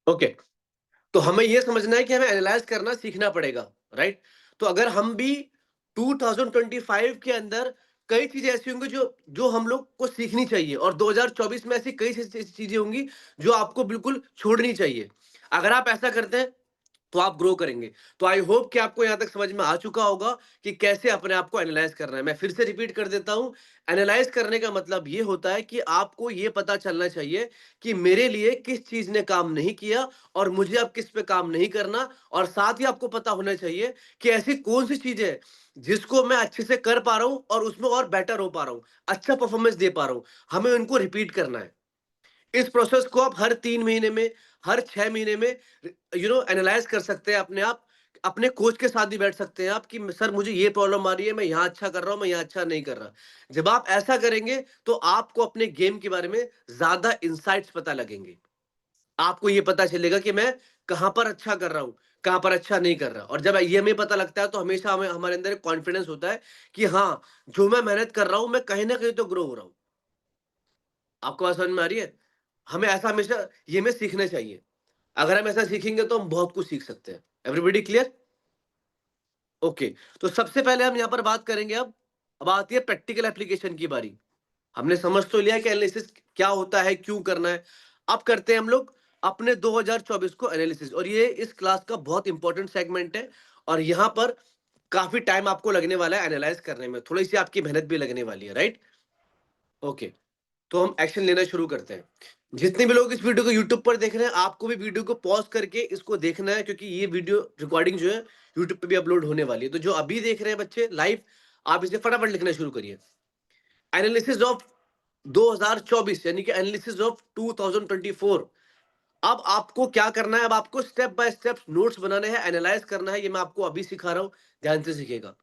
Okay. तो हमें ये समझना है कि हमें एनालाइज करना सीखना पड़ेगा, राइट? तो अगर हम भी 2025 के अंदर कई चीजें ऐसी होंगी जो जो हम लोग को सीखनी चाहिए, और 2024 में ऐसी कई चीजें होंगी जो आपको बिल्कुल छोड़नी चाहिए। अगर आप ऐसा करते हैं तो आप ग्रो करेंगे। तो आई होप कि आपको यहाँ तक समझ में आ चुका होगा कि कैसे अपने आप को एनालाइज करना है। मैं फिर से रिपीट कर देता हूँ, एनालाइज करने का मतलब ये होता है कि आपको ये पता चलना चाहिए कि मेरे लिए किस चीज ने काम नहीं किया और मुझे अब किस पे काम नहीं करना। और साथ ही आपको पता होना चाहिए कि ऐसी कौन सी चीजें है जिसको मैं अच्छे से कर पा रहा हूँ और उसमें और बेटर हो पा रहा हूँ, अच्छा परफॉर्मेंस दे पा रहा हूँ। हमें उनको रिपीट करना है। इस प्रोसेस को आप हर 3 महीने में, हर 6 महीने में एनालाइज़ कर सकते हैं अपने आप। अपने कोच के साथ भी बैठ सकते हैं आप कि सर मुझे ये प्रॉब्लम आ रही है, मैं यहाँ अच्छा कर रहा हूँ, मैं यहाँ अच्छा नहीं कर रहा। जब आप ऐसा करेंगे तो आपको अपने गेम के बारे में ज़्यादा इनसाइट्स पता लगेंगे। आपको ये पता चलेगा कि मैं कहाँ पर अच्छा कर रहा हूँ, कहाँ पर अच्छा नहीं कर रहा। और जब ये हमें पता लगता है तो हमेशा हमें हमारे अंदर एक कॉन्फिडेंस होता है कि हाँ, जो मैं मेहनत कर रहा हूँ, मैं कहीं न कहीं तो ग्रो हो रहा हूँ। आपको बात समझ में आ रही है? हमें ऐसा हमेशा ये हमें सीखना चाहिए। अगर हम ऐसा सीखेंगे तो हम बहुत कुछ सीख सकते हैं। Everybody clear? ओके। तो सबसे पहले हम यहाँ पर बात करेंगे अब आती है प्रैक्टिकल एप्लीकेशन की बारी। हमने समझ तो लिया कि एनालिसिस क्या होता है, क्यों करना है। अब करते हैं हम लोग अपने 2024 को एनालिसिस, और ये इस क्लास का बहुत इंपॉर्टेंट सेगमेंट है। और यहाँ पर काफी टाइम आपको लगने वाला है एनालाइज करने में, थोड़ी सी आपकी मेहनत भी लगने वाली है, राइट? ओके। तो हम एक्शन लेना शुरू करते हैं। जितने भी लोग इस वीडियो को यूट्यूब पर देख रहे हैं, आपको भी वीडियो को पॉज करके इसको देखना है, क्योंकि ये वीडियो रिकॉर्डिंग जो है यूट्यूब पे भी अपलोड होने वाली है। तो जो अभी देख रहे हैं बच्चे लाइव, आप इसे फटाफट लिखना शुरू करिए। एनालिसिस ऑफ 2024 यानी कि एनालिसिस ऑफ 2024। अब आपको क्या करना है? अब आपको स्टेप बाय स्टेप नोट्स बनाने हैं, एनालाइज करना है। ये मैं आपको अभी सिखा रहा हूं, ध्यान से सीखिएगा।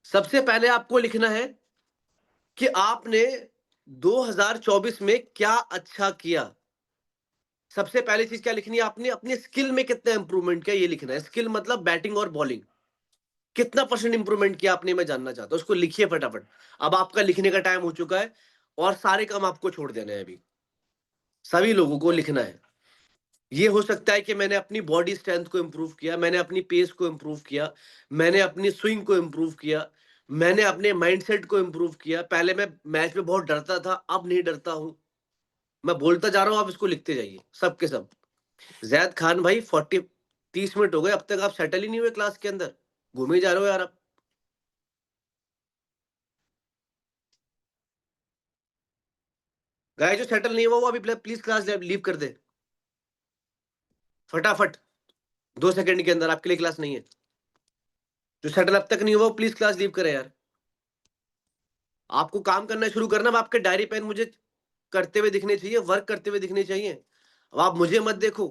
सबसे पहले आपको लिखना है कि आपने 2024 में क्या अच्छा किया। सबसे पहली चीज क्या लिखनी है? आपने अपने स्किल में कितना इंप्रूवमेंट किया, ये लिखना है। स्किल मतलब बैटिंग और बॉलिंग, कितना परसेंट इंप्रूवमेंट किया आपने, मैं जानना चाहता हूं। उसको लिखिए फटाफट। अब आपका लिखने का टाइम हो चुका है और सारे काम आपको छोड़ देने हैं। अभी सभी लोगों को लिखना है। ये हो सकता है कि मैंने अपनी बॉडी स्ट्रेंथ को इंप्रूव किया, मैंने अपनी पेस को इंप्रूव किया, मैंने अपनी स्विंग को इंप्रूव किया, मैंने अपने माइंडसेट को इंप्रूव किया। पहले मैं मैच में बहुत डरता था, अब नहीं डरता हूं। मैं बोलता जा रहा हूं, आप इसको लिखते जाइए सब के सब। जैद खान भाई, 30 मिनट हो गए, अब तक आप सेटल ही नहीं हुए क्लास के अंदर, घूमे जा रहे हो यार आप। गाय जो सेटल नहीं हुआ वो अभी प्लीज क्लास लीव कर दे फटाफट। 2 सेकंड के अंदर, आपके लिए क्लास नहीं है। जो सेटल अब तक नहीं हुआ वो प्लीज क्लास लीव करे यार। आपको काम करना शुरू करना। अब आपके डायरी पेन मुझे करते हुए दिखने चाहिए, वर्क करते हुए दिखने चाहिए। अब आप मुझे मत देखो।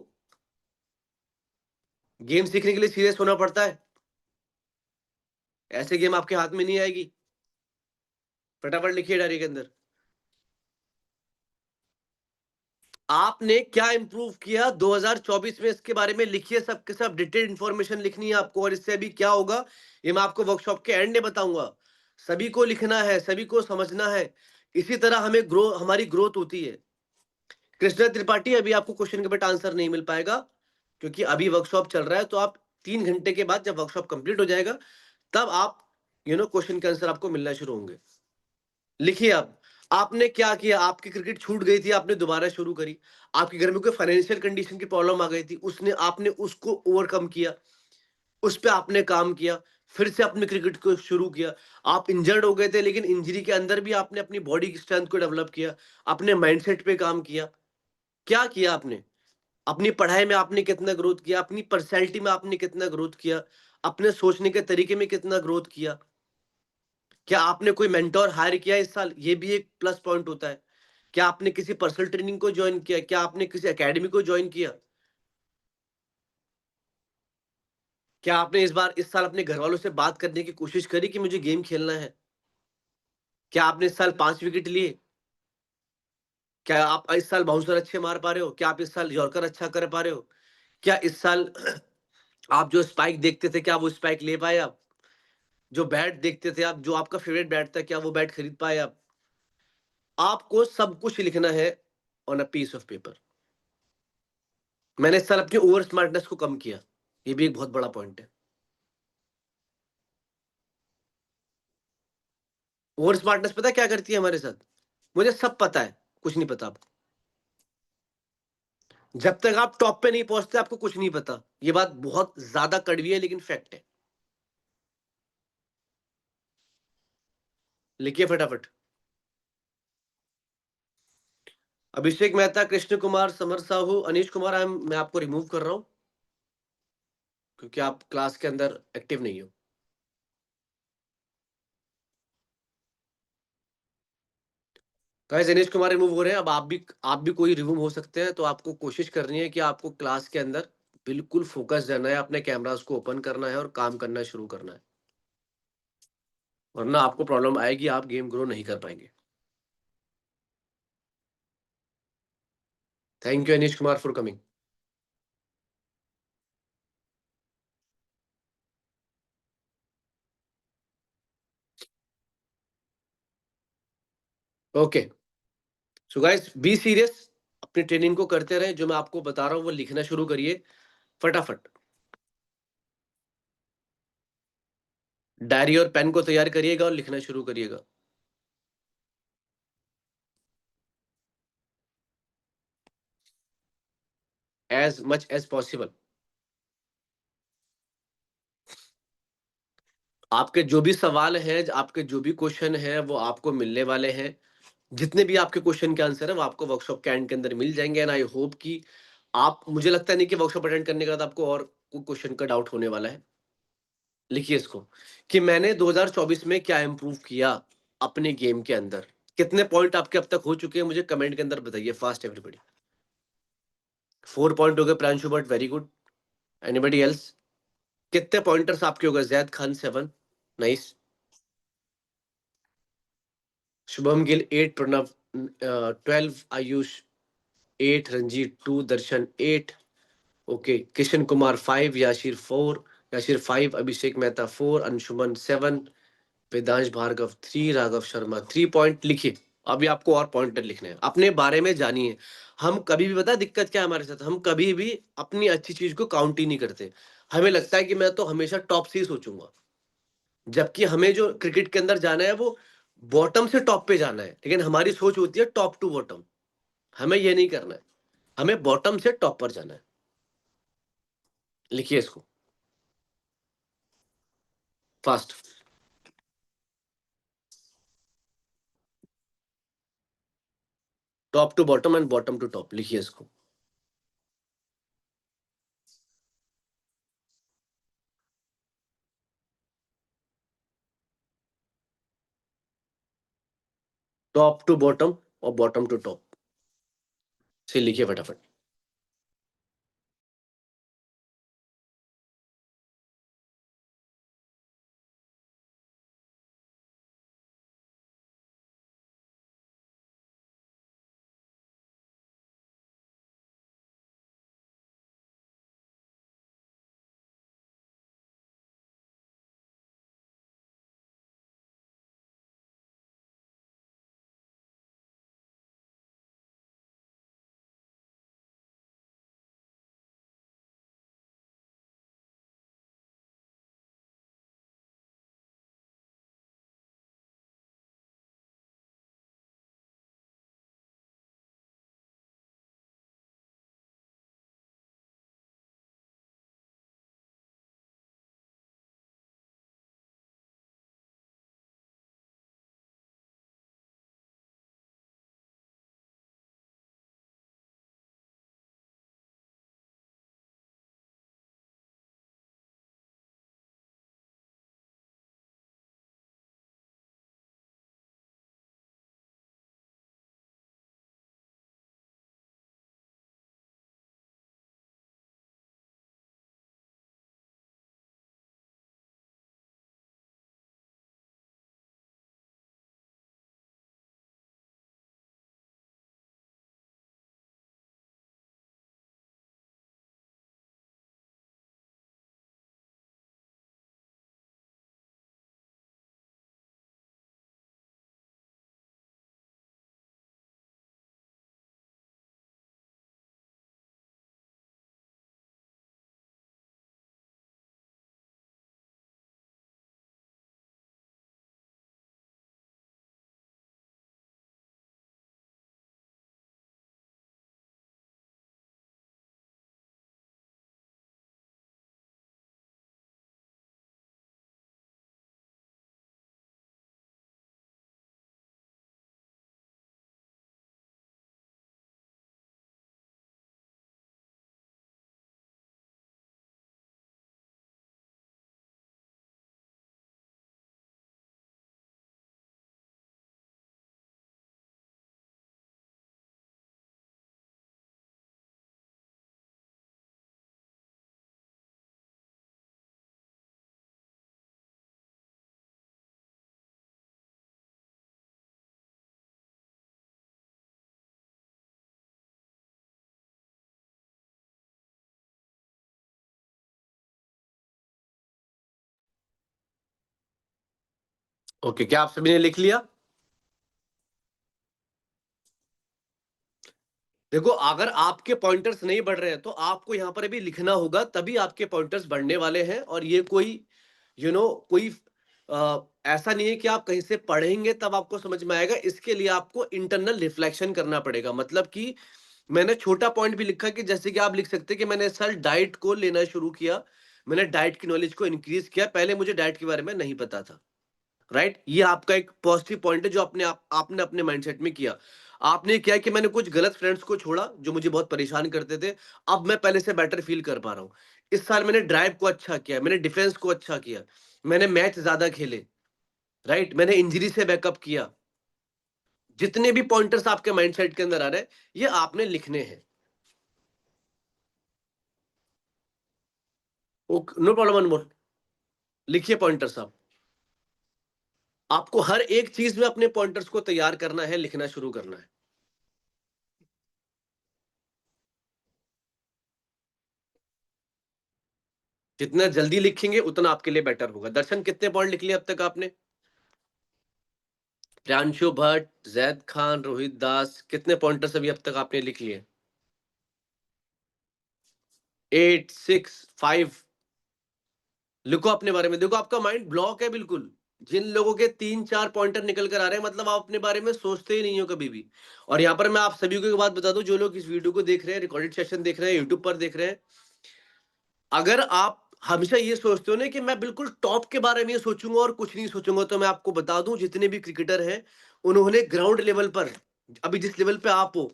गेम सीखने के लिए सीरियस होना पड़ता है, ऐसे गेम आपके हाथ में नहीं आएगी। फटाफट लिखिए डायरी के अंदर, आपने क्या इंप्रूव किया 2024 में, इसके बारे में लिखिए। सबके सब डिटेल इंफॉर्मेशन लिखनी है आपको। और इससे अभी क्या होगा ये मैं आपको वर्कशॉप के एंड में बताऊंगा। सभी को लिखना है, सभी को समझना है। इसी तरह हमारी ग्रोथ होती है। कृष्णा त्रिपाठी, अभी आपको क्वेश्चन के बट आंसर नहीं मिल पाएगा, क्योंकि अभी वर्कशॉप चल रहा है। तो आप 3 घंटे के बाद जब वर्कशॉप कंप्लीट हो जाएगा तब आप क्वेश्चन के आंसर आपको मिलना शुरू होंगे। लिखिए आप, आपने क्या किया? आपकी क्रिकेट छूट गई थी, आपने दोबारा शुरू करी। आपके घर में कोई फाइनेंशियल कंडीशन की प्रॉब्लम आ गई थी, उसने आपने उसको ओवरकम किया, उस पे आपने काम किया, फिर से अपने क्रिकेट को शुरू किया। आप इंजर्ड हो गए थे, लेकिन इंजरी के अंदर भी आपने अपनी बॉडी की स्ट्रेंथ को डेवलप किया, अपने माइंडसेट पे काम किया। क्या किया आपने? अपनी पढ़ाई में आपने कितना ग्रोथ किया, अपनी पर्सनैलिटी में आपने कितना ग्रोथ किया, अपने सोचने के तरीके में कितना ग्रोथ किया। क्या आपने कोई मेंटोर हायर किया इस साल? ये भी एक प्लस पॉइंट होता है। क्या आपने किसी पर्सनल ट्रेनिंग को ज्वाइन किया? क्या आपने किसी एकेडमी को ज्वाइन किया? क्या आपने इस साल अपने घर वालों से बात करने की कोशिश करी कि मुझे गेम खेलना है? क्या आपने इस साल 5 विकेट लिए? क्या आप इस साल बाउंसर अच्छे मार पा रहे हो? क्या आप इस साल यॉर्कर अच्छा कर पा रहे हो? क्या इस साल आप जो स्पाइक देखते थे, क्या वो स्पाइक ले पाए आप? जो बैट देखते थे आप, जो आपका फेवरेट बैट था, क्या वो बैट खरीद पाए आप? आपको सब कुछ लिखना है on a piece of paper. मैंने इस साल अपनी ओवर स्मार्टनेस को कम किया। ये भी एक बहुत बड़ा पॉइंट है। ओवर स्मार्टनेस पता है क्या करती है हमारे साथ? मुझे सब पता है, कुछ नहीं पता आपको। जब तक आप टॉप पे नहीं पहुंचते आपको कुछ नहीं पता। ये बात बहुत ज्यादा कड़वी है लेकिन फैक्ट है। लिखिए फटाफट। अभिषेक मेहता, कृष्ण कुमार, समर साहू, अनीश कुमार, मैं आपको रिमूव कर रहा हूं क्योंकि आप क्लास के अंदर एक्टिव नहीं हो। गाइस अनीश कुमार रिमूव हो रहे हैं। अब आप भी कोई रिमूव हो सकते हैं, तो आपको कोशिश करनी है कि आपको क्लास के अंदर बिल्कुल फोकस रहना है, अपने कैमरास को ओपन करना है और काम करना शुरू करना है, वरना आपको प्रॉब्लम आएगी, आप गेम ग्रो नहीं कर पाएंगे। Thank you Anish Kumar for coming. Okay, so guys be serious, अपनी ट्रेनिंग को करते रहे, जो मैं आपको बता रहा हूँ वो लिखना शुरू करिए फटाफट। डायरी और पेन को तैयार करिएगा और लिखना शुरू करिएगा। As much as possible. आपके जो भी सवाल है, आपके जो भी क्वेश्चन है वो आपको मिलने वाले हैं। जितने भी आपके क्वेश्चन के आंसर है वो आपको वर्कशॉप के एंड के अंदर मिल जाएंगे। एंड आई होप कि आप, मुझे लगता नहीं कि वर्कशॉप अटेंड करने के बाद आपको और कोई क्वेश्चन का डाउट होने वाला है। लिखिए इसको कि मैंने 2024 में क्या इंप्रूव किया अपने गेम के अंदर। कितने पॉइंट आपके अब तक हो चुके हैं मुझे कमेंट के अंदर बताइए फास्ट एवरीबॉडी। 4 पॉइंट हो गए Pranshu Bhatt, very good. Anybody else? कितने पॉइंटर्स आपके हो गए? जैद खान 7, नाइस। शुभम गिल 8, प्रणव 12, आयुष 8, रंजीत 2, दर्शन 8, ओके, किशन कुमार 5, याशिर 4, याशिर 5, अभिषेक मेहता 4, अंशुमन 7, वेदांश भार्गव 3, राघव शर्मा 3 पॉइंट। लिखिए, अभी आपको और पॉइंटर लिखने हैं, अपने बारे में जानिए। हम कभी भी, पता है दिक्कत क्या है हमारे साथ, हम कभी भी अपनी अच्छी चीज को काउंट ही नहीं करते। हमें लगता है कि मैं तो हमेशा टॉप से ही सोचूंगा, जबकि हमें जो क्रिकेट के अंदर जाना है वो बॉटम से टॉप पे जाना है, लेकिन हमारी सोच होती है टॉप टू बॉटम। हमें ये नहीं करना है, हमें बॉटम से टॉप पर जाना है। लिखिए इसको fast. Top to bottom and bottom to top, लिखिए इसको। टॉप टू बॉटम और बॉटम टू टॉप से लिखिए फटाफट। ओके, क्या आप सभी ने लिख लिया? देखो, अगर आपके पॉइंटर्स नहीं बढ़ रहे हैं तो आपको यहाँ पर अभी लिखना होगा, तभी आपके पॉइंटर्स बढ़ने वाले हैं। और ये कोई कोई ऐसा नहीं है कि आप कहीं से पढ़ेंगे तब आपको समझ में आएगा। इसके लिए आपको इंटरनल रिफ्लेक्शन करना पड़ेगा। मतलब कि मैंने छोटा पॉइंट भी लिखा कि जैसे कि आप लिख सकते हैं कि मैंने इस साल डाइट को लेना शुरू किया, मैंने डाइट की नॉलेज को इंक्रीज किया, पहले मुझे डाइट के बारे में नहीं पता था। राइट, ये आपका एक पॉजिटिव पॉइंट है जो आपने अपने माइंडसेट में किया। आपने क्या है कि मैंने कुछ गलत फ्रेंड्स को छोड़ा जो मुझे बहुत परेशान करते थे, अब मैं पहले से बेटर फील कर पा रहा हूँ। इस साल मैंने ड्राइव को अच्छा किया, मैंने डिफेंस को अच्छा किया, मैंने मैच ज्यादा खेले, राइट, मैंने इंजरी से बैकअप किया। जितने भी पॉइंटर्स आपके माइंडसेट के अंदर आ रहे हैं, ये आपने लिखने हैं। नो प्रॉब्लम अनमोल, लिखिए पॉइंटर्स आप। आपको हर एक चीज में अपने पॉइंटर्स को तैयार करना है, लिखना शुरू करना है। जितना जल्दी लिखेंगे उतना आपके लिए बेटर होगा। दर्शन, कितने पॉइंट लिख लिए अब तक आपने? प्रियांशु भट्ट, जैद खान, रोहित दास, कितने पॉइंटर्स अभी अब तक आपने लिख लिए? 8, 6, 5। लिखो अपने बारे में। देखो, आपका माइंड ब्लॉक है बिल्कुल। जिन लोगों के 3, 4 पॉइंटर निकल कर आ रहे हैं, मतलब आप अपने बारे में सोचते ही नहीं हो कभी भी। और यहाँ पर मैं आप सभी को एक बात बता दूं, जो लोग इस वीडियो को देख रहे हैं, रिकॉर्डेड सेशन देख रहे हैं, यूट्यूब पर देख रहे हैं, अगर आप हमेशा ये सोचते हो ना कि मैं बिल्कुल टॉप के बारे में सोचूंगा और कुछ नहीं सोचूंगा, तो मैं आपको बता दूं, जितने भी क्रिकेटर हैं, उन्होंने ग्राउंड लेवल पर, अभी जिस लेवल पे आप हो,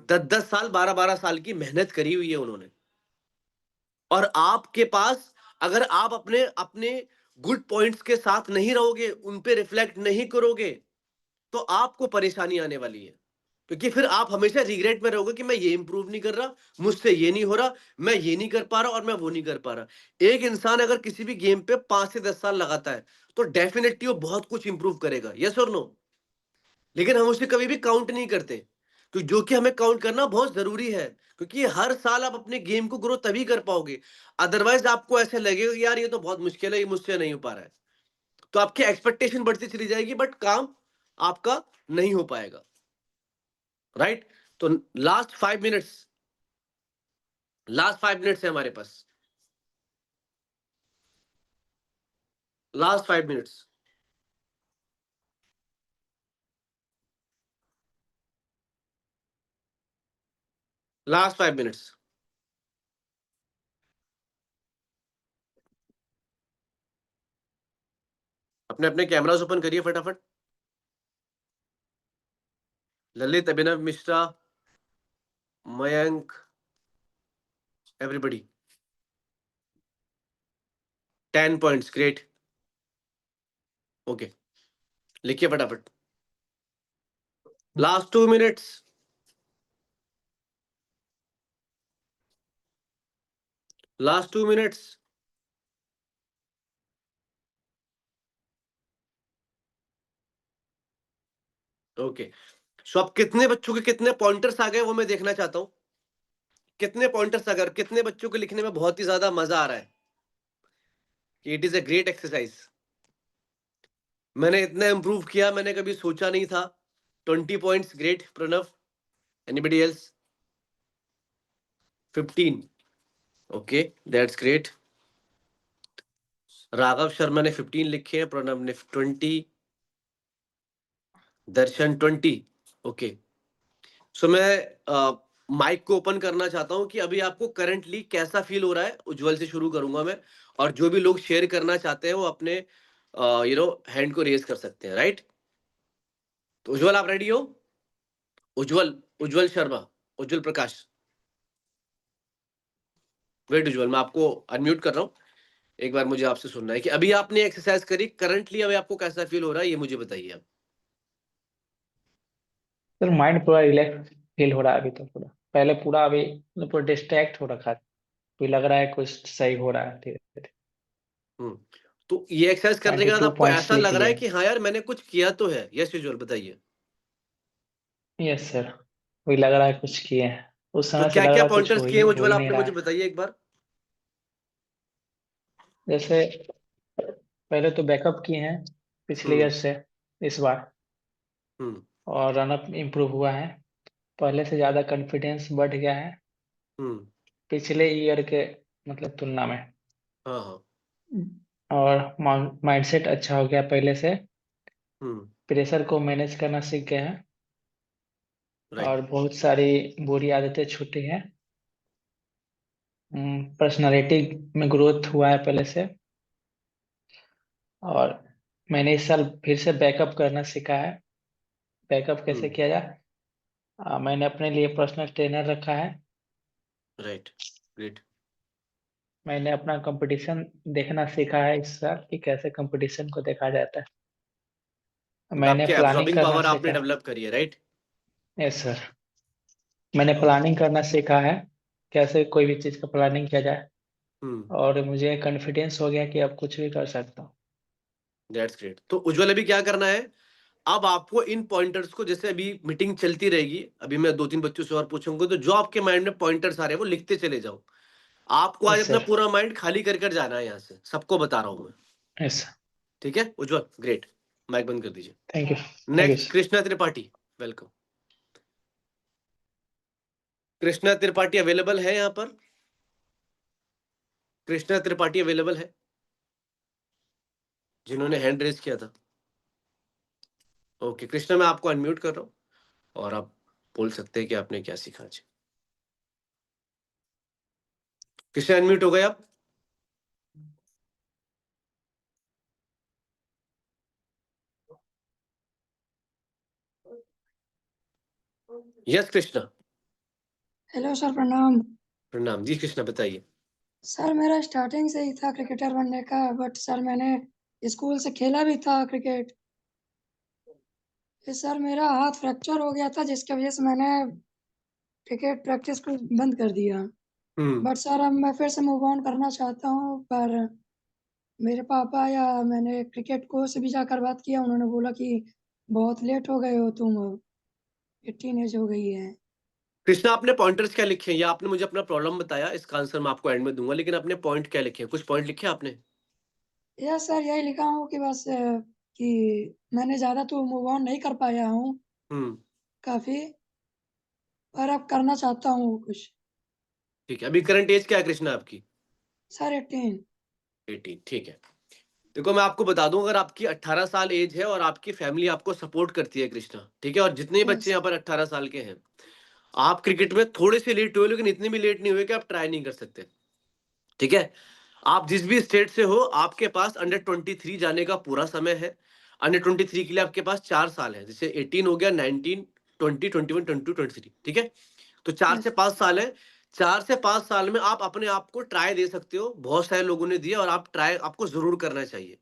10-10 साल, 12-12 साल की मेहनत करी हुई है उन्होंने। और आपके पास, अगर आप अपने अपने गुड पॉइंट्स के साथ नहीं रहोगे, उन पे रिफ्लेक्ट नहीं करोगे, तो आपको परेशानी आने वाली है। क्योंकि फिर आप हमेशा रिग्रेट में रहोगे कि मैं ये इंप्रूव नहीं कर रहा, मुझसे ये नहीं हो रहा, मैं ये नहीं कर पा रहा और मैं वो नहीं कर पा रहा। एक इंसान अगर किसी भी गेम पे 5 से 10 साल लगाता है, तो डेफिनेटली वो बहुत कुछ इंप्रूव करेगा। यस और नो? लेकिन हम उसे कभी भी काउंट नहीं करते, तो जो कि हमें काउंट करना बहुत जरूरी है। क्योंकि हर साल आप अपने गेम को ग्रो तभी कर पाओगे, अदरवाइज आपको ऐसे लगेगा कि यार ये तो बहुत मुश्किल है, ये मुझसे नहीं हो पा रहा है। तो आपकी एक्सपेक्टेशन बढ़ती चली जाएगी, बट काम आपका नहीं हो पाएगा। राइट? तो लास्ट 5 मिनट्स है हमारे पास। Last 5 minutes. Last 5 minutes. अपने अपने कैमरास ओपन करिए फटाफट। Lalit, Abhinav Mishra, Mayank, everybody. 10 points, great. Okay, लिखिए फटाफट। Last 2 minutes. Last 2 minutes. Okay, so अब कितने बच्चों के कितने पॉइंटर्स आ गए वो मैं देखना चाहता हूँ। कितने पॉइंटर्स, अगर कितने बच्चों को लिखने में बहुत ही ज्यादा मजा आ रहा है, कि it is a great exercise. मैंने इतना इंप्रूव किया, मैंने कभी सोचा नहीं था। 20 points, great Pranav. Anybody else? 15। Okay, that's great. Raghav Sharma ने 15 लिखे हैं, प्रणव ने 20, दर्शन 20। ओके, सो मैं माइक को ओपन करना चाहता हूं कि अभी आपको करंटली कैसा फील हो रहा है। उज्जवल से शुरू करूंगा मैं, और जो भी लोग शेयर करना चाहते हैं वो अपने हैंड को रेज कर सकते हैं। राइट? तो उज्जवल, आप रेडी हो? उज्जवल, उज्जवल शर्मा, उज्जवल प्रकाश। वेट उज्जवल, मैं आपको अनम्यूट कर रहा हूँ। एक बार मुझे आपसे सुनना है कि अभी आपने एक्सरसाइज करी, करंटली अभी आपको कैसा फील हो रहा है, ये मुझे बताइए आप। सर माइंड पूरा रिलैक्स फील हो रहा है अभी तो। पूरा पहले पूरा अभी मतलब पूरा डिस्ट्रैक्ट हो रखा है। अभी लग रहा है कुछ सही हो रहा है धीरे धीरे। हम्म, तो ये एक्सरसाइज करने के ट्वेंटी बाद टू आपको पॉइंट्स ऐसा लिख लग रहा लिया है है। कि हाँ यार मैंने कुछ किया तो है? यस उज्जवल, बताइए। यस सर, अभी लग रहा है कुछ किए हैं। उस तो समय से क्या लग क्या रहा है कुछ पॉइंटर्स किए हो उज्जवल, ही नहीं आपने रहा मुझे है। बताइए एक बार। जैसे पहले तो बैकअप किए हैं, पिछले ईयर से इस बार, और रनअप इम्प्रूव हुआ है। पहले से ज़्यादा कॉन्फिडेंस बढ़ गया है पिछले ईयर के मतलब तुलना में। हाँ। और माइंडसेट अच्छा हो गया पहले से, प्रेशर को मैनेज करना सीख गए हैं, राइट। और बहुत सारी बुरी आदतें छूटी हैं। पर्सनालिटी में ग्रोथ हुआ है पहले से, और मैंने इस साल फिर से बैकअप करना सीखा है। बैकअप कैसे किया जाए, मैंने अपने लिए पर्सनल ट्रेनर रखा है। Right, great. मैंने अपना कंपटीशन देखना सीखा है इस साल कि कैसे कंपटीशन को देखा जाता है। मैंने आपकी प्लानिंग एब्जॉर्बिंग करना पावर आपने सीखा। डेवलप करी है, राइट? यस सर, मैंने प्लानिंग करना सीखा है, कैसे कोई भी चीज़ का प्लानिंग किया जाए, और मुझे कॉन्फिडेंस हो गया कि अब कुछ भी कर सकता हूँ। That's great. तो उज्जवल अभी क्या करना है, अब आपको इन पॉइंटर्स को, जैसे अभी मीटिंग चलती रहेगी, अभी मैं 2-3 बच्चों से और पूछूंगा, तो जो आपके माइंड में पॉइंटर्स आ रहे हैं वो लिखते चले जाओ। आपको आज यस अपना सर। पूरा माइंड खाली कर कर जाना है, यहाँ से सबको बता रहा हूँ मैं। Yes sir. ठीक है उज्जवल, ग्रेट। माइक बंद कर दीजिए। Thank you. Thank you next sir. Krishna Tripathi, welcome. Krishna Tripathi available है यहाँ पर? कृष्णा त्रिपाठी अवेलेबल है जिन्होंने हैंड रेज किया था? ओके कृष्णा, मैं आपको अनम्यूट कर रहा हूँ और आप बोल सकते हैं कि आपने क्या सीखा आज। कृष्णा अनम्यूट हो गए आप? यस कृष्णा। हेलो सर, प्रणाम। प्रणाम जी कृष्णा, बताइए। सर मेरा स्टार्टिंग से ही था क्रिकेटर बनने का, बट सर मैंने स्कूल से खेला भी था क्रिकेट। फिर सर मेरा हाथ फ्रैक्चर हो गया था, जिसकी वजह से मैंने क्रिकेट प्रैक्टिस को बंद कर दिया। बट सर अब मैं फिर से मूव ऑन करना चाहता हूँ, पर मेरे पापा या मैंने क्रिकेट कोच से भी जाकर बात किया, उन्होंने बोला कि बहुत लेट हो गए हो तुम, अब 18 एज हो गई है। कृष्णा, आपने पॉइंटर्स क्या लिखे हैं, या आपने मुझे अपना प्रॉब्लम बताया, इसका आंसर मैं आपको एंड में दूंगा, लेकिन आपने पॉइंट क्या लिखे हैं? कुछ पॉइंट लिखे हैं आपने? यस सर, यही लिखा हूँ कि बस कि मैंने ज़्यादा तो मूव ऑन नहीं कर पाया हूँ काफ़ी, पर अब करना चाहता हूँ कुछ। ठीक है। अभी करंट एज क्या है कृष्णा आपकी? सर 18। 18, ठीक है। देखो मैं आपको बता दूं, अगर आपकी 18 साल एज है और आपकी फैमिली आपको सपोर्ट करती है कृष्णा, ठीक है, और जितने भी बच्चे यस। यहाँ पर 18 साल के हैं, आप क्रिकेट में थोड़े से लेट हुए, लेकिन इतने भी लेट नहीं हुए कि आप ट्राई नहीं कर सकते। ठीक है, आप जिस भी स्टेट से हो, आपके पास अंडर 23 जाने का पूरा समय है। अंडर 23 के लिए आपके पास 4 साल है, जैसे 18 हो गया, 19, 20, 21, 22, 23, ठीक है। तो 4 से 5 साल है। 4 से 5 साल में आप अपने आप को ट्राई दे सकते हो, बहुत सारे लोगों ने दिया, और आप ट्राई आपको जरूर करना चाहिए,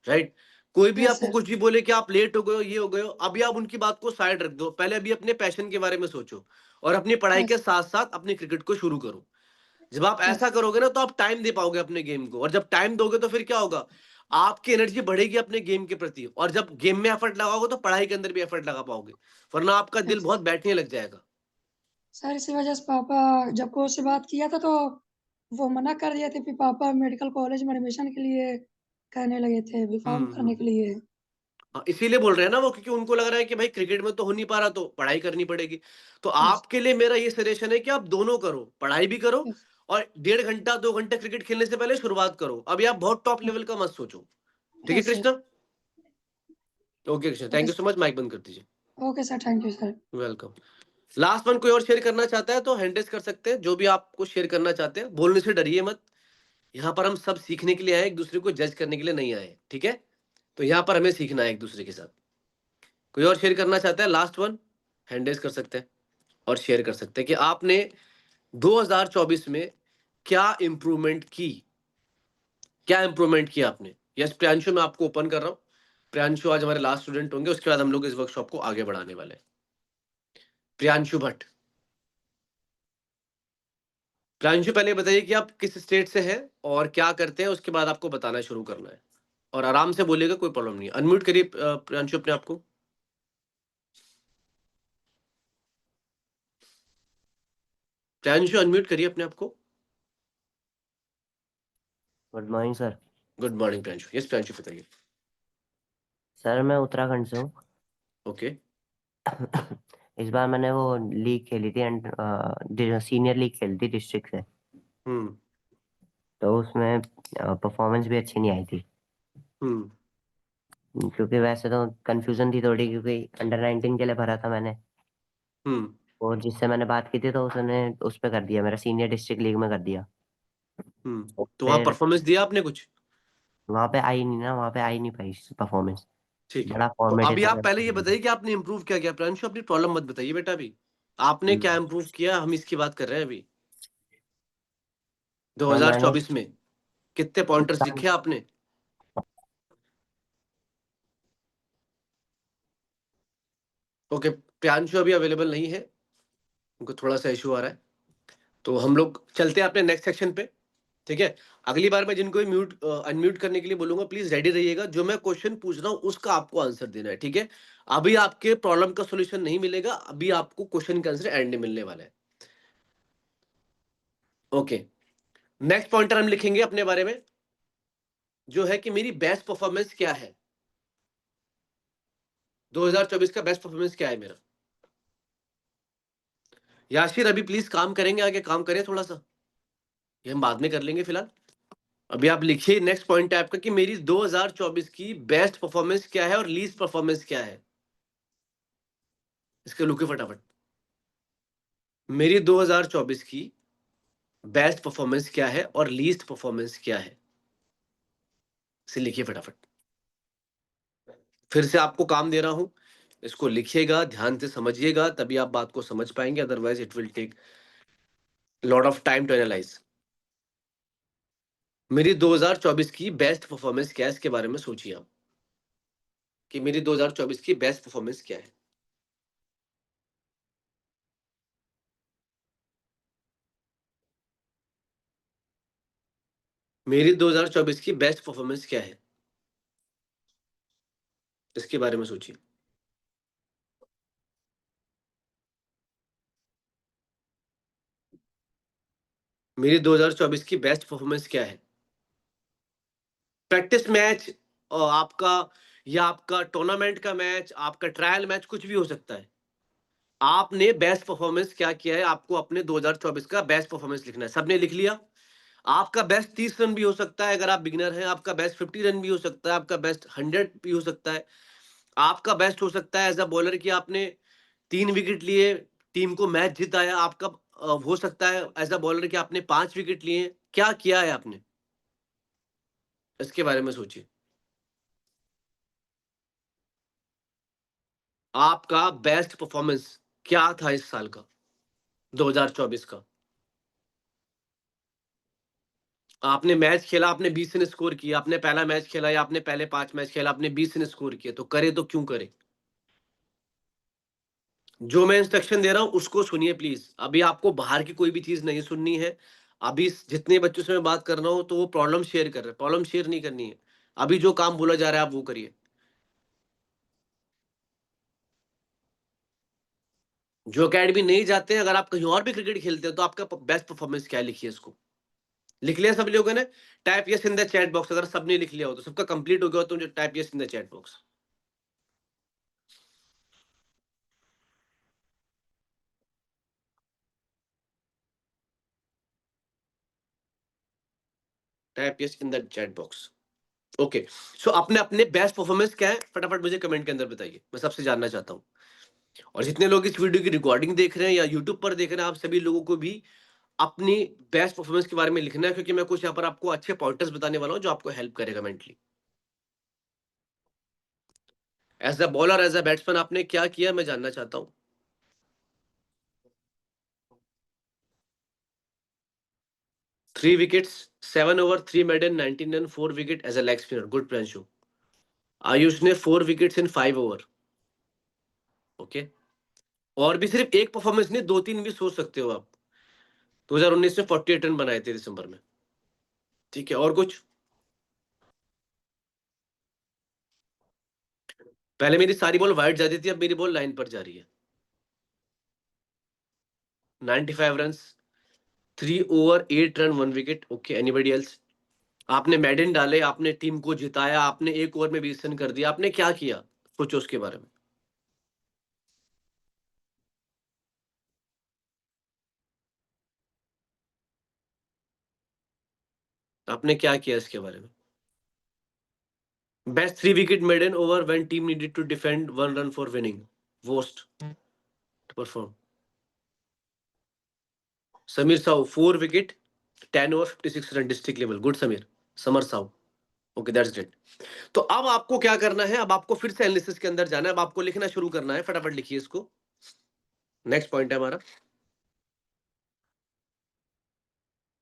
राइट? कोई भी यस आपको सर। कुछ भी बोले कि आप लेट हो गए हो, ये हो गए हो, अभी आप उनकी बात को साइड रख दो, पहले अभी अपने पैशन के बारे में सोचो, और अपनी पढ़ाई के यस। साथ साथ अपने क्रिकेट को शुरू करो। जब आप यस। ऐसा करोगे ना, तो आप टाइम दे पाओगे अपने गेम को, और जब टाइम दोगे तो फिर क्या होगा, आपकी एनर्जी बढ़ेगी अपने गेम के प्रति, और जब गेम में एफर्ट लगाओगे तो पढ़ाई के अंदर भी एफर्ट लगा पाओगे, वरना आपका दिल यस बहुत बैठने लग जाएगा। सर, इसी वजह से पापा, जब कोच से बात किया था तो वो मना कर दिए थे, फिर पापा मेडिकल कॉलेज में एडमिशन के लिए कहने लगे थे, बीफार्म करने के लिए। हाँ, इसीलिए बोल रहे हैं ना वो, क्योंकि उनको लग रहा है कि भाई क्रिकेट में तो हो नहीं पा रहा, तो पढ़ाई करनी पड़ेगी। तो यस। आपके लिए मेरा ये सजेशन है कि आप दोनों करो, पढ़ाई भी करो, यस। और 1.5 घंटा 2 घंटे क्रिकेट खेलने से पहले शुरुआत करो। अभी आप बहुत टॉप लेवल का मत सोचो। ठीक है yes sir. Krishna? Okay Krishna, thank okay you so much. Mike बंद कर दीजिए। Okay sir, thank you sir. Welcome. Last one, कोई और शेयर करना चाहता है तो हैंड रेज कर सकते हैं, जो भी आपको शेयर करना चाहते हैं। बोलने से डरिए मत, यहाँ पर हम सब सीखने के लिए आए, एक दूसरे को जज करने के लिए नहीं आए, ठीक है? तो यहाँ पर हमें सीखना है एक दूसरे के साथ। कोई और शेयर करना चाहता है? लास्ट वन, हैंड रेज कर सकते हैं और शेयर कर सकते हैं कि आपने 2024 में क्या इंप्रूवमेंट की, क्या इंप्रूवमेंट किया आपने। यस प्रियांशु, मैं आपको ओपन कर रहा हूँ। प्रियांशु आज हमारे लास्ट स्टूडेंट होंगे, उसके बाद हम लोग इस वर्कशॉप को आगे बढ़ाने वाले हैं। प्रियांशु भट्ट। प्रियांशु, पहले बताइए कि आप किस स्टेट से हैं और क्या करते हैं, उसके बाद आपको बताना शुरू करना है, और आराम से बोलिएगा, कोई प्रॉब्लम नहीं है। अनम्यूट करिए प्रियांशु अपने आप को। प्रियांशु अनम्यूट करिए अपने आप को। Good morning sir. Good morning Priyanshu. Yes Priyanshu, बताइए। सर मैं उत्तराखंड से हूँ। ओके। इस बार मैंने वो लीग खेली थी एंड सीनियर लीग खेली थी डिस्ट्रिक्ट से, तो उसमें परफॉर्मेंस भी अच्छी नहीं आई थी। क्योंकि वैसे तो कंफ्यूजन थी थोड़ी, क्योंकि अंडर 19 के लिए भरा था मैंने, और जिससे मैंने बात की थी तो उसने उस पे कर दिया, मेरा सीनियर डिस्ट्रिक्ट लीग में कर दिया। तो वहाँ फिर परफॉर्मेंस दिया आपने कुछ? वहाँ पे आई नहीं ना, वहाँ पे आई नहीं पाई परफॉर्मेंस। ठीक है। बड़ा तो फॉर्मेटेड अभी था आप मेरा। पहले ये बताइए कि आपने इम्प्रूव क्या किया। प्रांशु अपनी प्रॉब्लम मत बताइए बेटा, अभी आपने क्या इम्प्रूव किया, हम इसकी बात कर रहे हैं अभी। तो मैंने 2024 में कितने पॉइंटर्स लिखे आपने? ओके, प्रियांशु अभी अवेलेबल नहीं है, उनको थोड़ा सा इशू आ रहा है, तो हम लोग चलते हैं अपने नेक्स्ट सेक्शन पे। ठीक है, अगली बार मैं जिनको म्यूट अनम्यूट करने के लिए बोलूंगा, प्लीज रेडी रहिएगा। जो मैं क्वेश्चन पूछ रहा हूँ उसका आपको आंसर देना है, ठीक है? अभी आपके प्रॉब्लम का सॉल्यूशन नहीं मिलेगा, अभी आपको क्वेश्चन का आंसर एंड में मिलने वाला है। ओके, नेक्स्ट पॉइंटर हम लिखेंगे अपने बारे में, जो है कि मेरी बेस्ट परफॉर्मेंस क्या है, 2024 का बेस्ट परफॉर्मेंस क्या है मेरा। याशिर अभी प्लीज काम करेंगे, आगे काम करें थोड़ा सा, ये हम बाद में कर लेंगे फिलहाल। अभी आप लिखिए नेक्स्ट पॉइंट है आपका कि मेरी 2024 की बेस्ट परफॉर्मेंस क्या है और लीस्ट परफॉर्मेंस क्या है। इसके लिखिए फटाफट, मेरी 2024 की बेस्ट परफॉर्मेंस क्या है और लीस्ट परफॉर्मेंस क्या है, इसे लिखिए फटाफट। फिर से आपको काम दे रहा हूं, इसको लिखिएगा, ध्यान से समझिएगा, तभी आप बात को समझ पाएंगे, otherwise it will take lot of time to analyse. मेरी 2024 की बेस्ट परफॉर्मेंस क्या है, इसके बारे में सोचिए आप कि मेरी 2024 की बेस्ट परफॉर्मेंस क्या है। मेरी 2024 की बेस्ट परफॉर्मेंस क्या है, इसके बारे में सोचिए। मेरी 2024 की बेस्ट परफॉर्मेंस क्या है। प्रैक्टिस मैच आपका, या आपका टूर्नामेंट का मैच, आपका ट्रायल मैच, कुछ भी हो सकता है। आपने बेस्ट परफॉर्मेंस क्या किया है, आपको अपने 2024 का बेस्ट परफॉर्मेंस लिखना है। सबने लिख लिया? आपका बेस्ट 30 रन भी हो सकता है अगर आप बिगिनर हैं, आपका बेस्ट 50 रन भी हो सकता है, आपका बेस्ट 100 भी हो सकता है। आपका बेस्ट हो सकता है एज अ बॉलर कि आपने 3 विकेट लिए, टीम को मैच जिताया। आपका हो सकता है एज अ बॉलर कि आपने 5 विकेट लिए। क्या किया है आपने, इसके बारे में सोचिए। आपका बेस्ट परफॉर्मेंस क्या था इस साल का, 2024 का। आपने मैच खेला, आपने 20 रन स्कोर किया, आपने पहला मैच खेला या आपने पहले 5 मैच खेला, आपने 20 रन स्कोर किए, तो करे तो क्यों करे। जो मैं इंस्ट्रक्शन दे रहा हूं उसको सुनिए प्लीज, अभी आपको बाहर की कोई भी चीज नहीं सुननी है। अभी जितने बच्चों से मैं बात कर रहा हूं तो वो प्रॉब्लम शेयर कर रहे हैं, प्रॉब्लम शेयर नहीं करनी है। अभी जो काम बोला जा रहा है आप वो करिए। जो अकेडमी नहीं जाते हैं, अगर आप कहीं और भी क्रिकेट खेलते हैं तो आपका बेस्ट परफॉर्मेंस क्या है, लिखिए इसको। लिख लिया सब लोगों ने? Type yes in the chat box, अगर सबने लिख लिया हो तो, सबका कंप्लीट हो गया हो तो type yes in the chat box. Type yes in the chat box. Okay, so आपने अपने बेस्ट परफॉर्मेंस क्या है फटाफट मुझे कमेंट के अंदर बताइए, मैं सबसे जानना चाहता हूं। और जितने लोग इस वीडियो की रिकॉर्डिंग देख रहे हैं या यूट्यूब पर देख रहे हैं, आप सभी लोगों को भी अपनी बेस्ट परफॉर्मेंस के बारे में लिखना है, क्योंकि मैं कुछ यहाँ पर आपको अच्छे पॉइंटर्स बताने वाला हूं जो आपको हेल्प करेगा mentally. As a bowler, as a batsman आपने क्या किया मैं जानना चाहता हूं। 3 wickets, 7 over, 3 maiden, 19 run, 4 wicket as a leg spinner. Good Priyanshu. Ayush ने 4 विकेट्स इन 5 ओवर। ओके, और भी सिर्फ एक परफॉर्मेंस नहीं, 2-3 भी सोच सकते हो आप। 2019 में 48 रन बनाए थे दिसंबर में। ठीक है, और कुछ? पहले मेरी सारी बॉल वाइड जाती थी, अब मेरी बॉल लाइन पर जा रही है। 95 run, 3 over, 8 run, 1 wicket. Okay, anybody else? आपने मेडन डाले, आपने टीम को जिताया, आपने 1 ओवर में 20 रन कर दिया, आपने क्या किया? सोचो उसके बारे में। आपने क्या किया इसके बारे में? Best 3 wicket maiden over when team needed to defend 1 run for winning. Worst perform. Sameer Sahu 4 wicket 10 over 56 run district level. Good Sameer. Samar Sahu. Okay that's great. तो अब आपको क्या करना है? अब आपको फिर से एनालिसिस के अंदर जाना है। अब आपको लिखना शुरू करना है। फटाफट लिखिए इसको। नेक्स्ट पॉइंट है हमारा।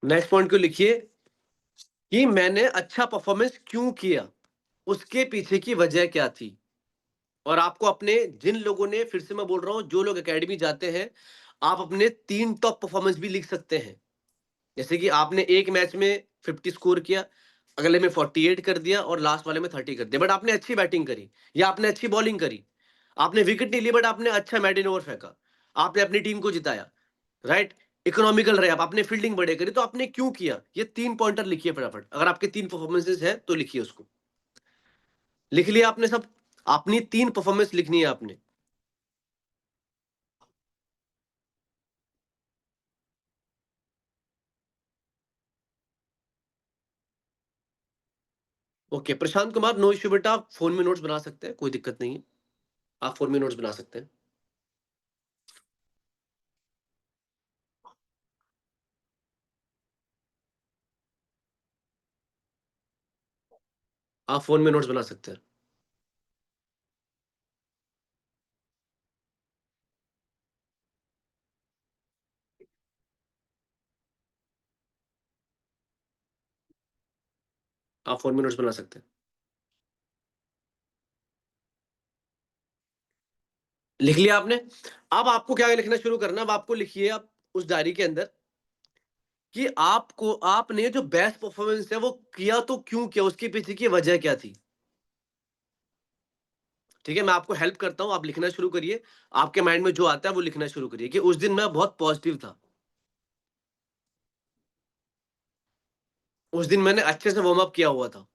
नेक्स्ट पॉइंट को लिखिए कि मैंने अच्छा परफॉर्मेंस क्यों किया, उसके पीछे की वजह क्या थी। और आपको अपने, जिन लोगों ने, फिर से मैं बोल रहा हूं, जो लोग एकेडमी जाते हैं, आप अपने 3 टॉप परफॉर्मेंस भी लिख सकते हैं। जैसे कि आपने एक मैच में 50 स्कोर किया, अगले में 48 कर दिया और लास्ट वाले में 30 कर दिया, बट आपने अच्छी बैटिंग करी या आपने अच्छी बॉलिंग करी। आपने विकेट नहीं ली बट आपने अच्छा मेडन ओवर फेंका, आपने अपनी टीम को जिताया, राइट। इकोनॉमिकल रहे आप, आपने फील्डिंग बढ़िया करी, तो आपने क्यों किया? ये 3 पॉइंटर लिखिए फटाफट। अगर आपके 3 परफॉर्मेंसेस है तो लिखिए उसको। लिख लिया आपने सब? अपनी 3 परफॉर्मेंस लिखनी है आपने। Okay Prashant Kumar, no issue बेटा, आप फोन में नोट्स बना सकते हैं, कोई दिक्कत नहीं है। आप फोन में नोट्स बना सकते हैं। आप फोन में नोट्स बना सकते हैं। आप फोन में नोट्स बना सकते हैं। लिख लिया आपने? अब आपको क्या लिखना शुरू करना, अब आपको लिखिए आप उस डायरी के अंदर कि आपको, आपने जो बेस्ट परफॉर्मेंस है वो किया तो क्यों किया, उसके पीछे की वजह क्या थी। ठीक है, मैं आपको हेल्प करता हूं, आप लिखना शुरू करिए। आपके माइंड में जो आता है वो लिखना शुरू करिए कि उस दिन मैं बहुत पॉजिटिव था, उस दिन मैंने अच्छे से वार्म अप किया हुआ था,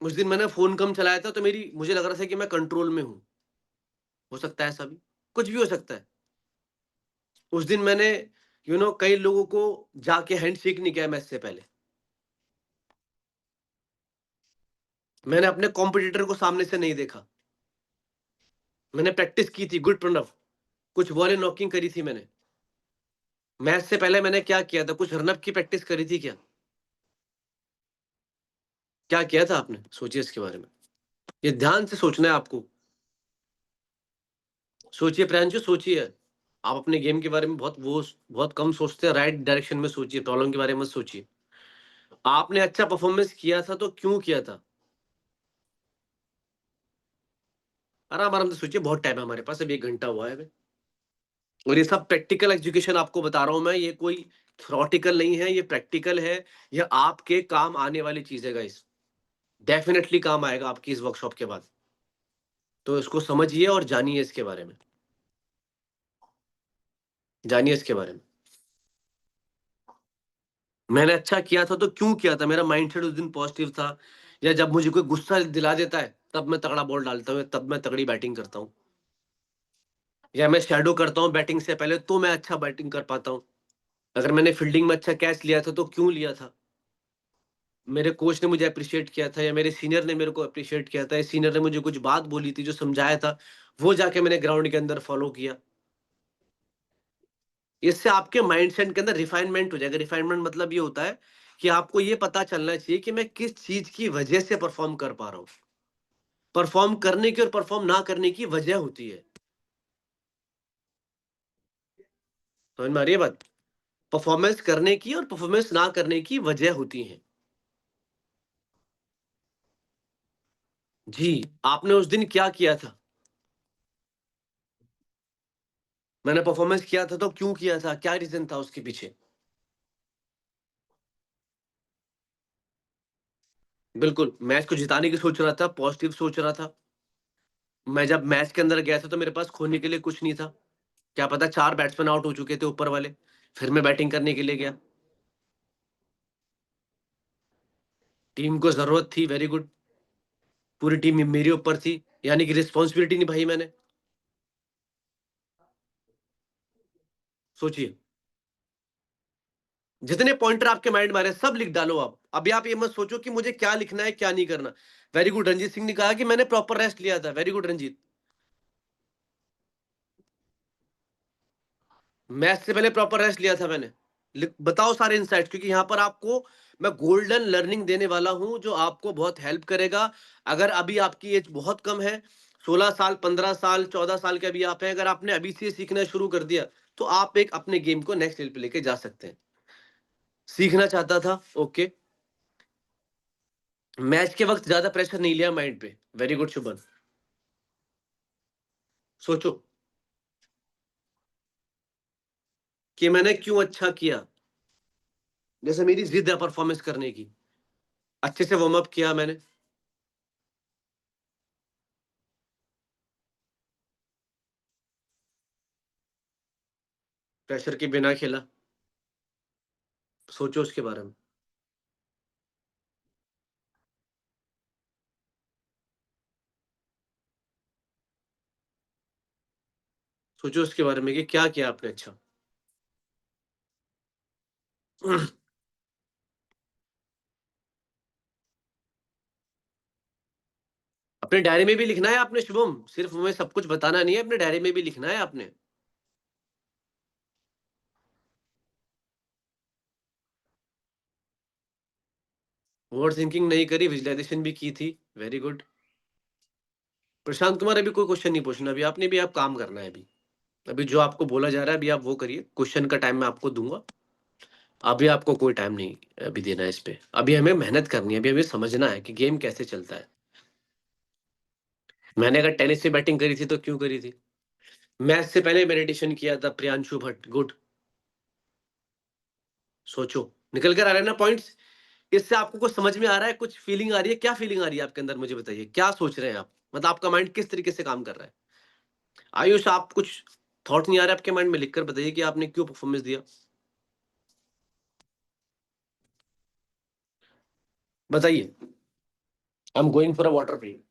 उस दिन मैंने फोन कम चलाया था तो मेरी, मुझे लग रहा था कि मैं कंट्रोल में हूं। हो सकता है ऐसा भी, कुछ भी हो सकता है। उस दिन मैंने कई लोगों को जाके हैंड शेक नहीं किया मैच से पहले। मैंने अपने कॉम्पिटिटर को सामने से नहीं देखा। मैंने प्रैक्टिस की थी, गुड प्रणव, कुछ बॉलें नॉकिंग करी थी मैंने। मैच से पहले मैंने क्या किया था, कुछ रनअप की प्रैक्टिस करी थी क्या? क्या किया था आपने? सोचिए इसके बारे में। ये ध्यान से सोचना है आपको। सोचिए प्रियांशु, सोचिए। आप अपने गेम के बारे में बहुत कम सोचते हैं। राइट डायरेक्शन में सोचिए, प्रॉब्लम के बारे में सोचिए। आपने अच्छा परफॉर्मेंस किया था तो क्यों किया था? आराम आराम से सोचिए, बहुत टाइम है हमारे पास, अभी 1 घंटा हुआ है अभी। और ये सब प्रैक्टिकल एजुकेशन आपको बता रहा हूं मैं, ये कोई थ्योरेटिकल नहीं है, ये प्रैक्टिकल है। ये आपके काम आने वाली चीज है गाइस। डेफिनेटली काम आएगा आपकी इस वर्कशॉप के बाद। तो इसको समझिए और जानिए इसके बारे में। जानिए इसके बारे में। मैंने अच्छा किया था तो क्यों किया था, मेरा माइंडसेट उस दिन पॉजिटिव था, या जब मुझे कोई गुस्सा दिला देता है तब मैं तगड़ा बॉल डालता हूँ, तब मैं तगड़ी बैटिंग करता हूँ, या मैं शैडो करता हूँ बैटिंग से पहले तो मैं अच्छा बैटिंग कर पाता हूँ। अगर मैंने फील्डिंग में अच्छा कैच लिया था तो क्यों लिया था? मेरे कोच ने मुझे अप्रिशिएट किया था, या मेरे सीनियर ने मेरे को अप्रिशिएट किया था, या सीनियर ने मुझे कुछ बात बोली थी जो समझाया था, वो जाके मैंने ग्राउंड के अंदर फॉलो किया। इससे आपके माइंडसेट के अंदर रिफाइनमेंट हो जाएगा। रिफाइनमेंट मतलब ये होता है कि आपको ये पता चलना चाहिए कि मैं किस चीज की वजह से परफॉर्म कर पा रहा हूँ। परफॉर्म करने की और परफॉर्म ना करने की वजह होती है। समझ में आ रही है बात? परफॉर्मेंस करने की और परफॉर्मेंस ना करने की वजह होती है। जी। आपने उस दिन क्या किया था? मैंने परफॉर्मेंस किया था तो क्यों किया था, क्या रीजन था उसके पीछे? बिल्कुल, मैच को जिताने की सोच रहा था, पॉजिटिव सोच रहा था। मैं जब मैच के अंदर गया था तो मेरे पास खोने के लिए कुछ नहीं था। क्या पता 4 बैट्समैन आउट हो चुके थे ऊपर वाले, फिर मैं बैटिंग करने के लिए गया। टीम को जरूरत थी, वेरी गुड। पूरी टीम मेरे ऊपर थी, यानी कि रिस्पॉन्सिबिलिटी निभाई मैंने। सोचिए, जितने पॉइंटर आपके माइंड में आ रहे हैं सब लिख डालो आप। अभी आप ये मत सोचो कि मुझे क्या लिखना है क्या नहीं करना। वेरी गुड, रंजीत सिंह ने कहा कि मैंने प्रॉपर रेस्ट लिया था। Very good Ranjit. मैच से पहले प्रॉपर रेस्ट लिया था मैंने। बताओ सारे इनसाइट्स, क्योंकि यहाँ पर आपको मैं गोल्डन लर्निंग देने वाला हूं जो आपको बहुत हेल्प करेगा। अगर अभी आपकी एज बहुत कम है, 16 साल, 15 साल, 14 साल के अभी आप हैं, अगर आपने अभी से सीखना शुरू कर दिया तो आप एक अपने गेम को नेक्स्ट लेवल पे लेके जा सकते हैं। सीखना चाहता था, ओके। मैच के वक्त ज्यादा प्रेशर नहीं लिया माइंड पे। वेरी गुड शुभन। सोचो कि मैंने क्यों अच्छा किया। जैसे मेरी जिद है परफॉर्मेंस करने की, अच्छे से वार्म अप किया मैंने। प्रेशर के बिना खेला। सोचो उसके बारे में। सोचो उसके बारे में कि क्या किया आपने अच्छा। अपने डायरी में भी लिखना है आपने शुभम, सिर्फ हमें सब कुछ बताना नहीं है, अपने डायरी में भी लिखना है आपने। ओवर थिंकिंग नहीं करी, विजुअलाइजेशन भी की थी। Very good. प्रशांत कुमार, अभी कोई क्वेश्चन नहीं पूछना, अभी आपने भी आप काम करना है। अभी अभी जो आपको बोला जा रहा है अभी आप वो करिए। क्वेश्चन का टाइम मैं आपको दूंगा, अभी आपको कोई टाइम नहीं अभी देना है इस पे। अभी हमें मेहनत करनी है, अभी हमें समझना है कि गेम कैसे चलता है। मैंने अगर टेनिस से बैटिंग करी थी तो क्यों करी थी। मैच से पहले मेडिटेशन किया था, प्रियांशु भट्ट, गुड। सोचो, निकल कर आ रहे हैं ना पॉइंट्स। इससे आपको कुछ समझ में आ रहा है, कुछ फीलिंग आ रही है? क्या फीलिंग आ रही है आपके अंदर, मुझे बताइए। क्या सोच रहे हैं आप, मतलब आपका माइंड किस तरीके से काम कर रहा है। आयुष, आप कुछ थॉट नहीं आ रहा है आपके माइंड में, लिखकर बताइए कि आपने क्यों परफॉर्मेंस दिया। बताइए। I am going for a water break.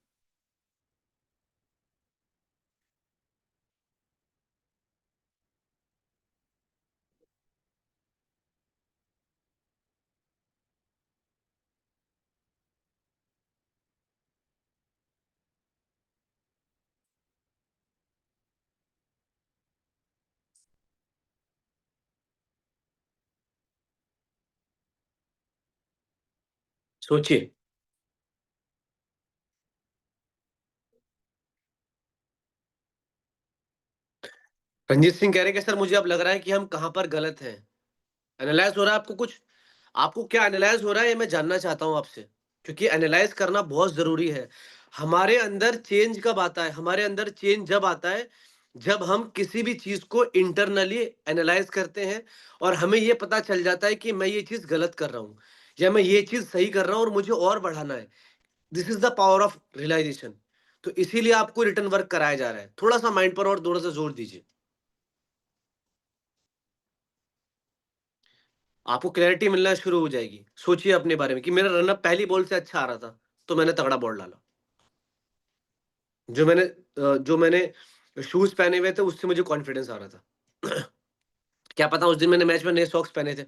सोचिए। रंजीत सिंह कह रहे हैं कि सर मुझे अब लग रहा है कि हम कहां पर गलत हैं। एनालाइज हो रहा है आपको कुछ? आपको क्या एनालाइज हो रहा है ये मैं जानना चाहता हूं आपसे, क्योंकि एनालाइज करना बहुत जरूरी है। हमारे अंदर चेंज कब आता है? हमारे अंदर चेंज जब आता है जब हम किसी भी चीज को इंटरनली एनालाइज करते हैं और हमें ये पता चल जाता है कि मैं ये चीज गलत कर रहा हूं या मैं ये चीज सही कर रहा हूं और मुझे और बढ़ाना है। This is the power of realisation. तो इसीलिए आपको रिटर्न वर्क कराया जा रहा है। थोड़ा सा माइंड पर और थोड़ा सा जोर दीजिए। आपको क्लैरिटी मिलना शुरू हो जाएगी। सोचिए अपने बारे में कि मेरा रनअप पहली बॉल से अच्छा आ रहा था तो मैंने तगड़ा बॉल डाला। जो मैंने शूज पहने हुए थे उससे मुझे कॉन्फिडेंस आ रहा था। क्या पता उस दिन मैंने मैच में नए सॉक्स पहने थे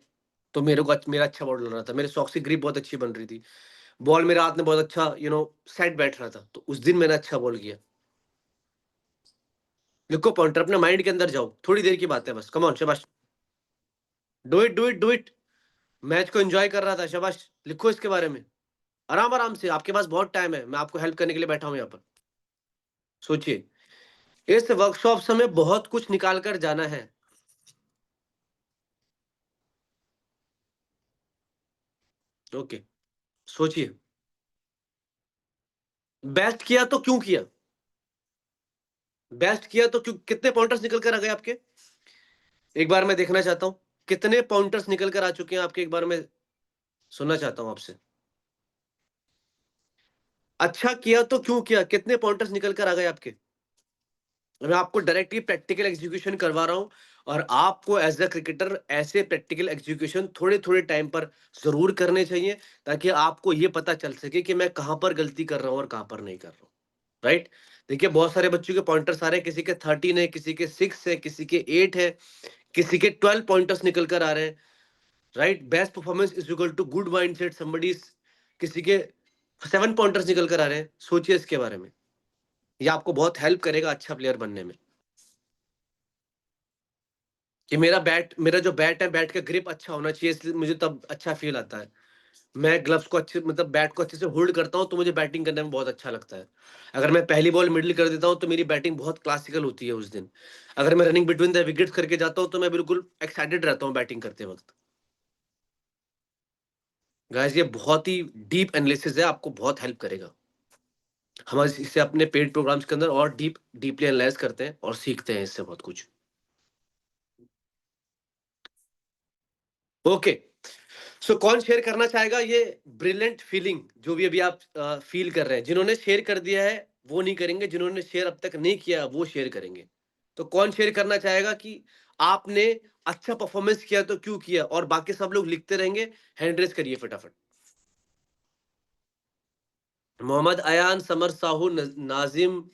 तो मेरा अच्छा बॉल लग रहा था, मेरे सॉक्स की ग्रिप बहुत अच्छी बन रही थी, बॉल मेरे हाथ में बहुत अच्छा सेट बैठ रहा था, तो उस दिन मैंने अच्छा बॉल किया। लिखो पॉइंटर, अपने माइंड के अंदर जाओ, थोड़ी देर की बात है बस। कम ऑन शाबाश, do it do it do it. Match को एंजॉय कर रहा था, शाबाश। लिखो इसके बारे में आराम आराम से, आपके पास बहुत टाइम है, मैं आपको हेल्प करने के लिए बैठा हूं यहाँ पर। सोचिए, इस वर्कशॉप से हमें बहुत कुछ निकाल कर जाना है। ओके, सोचिए। बेस्ट किया तो क्यों किया? बेस्ट किया तो क्यों? कितने पॉइंटर्स निकल कर आ गए आपके? एक बार मैं देखना चाहता हूं कितने पॉइंटर्स निकल कर आ चुके हैं आपके, एक बार मैं सुनना चाहता हूं आपसे। अच्छा किया तो क्यों किया, कितने पॉइंटर्स निकल कर आ गए आपके? मैं आपको डायरेक्टली प्रैक्टिकल एग्जीक्यूशन करवा रहा हूँ, और आपको एज अ क्रिकेटर ऐसे प्रैक्टिकल एग्जीक्यूशन थोड़े थोड़े टाइम पर जरूर करने चाहिए, ताकि आपको ये पता चल सके कि मैं कहाँ पर गलती कर रहा हूँ और कहाँ पर नहीं कर रहा हूँ, राइट। देखिए बहुत सारे बच्चों के पॉइंटर्स आ रहे हैं, किसी के 13 है, किसी के 6 है, किसी के 8 है, किसी के 12 पॉइंटर्स निकल कर आ रहे हैं, right. Best performance is equal to good mindset, somebody, किसी के 7 पॉइंटर्स निकल कर आ रहे हैं। सोचिए इसके बारे में, ये आपको बहुत हेल्प करेगा अच्छा प्लेयर बनने में, कि मेरा जो बैट है, बैट का ग्रिप अच्छा होना चाहिए, इसलिए मुझे तब अच्छा फील आता है। मैं ग्लव्स को अच्छे, मतलब बैट को अच्छे से होल्ड करता हूँ, तो मुझे बैटिंग करने में बहुत अच्छा लगता है। अगर मैं पहली बॉल मिडिल कर देता हूँ, तो मेरी बैटिंग बहुत क्लासिकल होती है उस दिन। अगर मैं रनिंग बिटवीन द विकेट्स करके जाता हूँ, तो मैं बिल्कुल एक्साइटेड रहता हूँ बैटिंग करते वक्त। गाइस ये बहुत ही डीप एनालिसिस है, आपको बहुत हेल्प करेगा। हम इसे अपने पेड प्रोग्राम्स के अंदर और डीपली एनालाइज करते हैं और सीखते हैं इससे बहुत कुछ। ओके, सो कौन शेयर करना चाहेगा ये ब्रिलियंट फीलिंग, जो भी अभी आप फील कर रहे हैं? जिन्होंने शेयर कर दिया है वो नहीं करेंगे, जिन्होंने शेयर अब तक नहीं किया वो शेयर करेंगे। तो कौन शेयर करना चाहेगा कि आपने अच्छा परफॉर्मेंस किया तो क्यों किया, और बाकी सब लोग लिखते रहेंगे। हैंड रेस करिए फटाफट। मोहम्मद अयान, समर साहू, नाजिम,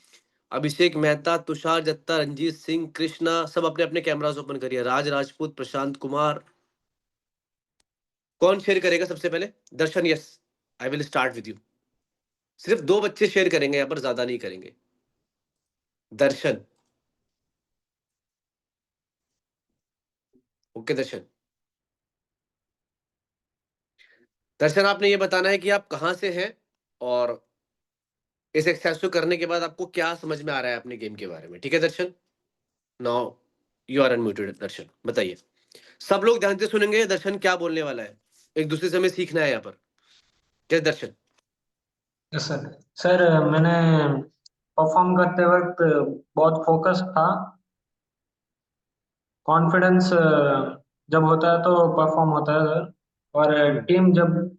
अभिषेक मेहता, तुषार दत्ता, रंजीत सिंह, कृष्णा, सब अपने अपने कैमरास ओपन करिए। राज राजपूत, प्रशांत कुमार, कौन शेयर करेगा सबसे पहले? Darshan, yes, I will start with you. सिर्फ 2 बच्चे शेयर करेंगे यहाँ पर, ज्यादा नहीं करेंगे। दर्शन, ओके दर्शन। दर्शन आपने ये बताना है कि आप कहाँ से हैं, और इस एक्सरसाइज को करने के बाद आपको क्या समझ में आ रहा है अपने गेम के बारे में। ठीक है Darshan? Now you are unmuted. Darshan बताइए। सब लोग ध्यान से सुनेंगे दर्शन क्या बोलने वाला है, एक दूसरे से हमें सीखना है यहाँ पर। क्या दर्शन? Yes sir. सर मैंने परफॉर्म करते वक्त बहुत फोकस था। कॉन्फिडेंस जब होता है तो परफॉर्म होता है सर। और टीम जब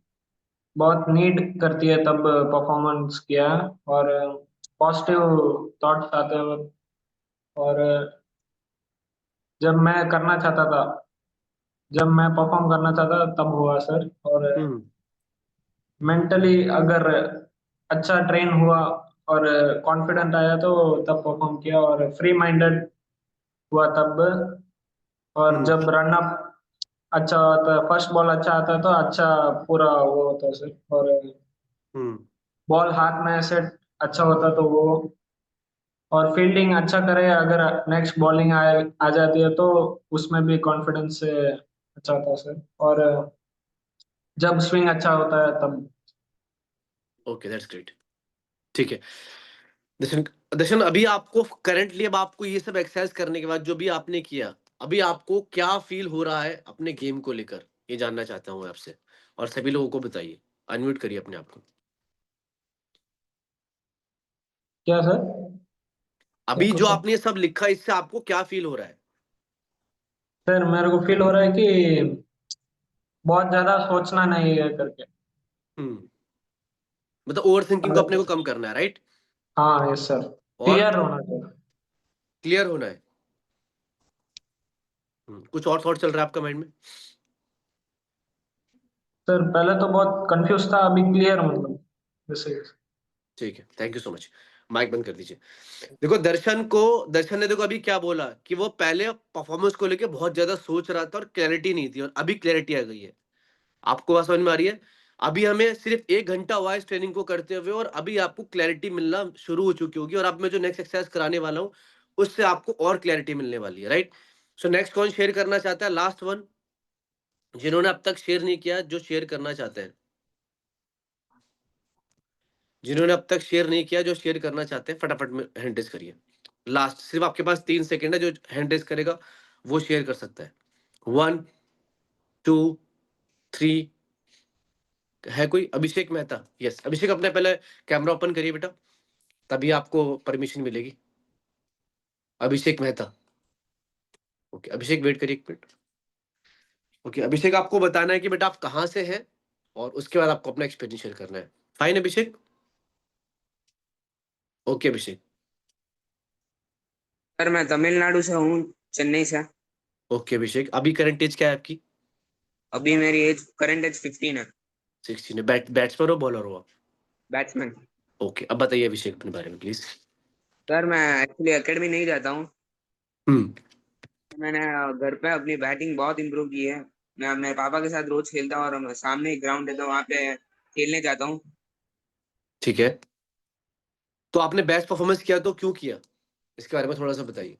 बहुत नीड करती है तब परफॉर्मेंस किया है। और पॉजिटिव थॉट्स आते हैं वक्त। और जब मैं करना चाहता था, जब मैं परफॉर्म करना चाहता तब हुआ सर। और मेंटली अगर अच्छा ट्रेन हुआ और कॉन्फिडेंट आया तो तब परफॉर्म किया, और फ्री माइंडेड हुआ तब। और जब रन अप अच्छा होता है, फर्स्ट बॉल अच्छा आता है तो अच्छा पूरा वो होता है सर। और बॉल हाथ में ऐसे अच्छा होता तो वो, और फील्डिंग अच्छा करे अगर नेक्स्ट बॉलिंग आ जाती है तो उसमें भी कॉन्फिडेंस से अच्छा होता है सर। और जब स्विंग अच्छा होता है तब। Okay, that's great. ठीक है दर्शन। दर्शन अभी आपको करंटली, अब आपको ये सब एक्सरसाइज करने के बाद जो भी आपने किया, अभी आपको क्या फील हो रहा है अपने गेम को लेकर, ये जानना चाहता हूँ आपसे, और सभी लोगों को बताइए। अनम्यूट करिए अपने आप को। क्या सर? अभी जो आपने ये सब लिखा, इससे आपको क्या फील हो रहा है? सर मेरे को फील हो रहा है कि बहुत ज्यादा सोचना नहीं है करके। मतलब ओवर थिंकिंग को अपने को कम करना है, राइट? हाँ यस सर। और क्लियर होना चाहिए। क्लियर होना है। कुछ और थॉट चल रहा है आपका माइंड में? सर पहले तो बहुत कंफ्यूज था, अभी क्लियर मतलब जैसे। ठीक है, thank you so much. Mike बंद कर दीजिए। देखो दर्शन ने देखो अभी क्या बोला, कि वो पहले परफॉर्मेंस को लेके बहुत ज्यादा सोच रहा था और क्लैरिटी नहीं थी, और अभी क्लैरिटी आ गई है। आपको बात समझ में आ रही है? अभी हमें सिर्फ 1 घंटा हुआ है इस ट्रेनिंग को करते हुए, और अभी आपको क्लैरिटी मिलना शुरू हो चुकी होगी, और अब मैं जो नेक्स्ट एक्सरसाइज कराने वाला हूँ उससे आपको और क्लैरिटी मिलने वाली है, राइट? सो नेक्स्ट कौन शेयर करना चाहता है? लास्ट वन, जिन्होंने अब तक शेयर नहीं किया, जो शेयर करना चाहते हैं, जिन्होंने अब तक शेयर नहीं किया, जो शेयर करना चाहते हैं, फटाफट में हैंड रेज करिए। लास्ट, सिर्फ आपके पास 3 सेकेंड है, जो हैंड रेज करेगा वो शेयर कर सकता है। 1, 2, 3। है कोई? अभिषेक मेहता, यस। अभिषेक अपने पहले कैमरा ओपन करिए बेटा, तभी आपको परमिशन मिलेगी। अभिषेक मेहता, ओके अभिषेक वेट करिए 1 मिनट। ओके अभिषेक, आपको बताना है कि बेटा आप कहाँ से हैं, और उसके बाद आपको अपना एक्सपीरियंस शेयर करना है। फाइन अभिषेक? ओके अभिषेक। सर मैं तमिलनाडु से हूँ, चेन्नई से। ओके अभिषेक, अभी करंट एज क्या है आपकी? अभी मेरी करंट एज 15 है। 16 है। बैट्समैन हो बॉलर हो आप? बैट्समैन। ओके, अब बताइए अभिषेक अपने बारे में प्लीज। सर मैं एक्चुअली एकेडमी नहीं जाता हूँ। हम्म। मैंने घर पे अपनी बैटिंग बहुत इम्प्रूव की है। मैं अपने पापा के साथ रोज खेलता हूँ और सामने एक ग्राउंड है तो वहाँ पे खेलने जाता हूँ। ठीक है, तो आपने बेस्ट परफॉर्मेंस किया तो क्यों किया, इसके बारे में थोड़ा सा बताइए।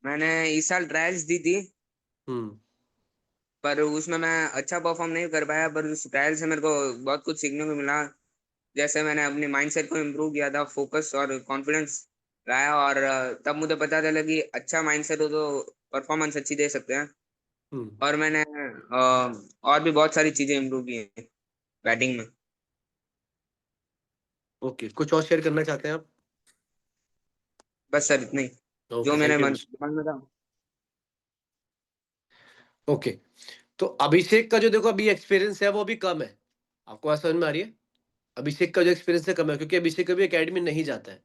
मैंने इस साल ट्रायल्स दी थी, हम्म। पर उसमें मैं अच्छा परफॉर्म नहीं कर पाया, पर उस ट्रायल से मेरे को बहुत कुछ सीखने को मिला। जैसे मैंने अपने माइंडसेट को इम्प्रूव किया था, फोकस और कॉन्फिडेंस लाया, और तब मुझे पता चला कि अच्छा माइंडसेट हो तो परफॉर्मेंस अच्छी दे सकते हैं। हम्म। और मैंने और भी बहुत सारी चीजें इम्प्रूव की हैं बैटिंग में। ओके, कुछ और शेयर करना चाहते हैं आप? बस सर इतना ही जो ओके, मेरे थैंक यू। दिमाग में था। ओके, तो अभिषेक का जो देखो अभी एक्सपीरियंस है वो अभी कम है, आपको बात समझ में आ रही है? अभिषेक का जो एक्सपीरियंस है कम है, क्योंकि अभिषेक अभी एकेडमी नहीं जाता है।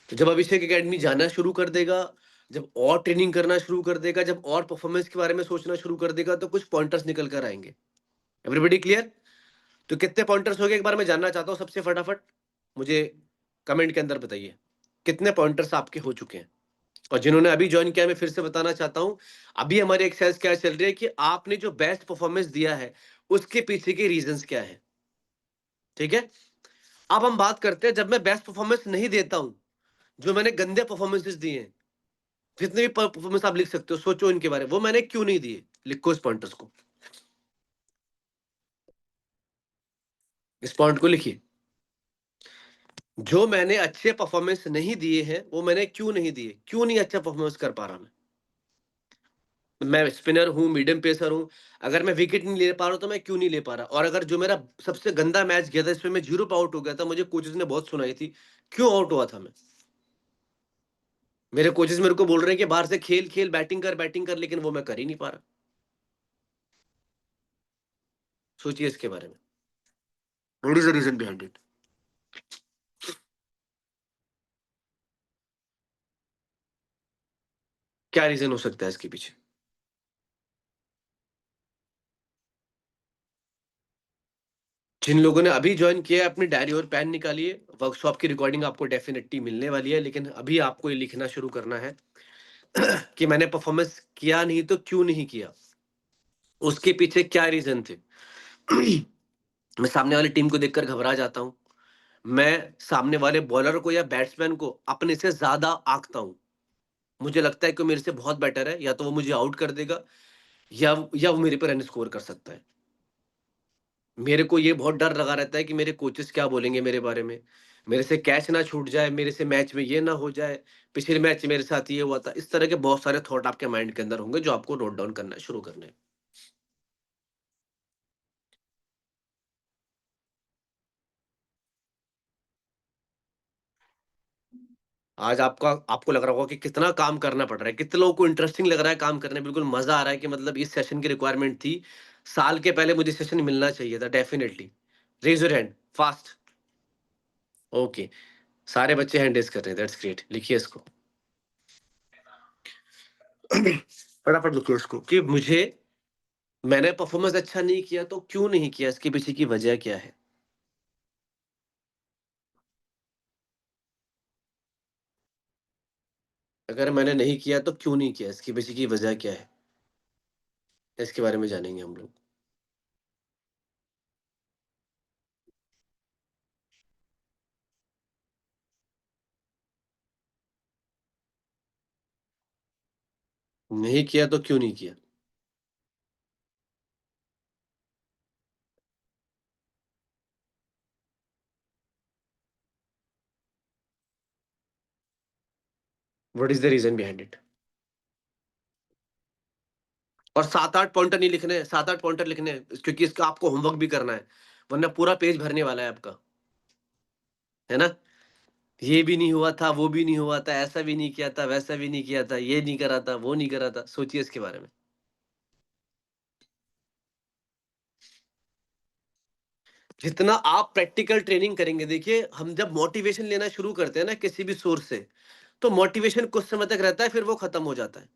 तो जब अभिषेक एकेडमी जाना शुरू कर देगा, जब और ट्रेनिंग करना शुरू कर देगा, जब और परफॉर्मेंस के बारे में सोचना शुरू कर देगा, तो कुछ पॉइंटर्स निकल कर आएंगे। Everybody clear? तो कितने पॉइंटर्स हो गए एक बार मैं जानना चाहता हूँ सबसे फटाफट, मुझे कमेंट के अंदर बताइए कितने पॉइंटर्स आपके हो चुके हैं। और जिन्होंने अभी ज्वाइन किया, मैं फिर से बताना चाहता हूं, अभी हमारी एक्सरसाइज क्या चल रही है कि आपने जो बेस्ट परफॉर्मेंस दिया है उसके पीछे के रीजंस क्या है। ठीक है, अब हम बात करते हैं जब मैं बेस्ट परफॉर्मेंस नहीं देता हूं, जो मैंने गंदे परफॉर्मेंसेस दिए हैं, जितने भी परफॉर्मेंस आप लिख सकते हो, सोचो इनके बारे में, वो मैंने क्यों नहीं दिए, लिखो इस पॉइंटर्स को, इस पॉइंट को लिखिए। जो मैंने अच्छे परफॉर्मेंस नहीं दिए हैं वो मैंने क्यों नहीं दिए, क्यों नहीं अच्छा परफॉर्मेंस कर पा रहा मैं स्पिनर हूं, मीडियम पेसर हूं, अगर मैं विकेट नहीं ले पा रहा तो मैं क्यों नहीं ले पा रहा, और अगर जो मेरा सबसे गंदा मैच गया था इसमें मैं 0 पे आउट हो गया था, मुझे कोचेस ने बहुत सुनाई थी, क्यों आउट हुआ था मैं। मेरे कोचेस मेरे को बोल रहे हैं कि बाहर से खेल खेल, बैटिंग कर, लेकिन वो मैं कर ही नहीं पा रहा। सोचिए इसके बारे में, what is the reason behind it. क्या रीजन हो सकता है इसके पीछे? जिन लोगों ने अभी ज्वाइन किया है अपनी डायरी और पेन निकालिए, वर्कशॉप की रिकॉर्डिंग आपको डेफिनेटली मिलने वाली है, लेकिन अभी आपको ये लिखना शुरू करना है कि मैंने परफॉर्मेंस किया नहीं तो क्यों नहीं किया, उसके पीछे क्या रीजन थे। मैं सामने वाली टीम को देखकर घबरा जाता हूं, मैं सामने वाले बॉलर को या बैट्समैन को अपने से ज्यादा आंकता हूं, मुझे लगता है कि वो मेरे से बहुत बेटर है, या तो वो मुझे आउट कर देगा या वो मेरे पर रन स्कोर कर सकता है। मेरे को ये बहुत डर लगा रहता है कि मेरे कोचेस क्या बोलेंगे मेरे बारे में, मेरे से कैच ना छूट जाए, मेरे से मैच में ये ना हो जाए, पिछले मैच मेरे साथ ये हुआ था। इस तरह के बहुत सारे थॉट आपके माइंड के अंदर होंगे जो आपको नोट डाउन करना शुरू करने हैं। आज आपको लग रहा होगा कि कितना काम करना पड़ रहा है, कितने लोगों को इंटरेस्टिंग लग रहा है काम करने, बिल्कुल मजा आ रहा है कि मतलब इस सेशन की रिक्वायरमेंट थी, साल के पहले मुझे सेशन मिलना चाहिए था definitely. Raise your hand fast. Okay, सारे बच्चे हैंड रेज कर रहे हैं, दैट्स ग्रेट। लिखिए इसको फटाफट लिखिए इसको कि मैंने परफॉर्मेंस अच्छा नहीं किया तो क्यों नहीं किया, इसके पीछे की वजह क्या है। अगर मैंने नहीं किया तो क्यों नहीं किया, इसके पीछे की वजह क्या है, इसके बारे में जानेंगे हम लोग। नहीं किया तो क्यों नहीं किया। What is the reason behind it. और 7-8 पॉइंटर नहीं लिखने हैं, 7-8 पॉइंटर लिखने हैं, क्योंकि इसका आपको होमवर्क भी करना है, वरना पूरा पेज भरने वाला है आपका, है ना। ये भी नहीं हुआ था, वो भी नहीं हुआ था, ऐसा भी नहीं किया था, वैसा भी नहीं किया था, ये नहीं करा था, वो नहीं करा था, सोचिए इसके बारे में। जितना आप प्रैक्टिकल ट्रेनिंग करेंगे, देखिए हम जब मोटिवेशन लेना शुरू करते हैं ना किसी भी सोर्स से, तो मोटिवेशन कुछ समय तक रहता है, फिर वो खत्म हो जाता है।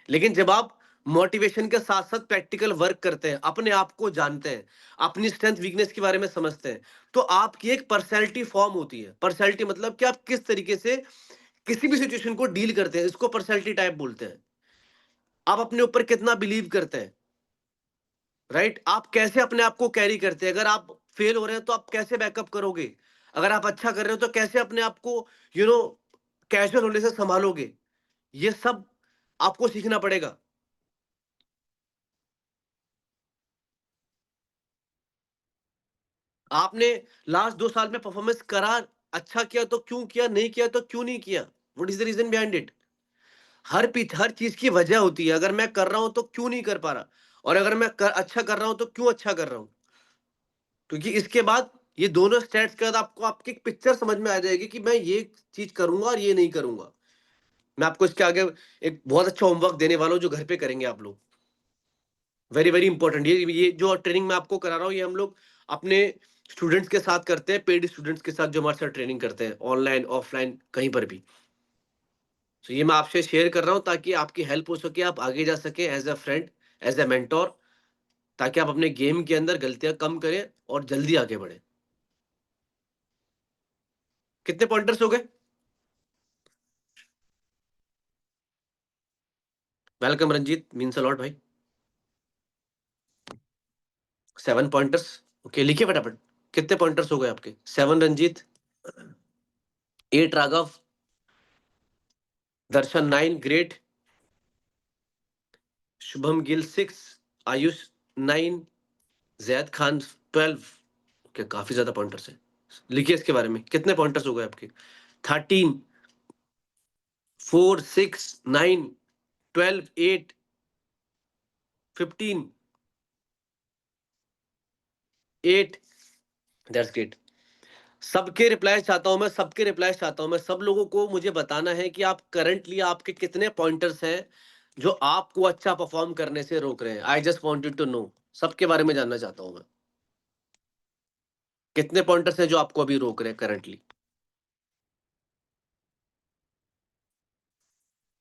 लेकिन जब आप मोटिवेशन के साथ साथ प्रैक्टिकल वर्क करते हैं, अपने आप को जानते हैं, अपनी स्ट्रेंथ वीकनेस के बारे में समझते हैं, तो आपकी एक पर्सनैलिटी फॉर्म होती है। पर्सनैलिटी मतलब कि आप किस तरीके से किसी भी सिचुएशन को डील करते हैं, इसको पर्सनैलिटी टाइप बोलते हैं। आप अपने ऊपर कितना बिलीव करते हैं, राइट? आप कैसे अपने आप को कैरी करते हैं? अगर आप फेल हो रहे हैं तो आप कैसे बैकअप करोगे? अगर आप अच्छा कर रहे हो तो कैसे अपने आप को कैजुअल होने से संभालोगे? ये सब आपको सीखना पड़ेगा। आपने लास्ट 2 साल में परफॉर्मेंस करा, अच्छा किया तो क्यों किया, नहीं किया तो क्यों नहीं किया? What is the reason behind it? हर चीज की वजह होती है। अगर मैं कर रहा हूं तो क्यों नहीं कर पा रहा, और अगर मैं अच्छा कर रहा हूं तो क्यों अच्छा कर रहा हूं? क्योंकि इसके बाद ये दोनों स्टेट्स के बाद आपको आपकी एक पिक्चर समझ में आ जाएगी कि मैं ये चीज करूंगा और ये नहीं करूंगा। मैं आपको इसके आगे एक बहुत अच्छा होमवर्क देने वाला हूँ जो घर पे करेंगे आप लोग। Very very important. ये जो ट्रेनिंग मैं आपको करा रहा हूँ, ये हम लोग अपने स्टूडेंट्स के साथ करते हैं, पेड स्टूडेंट्स के साथ जो हमारे साथ ट्रेनिंग करते हैं, ऑनलाइन ऑफलाइन कहीं पर भी। तो ये मैं आपसे शेयर कर रहा हूँ ताकि आपकी हेल्प हो सके, आप आगे जा सके as a friend, as a mentor, ताकि आप अपने गेम के अंदर गलतियां कम करें और जल्दी आगे बढ़े। कितने पॉइंटर्स हो गए? Welcome Ranjit, means a lot भाई। 7 पॉइंटर्स। ओके, लिखिए फटाफट। कितने पॉइंटर्स हो गए आपके? 7 रंजीत, 8 राघव, दर्शन 9, ग्रेट, शुभम गिल 6, आयुष 9, जैद खान 12। ओके, काफी ज्यादा पॉइंटर्स है। लिखिए इसके बारे में, कितने पॉइंटर्स हो गए आपके? 13, 4, 6, 9, 12, 8, 15, 8। That's great. सबके रिप्लाई चाहता हूं मैं, सबके रिप्लाई चाहता हूं मैं। सब लोगों को मुझे बताना है कि आप करंटली आपके कितने पॉइंटर्स हैं जो आपको अच्छा परफॉर्म करने से रोक रहे हैं। I just wanted to know, सबके बारे में जानना चाहता हूं मैं। कितने पॉइंटर्स हैं जो आपको अभी रोक रहे हैं करंटली?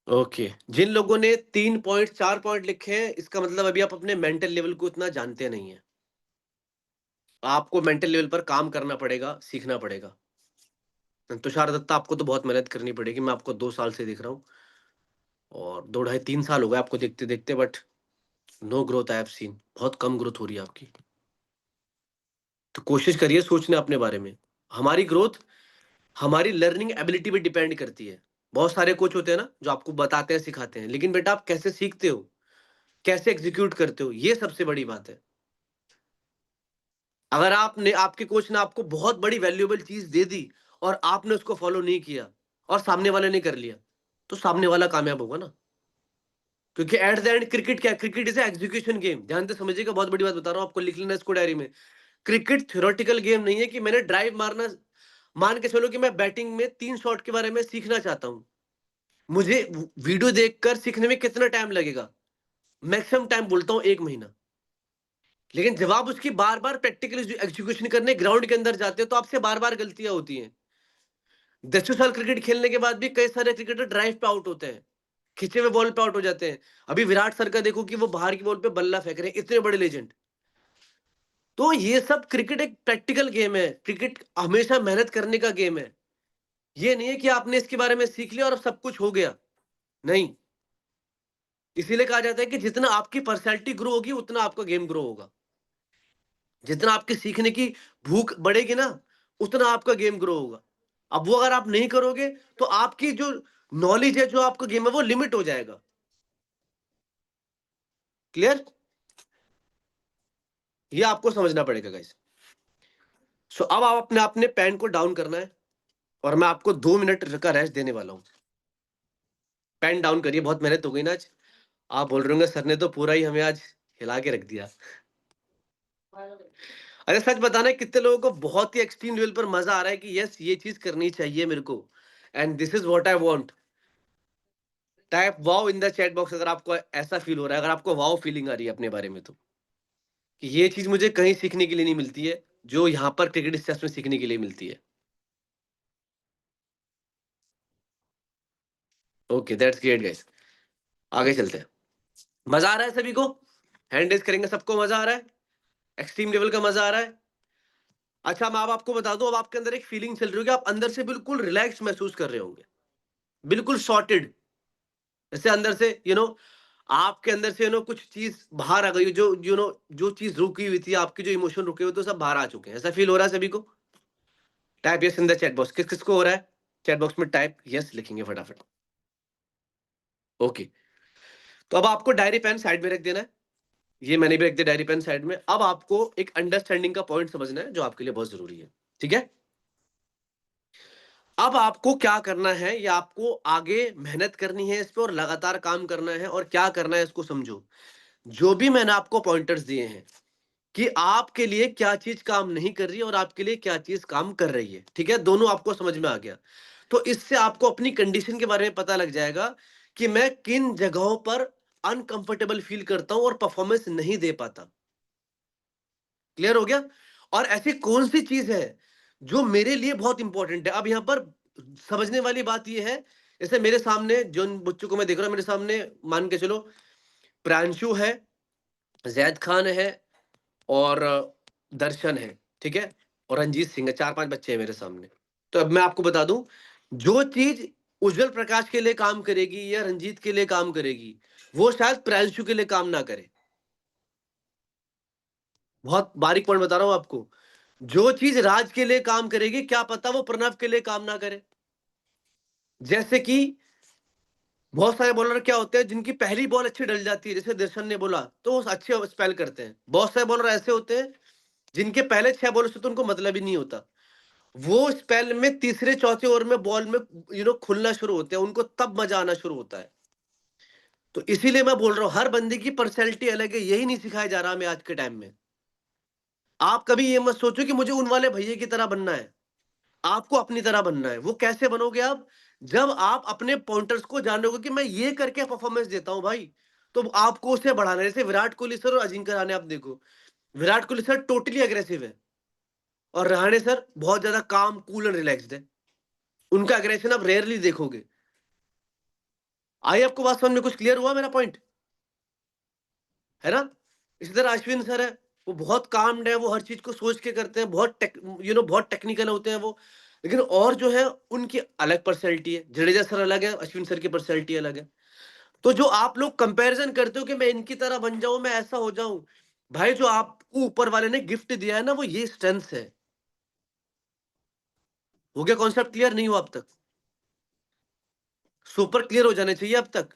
ओके, जिन लोगों ने 3 पॉइंट 4 पॉइंट लिखे हैं, इसका मतलब अभी आप अपने मेंटल लेवल को इतना जानते नहीं है। आपको मेंटल लेवल पर काम करना पड़ेगा, सीखना पड़ेगा। तुषार दत्ता, आपको तो बहुत मेहनत करनी पड़ेगी। मैं आपको 2 साल से देख रहा हूँ, और 2 ढाई 3 साल हो गए आपको देखते देखते, but no growth I have seen. बहुत कम ग्रोथ हो रही है आपकी। तो कोशिश करिए सोचना अपने बारे में। हमारी ग्रोथ हमारी लर्निंग एबिलिटी पे डिपेंड करती है। बहुत सारे कोच होते हैं ना जो आपको बताते हैं, सिखाते हैं, लेकिन बेटा आप कैसे सीखते हो, कैसे एग्जीक्यूट करते हो, ये सबसे बड़ी बात है। अगर आपके कोच ने आपको बहुत बड़ी वैल्यूएबल चीज दे दी और आपने उसको फॉलो नहीं किया और सामने वाले ने कर लिया, तो सामने वाला कामयाब होगा ना। क्योंकि एट द एंड क्रिकेट क्या है? Cricket is execution game. ध्यान से समझिएगा, बहुत बड़ी बात बता रहा हूँ आपको, लिख लेना इसको डायरी में। क्रिकेट थ्योरेटिकल गेम नहीं है कि मैंने ड्राइव मारना। मान के चलो कि मैं बैटिंग में 3 शॉट के बारे में सीखना चाहता हूं, मुझे वीडियो देखकर सीखने में कितना टाइम लगेगा? मैक्सिमम टाइम बोलता हूं 1 महीना। लेकिन जब आप उसकी बार बार प्रैक्टिकल एग्जीक्यूशन करने ग्राउंड के अंदर जाते हो तो आपसे बार बार गलतियां होती हैं। 10 साल क्रिकेट खेलने के बाद भी कई सारे क्रिकेटर ड्राइव पे आउट होते हैं, खिंचे हुए बॉल पे आउट हो जाते हैं। अभी विराट सर का देखो कि वो बाहर की बॉल पे बल्ला फेंक रहे हैं, इतने बड़े लेजेंड। तो ये सब, क्रिकेट एक प्रैक्टिकल गेम है। क्रिकेट हमेशा मेहनत करने का गेम है। ये नहीं है कि आपने इसके बारे में सीख लिया और अब सब कुछ हो गया। नहीं, इसीलिए कहा जाता है कि जितना आपकी पर्सनैलिटी ग्रो होगी उतना आपका गेम ग्रो होगा। जितना आपके सीखने की भूख बढ़ेगी ना, उतना आपका गेम ग्रो होगा। अब वो अगर आप नहीं करोगे तो आपकी जो नॉलेज है, जो आपका गेम है, वो लिमिट हो जाएगा। क्लियर? ये आपको समझना पड़ेगा गाइस। सो अब आप अपने पेन को डाउन करना है और मैं आपको 2 मिनट का रेस्ट देने वाला हूं। पेन डाउन करिए, बहुत मेहनत हो गई ना आज। आप बोल रहे होंगे सर ने तो पूरा ही हमें आज हिला के रख दिया। अरे सच बताना, कितने लोगों को बहुत ही एक्सट्रीम लेवल पर मजा आ रहा है कि यस, ये चीज करनी चाहिए मेरे को, and this is what I want. Type wow in the chat box अगर आपको ऐसा फील हो रहा है, अगर आपको वाओ फीलिंग आ रही है अपने बारे में, तो कि ये चीज मुझे कहीं सीखने के लिए नहीं मिलती है जो यहाँ पर क्रिकेट स्टेट्स में सीखने के लिए मिलती है। Okay, that's great guys. आगे चलते हैं। मजा आ रहा है सभी को? हैंड रेज करेंगे, सबको मजा आ रहा है? एक्सट्रीम लेवल का मजा आ रहा है? अच्छा, मैं अब आपको बता दूं, अब आपके अंदर एक फीलिंग चल रही होगी, आप अंदर से बिल्कुल रिलैक्स महसूस कर रहे होंगे, बिल्कुल सॉर्टेड, जैसे अंदर से आपके अंदर से कुछ चीज बाहर आ गई, जो जो चीज रुकी हुई थी, आपके जो इमोशन रुके हुए तो सब बाहर आ चुके हैं। ऐसा फील हो रहा है सभी को? Type yes in the chat box. किस किसको हो रहा है? चैट बॉक्स में टाइप यस लिखेंगे फटाफट। ओके, तो अब आपको डायरी पेन साइड में रख देना है। ये मैंने भी रख दिया डायरी पेन साइड में। अब आपको एक अंडरस्टैंडिंग का पॉइंट समझना है जो आपके लिए बहुत जरूरी है, ठीक है? अब आपको क्या करना है, या आपको आगे मेहनत करनी है इस पे और लगातार काम करना है, और क्या करना है इसको समझो। जो भी मैंने आपको पॉइंटर्स दिए हैं कि आपके लिए क्या चीज काम नहीं कर रही है और आपके लिए क्या चीज काम कर रही है, ठीक है? दोनों आपको समझ में आ गया, तो इससे आपको अपनी कंडीशन के बारे में पता लग जाएगा कि मैं किन जगहों पर अनकंफर्टेबल फील करता हूं और परफॉर्मेंस नहीं दे पाता। क्लियर हो गया? और ऐसी कौन सी चीज है जो मेरे लिए बहुत इंपॉर्टेंट है। अब यहां पर समझने वाली बात यह है, जैसे मेरे सामने जिन बच्चों को मैं देख रहा हूं, मेरे सामने मान के चलो प्रांशु है, जैद खान है, और दर्शन है, ठीक है, और रंजीत सिंह है। 4-5 बच्चे हैं मेरे सामने। तो अब मैं आपको बता दूं, जो चीज उज्जवल प्रकाश के लिए काम करेगी या रंजीत के लिए काम करेगी, वो शायद प्रांशु के लिए काम ना करे। बहुत बारीक पॉइंट बता रहा हूं आपको। जो चीज राज के लिए काम करेगी, क्या पता वो प्रणव के लिए काम ना करे। जैसे कि बहुत सारे बॉलर क्या होते हैं जिनकी पहली बॉल अच्छी डल जाती है, जैसे दर्शन ने बोला, तो वो अच्छे स्पेल करते हैं। बहुत सारे बॉलर ऐसे होते हैं जिनके पहले 6 बॉल से तो उनको मतलब ही नहीं होता, वो स्पेल में तीसरे चौथे ओवर में बॉल में खुलना शुरू होते हैं, उनको तब मजा आना शुरू होता है। तो इसीलिए मैं बोल रहा हूं, हर बंदे की पर्सनैलिटी अलग है, यही नहीं सिखाया जा रहा हमें आज के टाइम में। आप कभी ये मत सोचो कि मुझे उन वाले भैया की तरह बनना है, आपको अपनी तरह बनना है। वो कैसे बनोगे आप? जब आप अपने पॉइंटर्स को जानोगे कि मैं ये करके परफॉर्मेंस देता हूं भाई, तो आपको उसे बढ़ाना है। जैसे विराट कोहली सर और अजिंक्य रहाणे, आप देखो, Virat Kohli sir totally aggressive है और रहाणे सर बहुत ज्यादा काम, कूल एंड रिलैक्स्ड है। उनका अग्रेशन आप रेयरली देखोगे। आई आपको बात समझ में? कुछ क्लियर हुआ मेरा पॉइंट? है ना? इसी तरह अश्विन सर है, वो बहुत काम्ड है, वो हर चीज को सोच के करते हैं, बहुत टेक्निकल होते हैं वो। लेकिन और जो है उनकी अलग पर्सनैलिटी है। जडेजा सर अलग है, अश्विन सर की पर्सनैलिटी अलग है। तो जो आप लोग कंपैरिजन करते हो कि मैं इनकी तरह बन जाऊं, मैं ऐसा हो जाऊं, भाई जो आपको ऊपर वाले ने गिफ्ट दिया है ना, वो ये स्ट्रेंथ है। हो गया कॉन्सेप्ट क्लियर? नहीं हुआ अब तक? सुपर क्लियर हो जाने चाहिए अब तक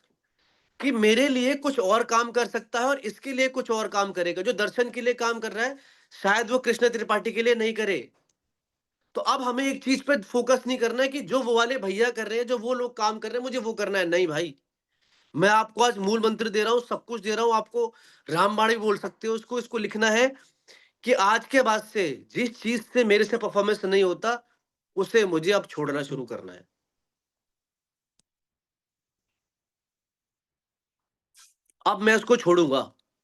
कि मेरे लिए कुछ और काम कर सकता है और इसके लिए कुछ और काम करेगा। जो दर्शन के लिए काम कर रहा है, शायद वो कृष्ण त्रिपाठी के लिए नहीं करे। तो अब हमें एक चीज पे फोकस नहीं करना है कि जो वो वाले भैया कर रहे हैं, जो वो लोग काम कर रहे हैं, मुझे वो करना है। नहीं भाई, मैं आपको आज मूल मंत्र दे रहा हूं, सब कुछ दे रहा हूं आपको। रामबाण भी बोल सकते हो उसको। इसको लिखना है कि आज के बाद से जिस चीज से मेरे से परफॉर्मेंस नहीं होता, उसे मुझे अब छोड़ना शुरू करना है। अब मैं उसको छोड़ूंगा,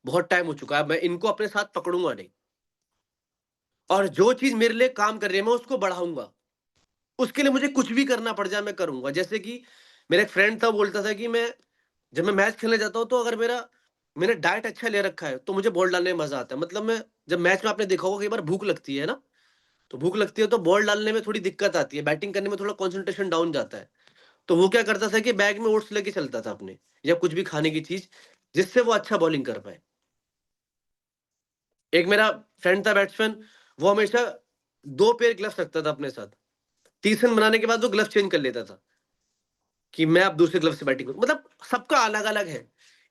बहुत टाइम हो चुका है। मैं इनको अपने साथ पकड़ूंगा नहीं, और जो चीज मेरे लिए काम कर रही है मैं उसको बढ़ाऊंगा। उसके लिए मुझे कुछ भी करना पड़ जाए मैं करूंगा। जैसे कि मेरा एक फ्रेंड था, बोलता था कि मैं जब मैं मैच खेलने जाता हूँ, तो अगर मैंने डाइट अच्छा ले रखा है तो मुझे बॉल डालने में मजा आता है। मतलब मैं जब मैच में, आपने देखा होगा कई बार भूख लगती है ना, तो भूख लगती है तो बॉल डालने में थोड़ी दिक्कत आती है, बैटिंग करने में थोड़ा कंसंट्रेशन डाउन जाता है। तो वो क्या करता था कि बैग में ओट्स लेके चलता था अपने, या कुछ भी खाने की चीज, जिससे वो अच्छा बॉलिंग कर पाए। एक मेरा फ्रेंड था बैट्समैन, वो हमेशा 2 पेयर ग्लव्स रखता था अपने साथ। 30 रन बनाने के बाद वो ग्लव्स चेंज कर लेता था कि मैं अब दूसरे ग्लव्स से बैटिंग करूं। मतलब सबका अलग अलग है।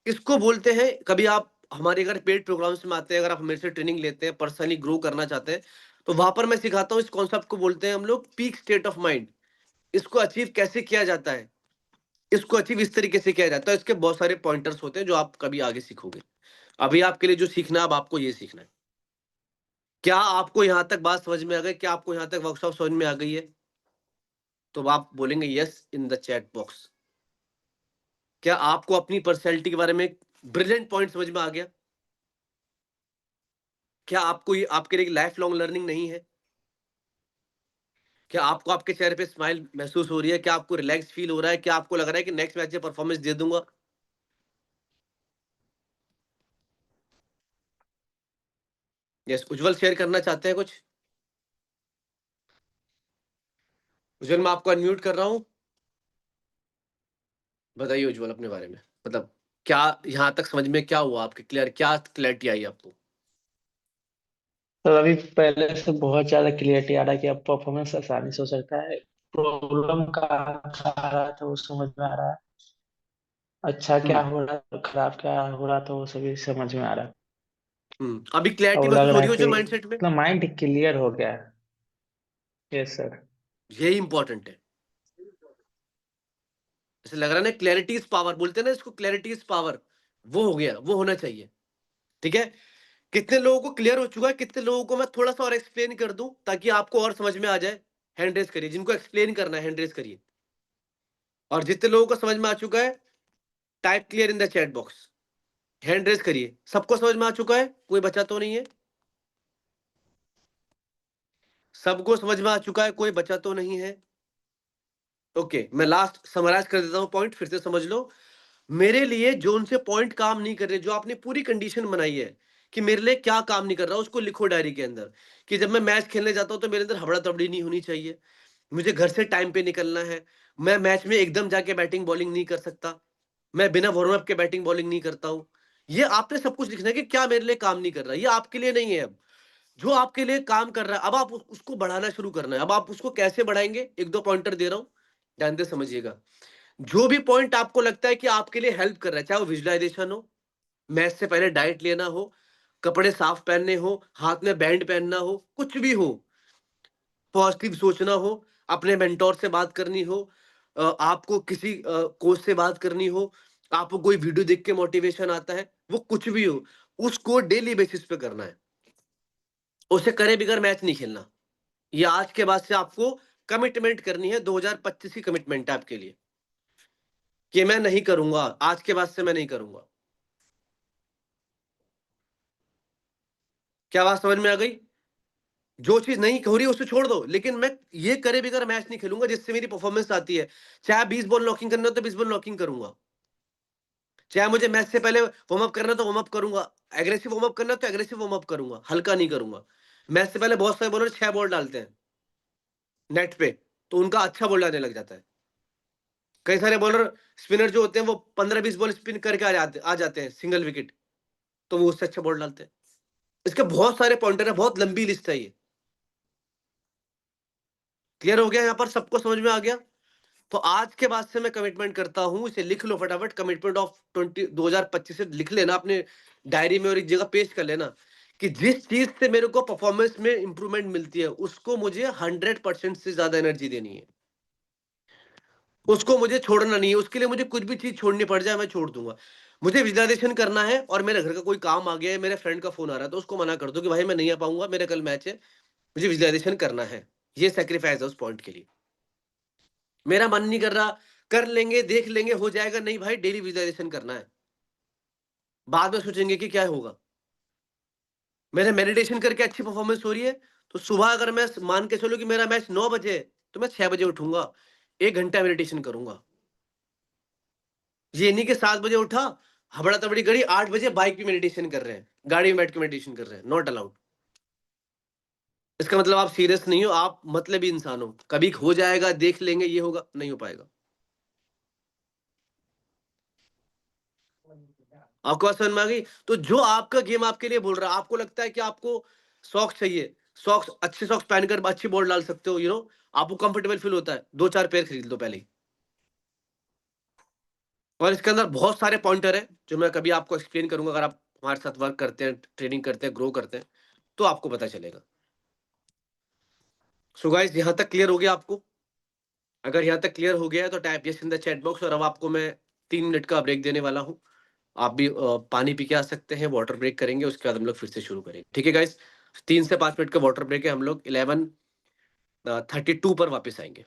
इसको बोलते हैं, कभी आप हमारे अगर पेड प्रोग्राम्स में आते हैं, अगर आप मेरे से ट्रेनिंग लेते हैं, पर्सनली ग्रो करना चाहते हैं, तो वहां पर मैं सिखाता हूँ। इस कॉन्सेप्ट को बोलते हैं हम लोग पीक स्टेट ऑफ माइंड। इसको अचीव कैसे किया जाता है, इसको अचीव इस तरीके से किया जाता है। इसके बहुत सारे पॉइंटर्स होते हैं जो आप कभी आगे सीखोगे। अभी आपके लिए जो सीखना है, अब आपको ये सीखना है। क्या आपको यहां तक बात समझ में आ गई? क्या आपको यहां तक वर्कशॉप समझ में आ गई है? तो आप बोलेंगे yes in the chat box. क्या आपको अपनी पर्सनैलिटी के बारे में ब्रिलियंट पॉइंट समझ में आ गया? क्या आपको ये आपके लिए लाइफ लॉन्ग लर्निंग नहीं है? क्या आपको आपके चेहरे पे स्माइल महसूस हो रही है? क्या आपको रिलैक्स फील हो रहा है? क्या आपको लग रहा है कि नेक्स्ट मैच में परफॉर्मेंस दे दूंगा? यस, उज्जवल शेयर करना चाहते हैं कुछ? उज्जवल, मैं आपको अनम्यूट कर रहा हूँ। बताइए उज्जवल अपने बारे में, मतलब क्या यहाँ तक समझ में क्या हुआ आपके, क्या क्लैरिटी आई आपको? तो अभी पहले से बहुत ज्यादा क्लियरिटी आ रहा है कि अब परफॉर्मेंस आसानी से हो सकता है। प्रॉब्लम कहाँ आ रहा था वो समझ में आ रहा है। अच्छा क्या हम्म हो रहा है, खराब क्या हो रहा था वो सभी समझ में आ रहा है। अभी क्लैरिटी अब लग महसूस हो रहा रही है है कि जो माइंडसेट में? मतलब माइंड क्लियर हो गया है। Yes sir. यही इंपॉर्टेंट है। ऐसे लग रहा है ना, क्लैरिटी इज पावर, बोलते हैं ना इसको, क्लैरिटी इज पावर। वो हो गया, वो होना चाहिए। ठीक है, कितने लोगों को क्लियर हो चुका है? कितने लोगों को मैं थोड़ा सा और एक्सप्लेन कर दूं ताकि आपको और समझ में आ जाए? हैंड रेज करिए, जिनको एक्सप्लेन करना है हैंड रेज करिए। और जितने लोगों को समझ में आ चुका है, type clear in the chat box, hand raise करिए। सबको समझ में आ चुका है? कोई बचा तो नहीं है? सबको समझ में आ चुका है, कोई बचा तो नहीं है? ओके, मैं लास्ट समराइज कर देता हूं पॉइंट, फिर से समझ लो। मेरे लिए जो उनसे पॉइंट काम नहीं कर रहे, जो आपने पूरी कंडीशन बनाई है कि मेरे लिए क्या काम नहीं कर रहा, उसको लिखो डायरी के अंदर। कि जब मैं मैच खेलने जाता हूं तो मेरे अंदर हबड़ा तबड़ी नहीं होनी चाहिए, मुझे घर से टाइम पे निकलना है, मैं मैच में एकदम जाके बैटिंग बॉलिंग नहीं कर सकता, मैं बिना वार्म अप के बैटिंग बॉलिंग नहीं करता हूं। ये आपने सब कुछ लिखना है कि क्या मेरे लिए काम नहीं कर रहा। ये आपके लिए नहीं है। अब जो आपके लिए काम कर रहा है, अब आप उसको बढ़ाना शुरू करना है। अब आप उसको कैसे बढ़ाएंगे? एक दो पॉइंटर दे रहा हूं, ध्यान से समझिएगा। जो भी पॉइंट आपको लगता है कि आपके लिए हेल्प कर रहा है, चाहे वो विजुअलाइजेशन हो, मैच से पहले डाइट लेना हो, कपड़े साफ पहनने हो, हाथ में बैंड पहनना हो, कुछ भी हो, पॉजिटिव सोचना हो, अपने मेंटोर से बात करनी हो, आपको किसी कोच से बात करनी हो, आपको कोई वीडियो देख के मोटिवेशन आता है, वो कुछ भी हो, उसको डेली बेसिस पे करना है। उसे करे बगैर मैच नहीं खेलना। ये आज के बाद से आपको कमिटमेंट करनी है, 2025 की कमिटमेंट है आपके लिए कि मैं नहीं करूंगा, आज के बाद से मैं नहीं करूंगा। क्या बात समझ में आ गई? जो चीज नहीं हो रही उसे छोड़ दो, लेकिन मैं ये करे बगैर मैच नहीं खेलूंगा जिससे मेरी परफॉर्मेंस आती है। चाहे 20 बॉल नॉकिंग करना हो तो 20 बॉल नॉकिंग करूंगा, चाहे मुझे मैच से पहले वार्म अप करना तो वार्म अप करूंगा, एग्रेसिव वार्म अप करना तो एग्रेसिव वार्म अप करूंगा, हल्का नहीं करूंगा। मैच से पहले बहुत सारे बॉलर 6 बॉल डालते हैं नेट पे, तो उनका अच्छा बॉल आने लग जाता है। कई सारे बॉलर स्पिनर जो होते हैं वो 15-20 बॉल स्पिन करके आ जाते हैं सिंगल विकेट, तो वो उससे अच्छा बॉल डालते हैं। इसके बहुत सारे पॉइंटर है, बहुत लंबी लिस्ट है ये। क्लियर हो गया? यहाँ पर सबको समझ में आ गया? तो आज के बाद से मैं कमिटमेंट करता हूं, इसे लिख लो फटाफट, कमिटमेंट ऑफ 2025 से लिख लेना अपने डायरी में और एक जगह पेस्ट कर लेना कि जिस चीज से मेरे को परफॉर्मेंस में इंप्रूवमेंट मिलती है उसको मुझे 100% से ज्यादा एनर्जी देनी है, उसको मुझे छोड़ना नहीं है। उसके लिए मुझे कुछ भी चीज छोड़नी पड़ जाए मैं छोड़ दूंगा। मुझे विजुअलाइजेशन करना है और मेरे घर का कोई काम आ गया है, मेरे फ्रेंड का फोन आ रहा है, तो उसको मना कर दो कि भाई मैं नहीं आ पाऊंगा, मेरा कल मैच है, मुझे विजुअलाइजेशन करना है। ये सेक्रीफाइस है उस पॉइंट के लिए। मेरा मन नहीं कर रहा, कर लेंगे, देख लेंगे, हो जाएगा, नहीं भाई, डेली विजुअलाइजेशन करना है। बाद में सोचेंगे कि क्या होगा। मेरे मेडिटेशन करके अच्छी परफॉर्मेंस हो रही है, तो सुबह अगर मैं मान के चलो कि मेरा मैच 9 बजे है, तो मैं 6 बजे उठूंगा, 1 घंटा मेडिटेशन करूंगा। ये नहीं कि 7 बजे उठा, हबड़ा तबड़ी करी, 8 बजे बाइक पे मेडिटेशन कर रहे हैं, गाड़ी में बैठ के मेडिटेशन कर रहे हैं, नॉट अलाउड। इसका मतलब आप सीरियस नहीं हो, आप मतलबी इंसान हो। कभी हो जाएगा, देख लेंगे, ये होगा, नहीं हो पाएगा। आपको बात समझ में आ गई? तो जो आपका गेम आपके लिए बोल रहा है, आपको लगता है कि आपको सॉक्स चाहिए, सॉक्स, अच्छे सॉक्स पहनकर अच्छी बॉल डाल सकते हो, आपको कंफर्टेबल फील होता है, 2-4 पेयर खरीद लो पहले ही। और इसके अंदर बहुत सारे पॉइंटर है जो मैं कभी आपको एक्सप्लेन करूंगा, अगर आप हमारे साथ वर्क करते हैं, ट्रेनिंग करते हैं, ग्रो करते हैं, तो आपको पता चलेगा। सो गाइस, यहां तक क्लियर हो गया आपको? अगर यहाँ तक क्लियर हो गया है तो type yes in the chat box. और अब आपको मैं 3 मिनट का ब्रेक देने वाला हूँ। आप भी पानी पी के आ सकते हैं, वाटर ब्रेक करेंगे, उसके बाद हम लोग फिर से शुरू करेंगे। ठीक है गाइस, 3 से 5 मिनट का वाटर ब्रेक है, हम लोग 11:32 पर वापस आएंगे।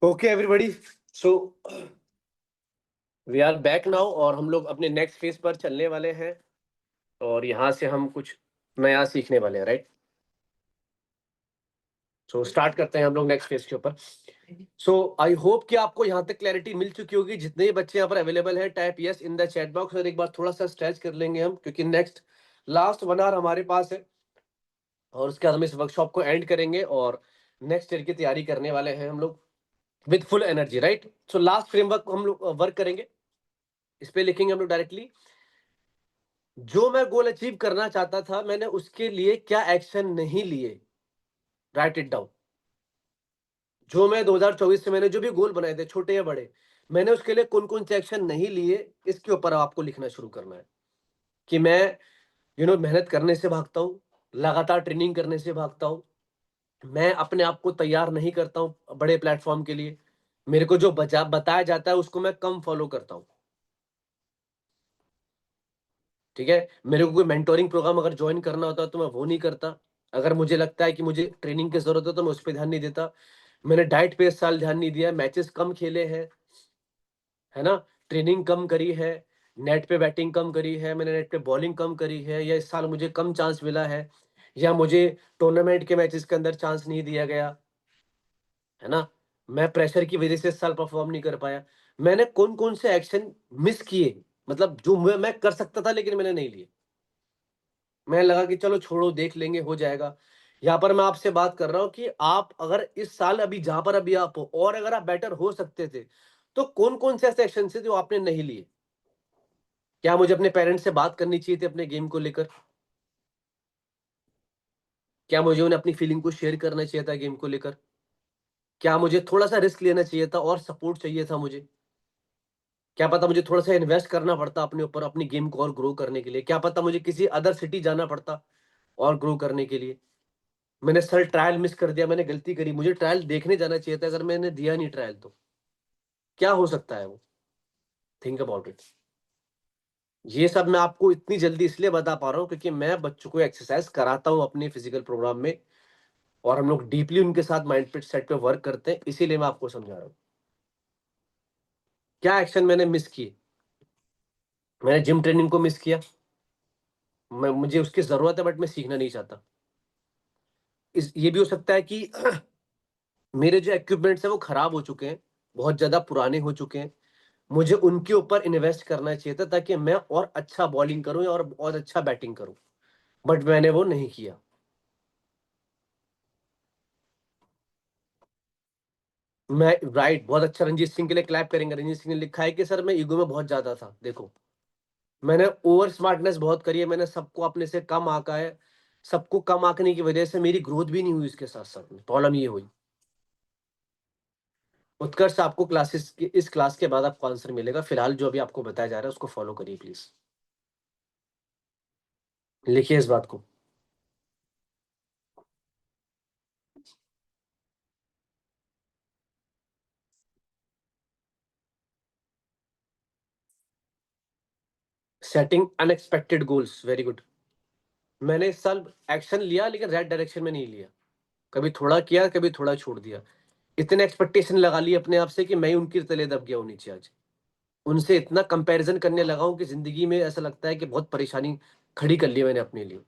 Okay everybody, so we are back now और हम लोग अपने नेक्स्ट फेज पर चलने वाले हैं और यहाँ से हम कुछ नया सीखने वाले हैं, राइट? सो स्टार्ट करते हैं हम लोग नेक्स्ट फेज के ऊपर। सो आई होप कि आपको यहाँ तक क्लैरिटी मिल चुकी होगी। जितने भी बच्चे यहाँ पर अवेलेबल है, type yes in the chat box और एक बार थोड़ा सा स्ट्रेच कर लेंगे हम, क्योंकि नेक्स्ट लास्ट 1 आवर हमारे पास है और उसके बाद हम इस वर्कशॉप को एंड करेंगे और नेक्स्ट ईयर की तैयारी करने वाले हैं हम लोग with full energy, right? So last framework हम लोग वर्क करेंगे, इस पे लिखेंगे हम लोग डायरेक्टली जो मैं गोल अचीव करना चाहता था, मैंने उसके लिए क्या एक्शन नहीं लिए, राइट इट डाउन। जो मैं 2024 से मैंने जो भी गोल बनाए थे, छोटे या बड़े, मैंने उसके लिए कौन कौन से एक्शन नहीं लिए, इसके ऊपर आपको लिखना शुरू करना है। कि मैं मेहनत करने से भागता हूँ, लगातार ट्रेनिंग करने से भागता हूँ, मैं अपने आप को तैयार नहीं करता हूँ बड़े प्लेटफॉर्म के लिए, मेरे को जो बताया जाता है उसको मैं कम फॉलो करता हूँ, ठीक है? मेरे को कोई मेंटोरिंग प्रोग्राम अगर ज्वाइन करना होता है तो मैं वो नहीं करता। अगर मुझे लगता है कि मुझे ट्रेनिंग की जरूरत है तो मैं उस पर ध्यान नहीं देता। मैंने डाइट पे इस साल ध्यान नहीं दिया, मैचेस कम खेले हैं, है ना? ट्रेनिंग कम करी है, नेट पे बैटिंग कम करी है, मैंने नेट पे बॉलिंग कम करी है, या इस साल मुझे कम चांस मिला है, या मुझे टूर्नामेंट के मैचेस के अंदर चांस नहीं दिया गया, है ना? मैं प्रेशर की वजह से इस साल परफॉर्म नहीं कर पाया। मैंने कौन कौन से एक्शन मिस किए, मतलब जो मैं कर सकता था लेकिन मैंने नहीं लिए। मैं लगा कि चलो छोड़ो, देख लेंगे, हो जाएगा। यहाँ पर मैं आपसे बात कर रहा हूँ कि आप अगर इस साल अभी जहां पर अभी आप हो और अगर आप बेटर हो सकते थे, तो कौन कौन से ऐसे एक्शन थे जो आपने नहीं लिए? क्या मुझे अपने पेरेंट्स से बात करनी चाहिए थी अपने गेम को लेकर? क्या मुझे उन्हें अपनी फीलिंग को शेयर करना चाहिए था गेम को लेकर? क्या मुझे थोड़ा सा रिस्क लेना चाहिए था और सपोर्ट चाहिए था मुझे? क्या पता मुझे थोड़ा सा इन्वेस्ट करना पड़ता अपने ऊपर, अपनी गेम को और ग्रो करने के लिए? क्या पता मुझे किसी अदर सिटी जाना पड़ता और ग्रो करने के लिए? मैंने सर ट्रायल मिस कर दिया, मैंने गलती करी, मुझे ट्रायल देखने जाना चाहिए था, अगर मैंने दिया नहीं ट्रायल तो क्या हो सकता है वो? Think about it. ये सब मैं आपको इतनी जल्दी इसलिए बता पा रहा हूँ क्योंकि मैं बच्चों को एक्सरसाइज कराता हूँ अपने फिजिकल प्रोग्राम में और हम लोग डीपली उनके साथ माइंड पे सेट पे वर्क करते हैं, इसीलिए मैं आपको समझा रहा हूँ। क्या एक्शन मैंने मिस किए? मैंने जिम ट्रेनिंग को मिस किया, मुझे उसकी जरूरत है बट मैं सीखना नहीं चाहता। ये भी हो सकता है कि मेरे जो इक्विपमेंट्स है वो खराब हो चुके हैं, बहुत ज्यादा पुराने हो चुके हैं, मुझे उनके ऊपर इन्वेस्ट करना चाहिए था ताकि मैं और अच्छा बॉलिंग करूं और अच्छा बैटिंग करूं, बट मैंने वो नहीं किया। मैं राइट, बहुत अच्छा, रंजीत सिंह के लिए क्लैप करेंगे। रंजीत सिंह ने लिखा है कि सर मैं ईगो में बहुत ज्यादा था। देखो, मैंने ओवर स्मार्टनेस बहुत करी है, मैंने सबको अपने से कम आंका है, सबको कम आंकने की वजह से मेरी ग्रोथ भी नहीं हुई, इसके साथ साथ में प्रॉब्लम ये हुई। उत्कर्ष, आपको क्लासेस की इस क्लास के बाद आपको आंसर मिलेगा, फिलहाल जो अभी आपको बताया जा रहा है उसको फॉलो करिए प्लीज, लिखिए इस बात को। Setting unexpected goals, very good. मैंने इस साल एक्शन लिया लेकिन राइट डायरेक्शन में नहीं लिया, कभी थोड़ा किया कभी थोड़ा छोड़ दिया। इतने एक्सपेक्टेशन लगा ली अपने आप से कि मैं ही उनकी तले दब गया हूं नीचे आज। उनसे इतना कंपैरिजन करने लगा हूं कि जिंदगी में ऐसा लगता है कि बहुत परेशानी खड़ी कर ली मैंने अपने लिए।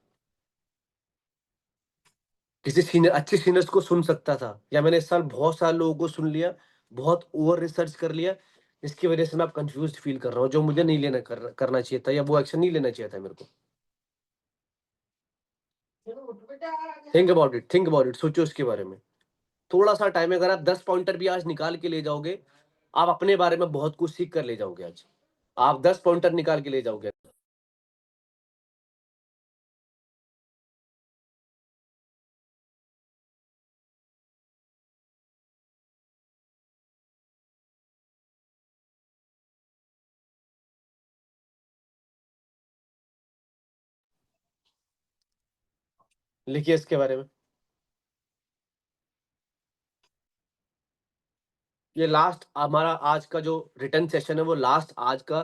किसी सीनियर, अच्छे सीनियर्स को सुन सकता था, या मैंने इस साल बहुत सारे लोगों को सुन लिया, बहुत ओवर रिसर्च कर लिया, जिसकी वजह से मैं अब कंफ्यूज फील कर रहा हूँ, जो मुझे नहीं करना चाहिए था, या वो एक्शन नहीं लेना चाहिए था मेरे को। Think about it, think about it, सोचो इसके बारे में। थोड़ा सा टाइम है, अगर आप 10 पॉइंटर भी आज निकाल के ले जाओगे, आप अपने बारे में बहुत कुछ सीख कर ले जाओगे। आज आप 10 पॉइंटर निकाल के ले जाओगे। लिखिए इसके बारे में। ये लास्ट हमारा आज का जो रिटर्न सेशन है, वो लास्ट आज का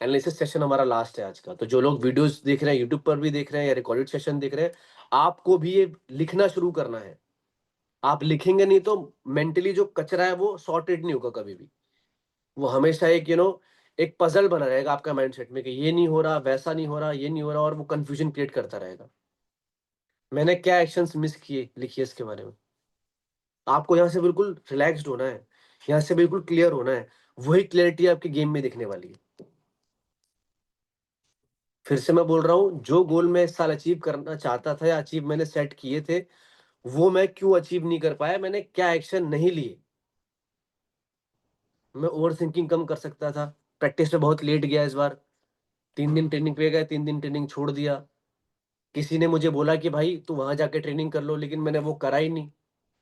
एनालिसिस सेशन हमारा लास्ट है आज का। तो जो लोग वीडियोस देख रहे हैं, यूट्यूब पर भी देख रहे हैं या रिकॉर्डेड सेशन देख रहे हैं, आपको भी ये लिखना शुरू करना है। आप लिखेंगे नहीं तो मेंटली जो कचरा है वो सॉर्टेड नहीं होगा कभी भी। वो हमेशा एक एक पजल बना रहेगा आपका माइंडसेट में कि ये नहीं हो रहा, वैसा नहीं हो रहा, ये नहीं हो रहा, और वो कंफ्यूजन क्रिएट करता रहेगा। मैंने क्या एक्शंस मिस किए, लिखिए इसके बारे में। आपको यहाँ से बिल्कुल रिलैक्स्ड होना है, यहाँ से बिल्कुल क्लियर होना है। वही क्लियरिटी आपके गेम में दिखने वाली है। फिर से मैं बोल रहा हूँ, जो गोल मैं इस साल अचीव करना चाहता था या अचीव मैंने सेट किए थे, वो मैं क्यों अचीव नहीं कर पाया, मैंने क्या एक्शन नहीं लिए। मैं ओवर थिंकिंग कम कर सकता था, प्रैक्टिस में बहुत लेट गया इस बार, 3 दिन ट्रेनिंग पे गए, 3 दिन ट्रेनिंग छोड़ दिया। किसी ने मुझे बोला कि भाई तू वहां जाके ट्रेनिंग कर लो, लेकिन मैंने वो करा ही नहीं,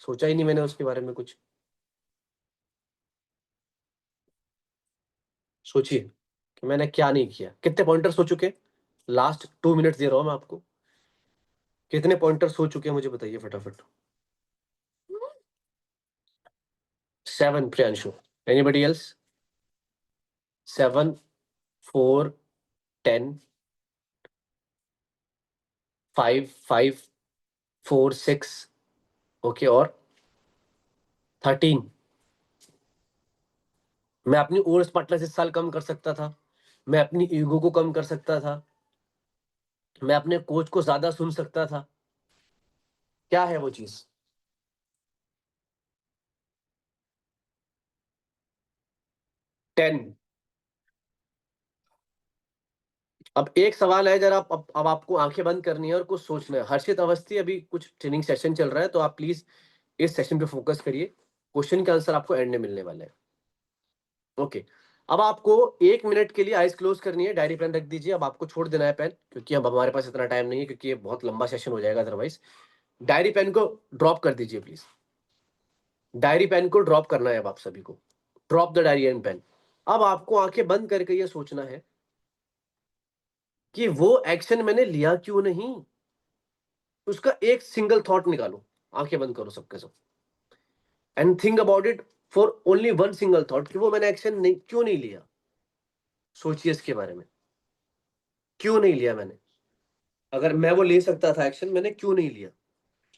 सोचा ही नहीं मैंने उसके बारे में कुछ। सोचिए कि मैंने क्या नहीं किया। कितने पॉइंटर्स हो चुके, लास्ट 2 मिनट दे रहा हूं मैं आपको, कितने पॉइंटर्स हो चुके हैं मुझे बताइए फटाफट। 7 प्रियांशु, एनीबडी एल्स? 7, 4, 10, 5, 5, 4, 6, ओके, और 13। मैं अपनी ओवर स्मार्टनेस इस साल कम कर सकता था, मैं अपनी ईगो को कम कर सकता था, मैं अपने कोच को ज्यादा सुन सकता था। क्या है वो चीज? 10। अब एक सवाल है, जरा अब आपको आंखें बंद करनी है और कुछ सोचना है। हर्षित अवस्थी, अभी कुछ ट्रेनिंग सेशन चल रहा है, तो आप प्लीज इस सेशन पे फोकस करिए। क्वेश्चन के आंसर आपको एंड में मिलने वाले हैं। ओके, अब आपको 1 मिनट के लिए आइज क्लोज करनी है, डायरी पेन रख दीजिए। अब आपको छोड़ देना है पेन, क्योंकि अब हमारे पास इतना टाइम नहीं है, क्योंकि ये बहुत लंबा सेशन हो जाएगा अदरवाइज। डायरी पेन को ड्रॉप कर दीजिए प्लीज। डायरी पेन को ड्रॉप करना है अब आप सभी को। Drop the diary and pen. अब आपको आंखें बंद करके ये सोचना है कि वो एक्शन मैंने लिया क्यों नहीं। उसका एक सिंगल थॉट निकालो, आंखें बंद करो सबके सब, and think about it for only one single thought, कि वो मैंने एक्शन नहीं क्यों नहीं लिया। सोचिए इसके बारे में, क्यों नहीं लिया मैंने। अगर मैं वो ले सकता था एक्शन, मैंने क्यों नहीं लिया।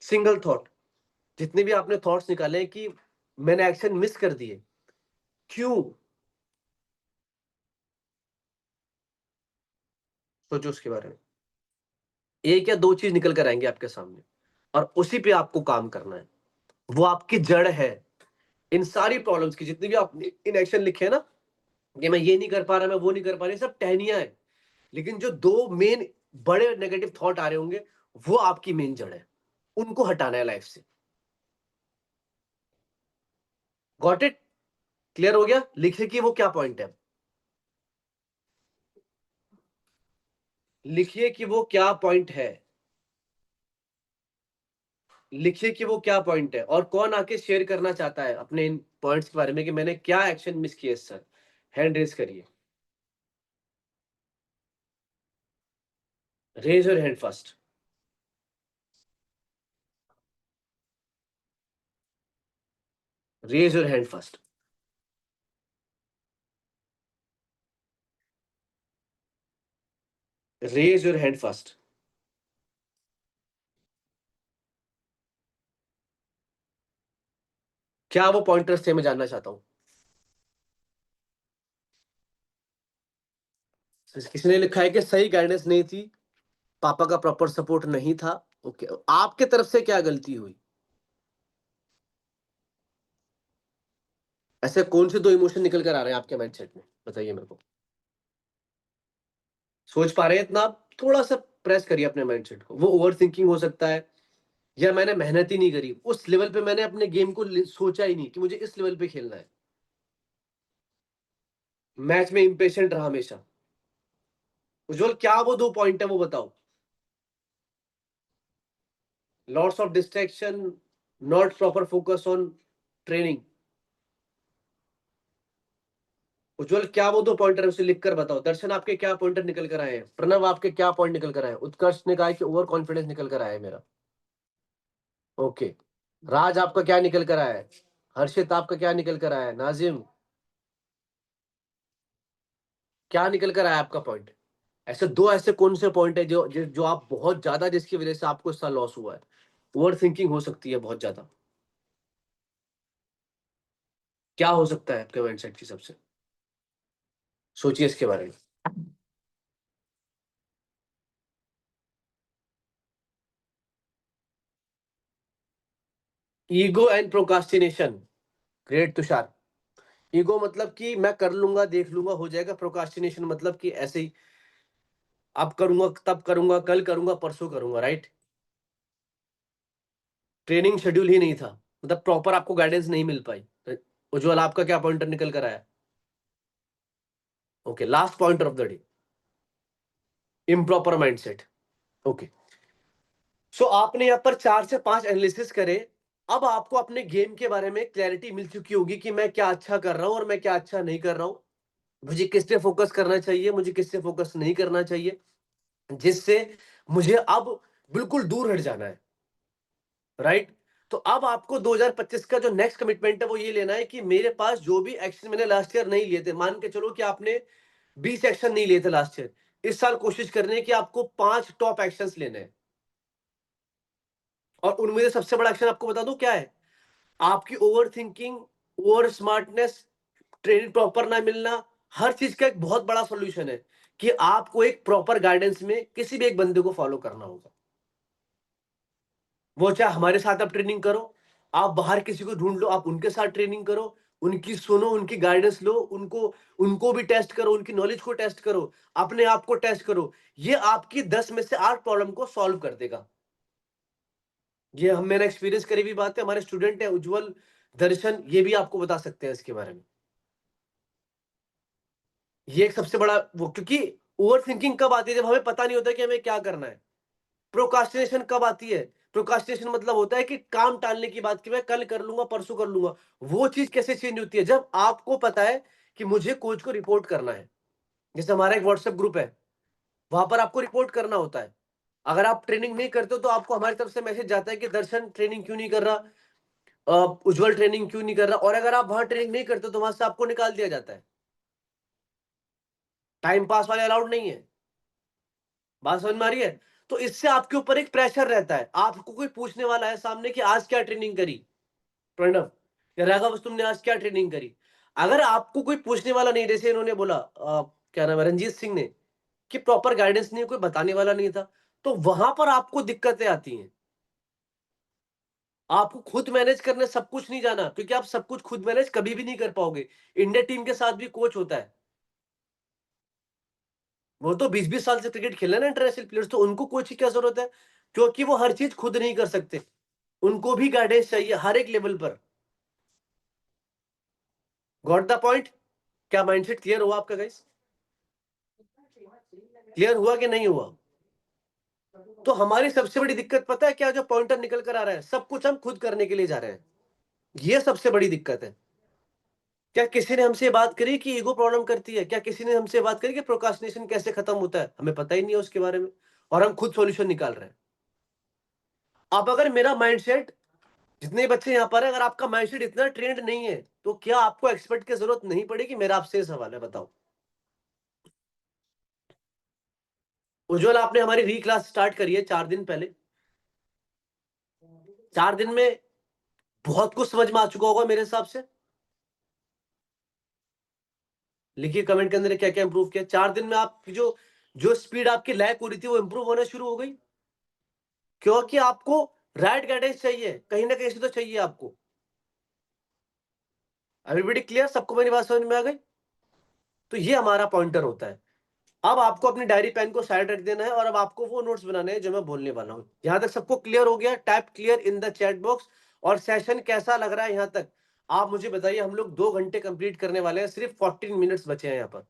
Single thought. जितने भी आपने थॉट्स निकाले कि मैंने एक्शन मिस कर दिए, क्यों, सोचो उसके बारे में। एक या दो चीज निकल कर आएंगे आपके सामने, और उसी पे आपको काम करना है। वो आपकी जड़ है इन सारी प्रॉब्लम्स की। जितनी भी आपने इन एक्शन लिखे हैं ना, कि मैं ये नहीं कर पा रहा, मैं वो नहीं कर पा रहा, सब टहनियां है। लेकिन जो दो मेन बड़े नेगेटिव थॉट आ रहे होंगे, वो आपकी मेन जड़ है। उनको हटाना है लाइफ से। Got it? क्लियर हो गया? लिखिए कि वो क्या पॉइंट है। लिखिए कि वो क्या पॉइंट है। लिखिए कि वो क्या पॉइंट है, और कौन आके शेयर करना चाहता है अपने इन पॉइंट्स के बारे में कि मैंने क्या एक्शन मिस किए सर। हैंड रेज करिए। Raise your hand first. Raise your hand first. Raise your hand first. क्या वो पॉइंटर्स थे, मैं जानना चाहता हूं। किसी ने लिखा है कि सही गाइडेंस नहीं थी, पापा का प्रॉपर सपोर्ट नहीं था। ओके, आपके तरफ से क्या गलती हुई? ऐसे कौन से दो इमोशन निकल कर आ रहे हैं आपके माइंडसेट में, बताइए मेरे को। सोच पा रहे हैं इतना? आप थोड़ा सा प्रेस करिए अपने माइंडसेट को। वो ओवर थिंकिंग हो सकता है, या मैंने मेहनत ही नहीं करी उस लेवल पे, मैंने अपने गेम को सोचा ही नहीं कि मुझे इस लेवल पे खेलना है। मैच में इंपेशेंट रहा हमेशा। उज्जवल, क्या वो दो पॉइंट है वो बताओ। Lots of distraction, not proper focus on training. Ujjwal, क्या वो दो पॉइंटर उसे लिख कर बताओ। दर्शन, आपके क्या पॉइंटर निकल कर आए हैं? प्रणव, आपके क्या पॉइंट निकल कर आए हैं? उत्कर्ष ने कहा कि ओवर कॉन्फिडेंस निकल कर आया है मेरा। ओके, राज, आपका क्या निकल कर आया है? हर्षित, आपका क्या निकल कर आया है? नाजिम, क्या निकल कर आया आपका पॉइंट? ऐसे दो ऐसे कौन से पॉइंट है जो आप बहुत ज्यादा, जिसकी वजह से आपको इसका लॉस हुआ है। ओवर थिंकिंग हो सकती है बहुत ज्यादा। क्या हो सकता है आपके माइंडसेट की सबसे? सोचिए इसके बारे में। Ego and procrastination. Great Tushar. Ego मतलब कि मैं कर लूंगा, देख लूंगा, हो जाएगा। प्रोकास्टिनेशन मतलब कि ऐसे ही, अब करूंगा, तब करूंगा, कल करूंगा, परसों करूंगा, राइट। ट्रेनिंग शेड्यूल ही नहीं था, मतलब प्रॉपर आपको गाइडेंस नहीं मिल पाई। उज्ज्वल, आपका क्या पॉइंटर निकल कर आया? Okay, last pointer of the day, improper mindset. Okay, so आपने यहाँ पर 4 से 5 एनालिसिस करे। अब आपको अपने गेम के बारे में क्लैरिटी मिल चुकी होगी कि मैं क्या अच्छा कर रहा हूं और मैं क्या अच्छा नहीं कर रहा हूं, मुझे किस पे फोकस करना चाहिए, मुझे किस से फोकस नहीं करना चाहिए, जिससे मुझे अब बिल्कुल दूर हट जाना है, राइट। तो अब आपको 2025 का जो नेक्स्ट कमिटमेंट है वो ये लेना है कि मेरे पास जो भी एक्शन मैंने लास्ट ईयर नहीं लिए थे, मान के चलो कि आपने 20 एक्शन नहीं लिए थे लास्ट ईयर, इस साल कोशिश करनी है कि आपको 5 टॉप एक्शंस लेने हैं। और उनमें से सबसे बड़ा एक्शन आपको बता दूं क्या है? आपकी over thinking, over smartness, training proper ना मिलना, हर चीज का एक बहुत बड़ा सॉल्यूशन है कि आपको एक प्रॉपर गाइडेंस में किसी भी एक बंदे को फॉलो करना होगा। वो चाहे हमारे साथ आप ट्रेनिंग करो, आप बाहर किसी को ढूंढ लो, आप उनके साथ ट्रेनिंग करो, उनकी सुनो, उनकी गाइडेंस लो, उनको भी टेस्ट करो, उनकी नॉलेज को टेस्ट करो, अपने आप को टेस्ट करो। ये आपकी 10 में से 8 प्रॉब्लम को सॉल्व कर देगा। ये हम मेरा एक्सपीरियंस करी हुई बात है, हमारे स्टूडेंट है उज्जवल, दर्शन, ये भी आपको बता सकते हैं इसके बारे में। ये एक सबसे बड़ा वो, क्योंकि ओवर थिंकिंग कब आती है? जब हमें पता नहीं होता कि हमें क्या करना है। प्रोकास्टिनेशन कब आती है? प्रोकास्टिनेशन मतलब होता है कि काम टालने की बात, कि मैं कल कर लूंगा, परसों कर लूंगा। वो चीज कैसे चेंज होती है? जब आपको पता है कि मुझे कोच को रिपोर्ट करना है, जैसे हमारा एक व्हाट्सएप ग्रुप है, वहां पर आपको रिपोर्ट करना होता है। अगर आप ट्रेनिंग नहीं करते हो तो आपको हमारी तरफ से मैसेज जाता है कि दर्शन ट्रेनिंग क्यों नहीं कर रहा, उज्जवल ट्रेनिंग क्यों नहीं कर रहा। और अगर आप वहां ट्रेनिंग नहीं करते तो वहां से आपको निकाल दिया जाता है। टाइम पास वाले अलाउड नहीं है। बात समझ में आ रही है? तो इससे आपके ऊपर एक प्रेशर रहता है, आपको कोई पूछने वाला है सामने कि आज क्या ट्रेनिंग करी प्रणव या राघव, तुमने आज क्या ट्रेनिंग करी। अगर आपको कोई पूछने वाला नहीं, जैसे इन्होंने बोला क्या नाम है, रंजीत सिंह ने, कि प्रॉपर गाइडेंस नहीं, कोई बताने वाला नहीं था, तो वहां पर आपको दिक्कतें आती हैं। आपको खुद मैनेज करने सब कुछ नहीं जाना, क्योंकि आप सब कुछ खुद मैनेज कभी भी नहीं कर पाओगे। इंडिया टीम के साथ भी कोच होता है, वो तो 20-20 साल से क्रिकेट खेल रहे हैं ना इंटरनेशनल प्लेयर्स, तो उनको कोच की क्या जरूरत है? क्योंकि वो हर चीज खुद नहीं कर सकते, उनको भी गाइडेंस चाहिए हर एक लेवल पर। Got the point? क्या माइंडसेट क्लियर हुआ आपका गाइस? क्लियर हुआ कि नहीं हुआ? तो हमारी सबसे बड़ी दिक्कत पता है क्या? जो पॉइंटर निकल कर आ रहा है, सब कुछ हम खुद करने के लिए जा रहे हैं, ये सबसे बड़ी दिक्कत है। क्या किसी ने हमसे बात करी कि ईगो प्रॉब्लम करती है? क्या किसी ने हमसे बात करी कि प्रोक्रास्टिनेशन कैसे खत्म होता है? हमें पता ही नहीं है उसके बारे में, और हम खुद सॉल्यूशन निकाल रहे हैं। अब अगर मेरा माइंडसेट, जितने बच्चे यहाँ पर है, अगर आपका माइंडसेट इतना ट्रेंड नहीं है, तो क्या आपको एक्सपर्ट की जरूरत नहीं पड़ेगी? मेरा आपसे सवाल है, बताओ। उज्जवल, आपने हमारी री क्लास स्टार्ट करी है 4 दिन पहले, 4 दिन में बहुत कुछ समझ में आ चुका होगा मेरे हिसाब से। लिखिए कमेंट के अंदर क्या क्या इंप्रूव किया 4 दिन में। आपकी जो जो स्पीड आपकी लैक हो रही थी वो इंप्रूव होना शुरू हो गई, क्योंकि आपको राइट गाइडेंस चाहिए, कहीं ना कहीं से तो चाहिए आपको। Everybody clear? सबको मेरी बात समझ में आ गई? तो ये हमारा पॉइंटर होता है। अब आपको अपनी डायरी पेन को साइड रख देना है, और अब आपको वो नोट्स बनाने हैं जो मैं बोलने वाला हूं। यहां तक सबको क्लियर हो गया? Type clear in the chat box. और सेशन कैसा लग रहा है यहां तक आप मुझे बताइए। हम लोग 2 घंटे कंप्लीट करने वाले हैं, सिर्फ 14 मिनट्स बचे हैं यहाँ पर।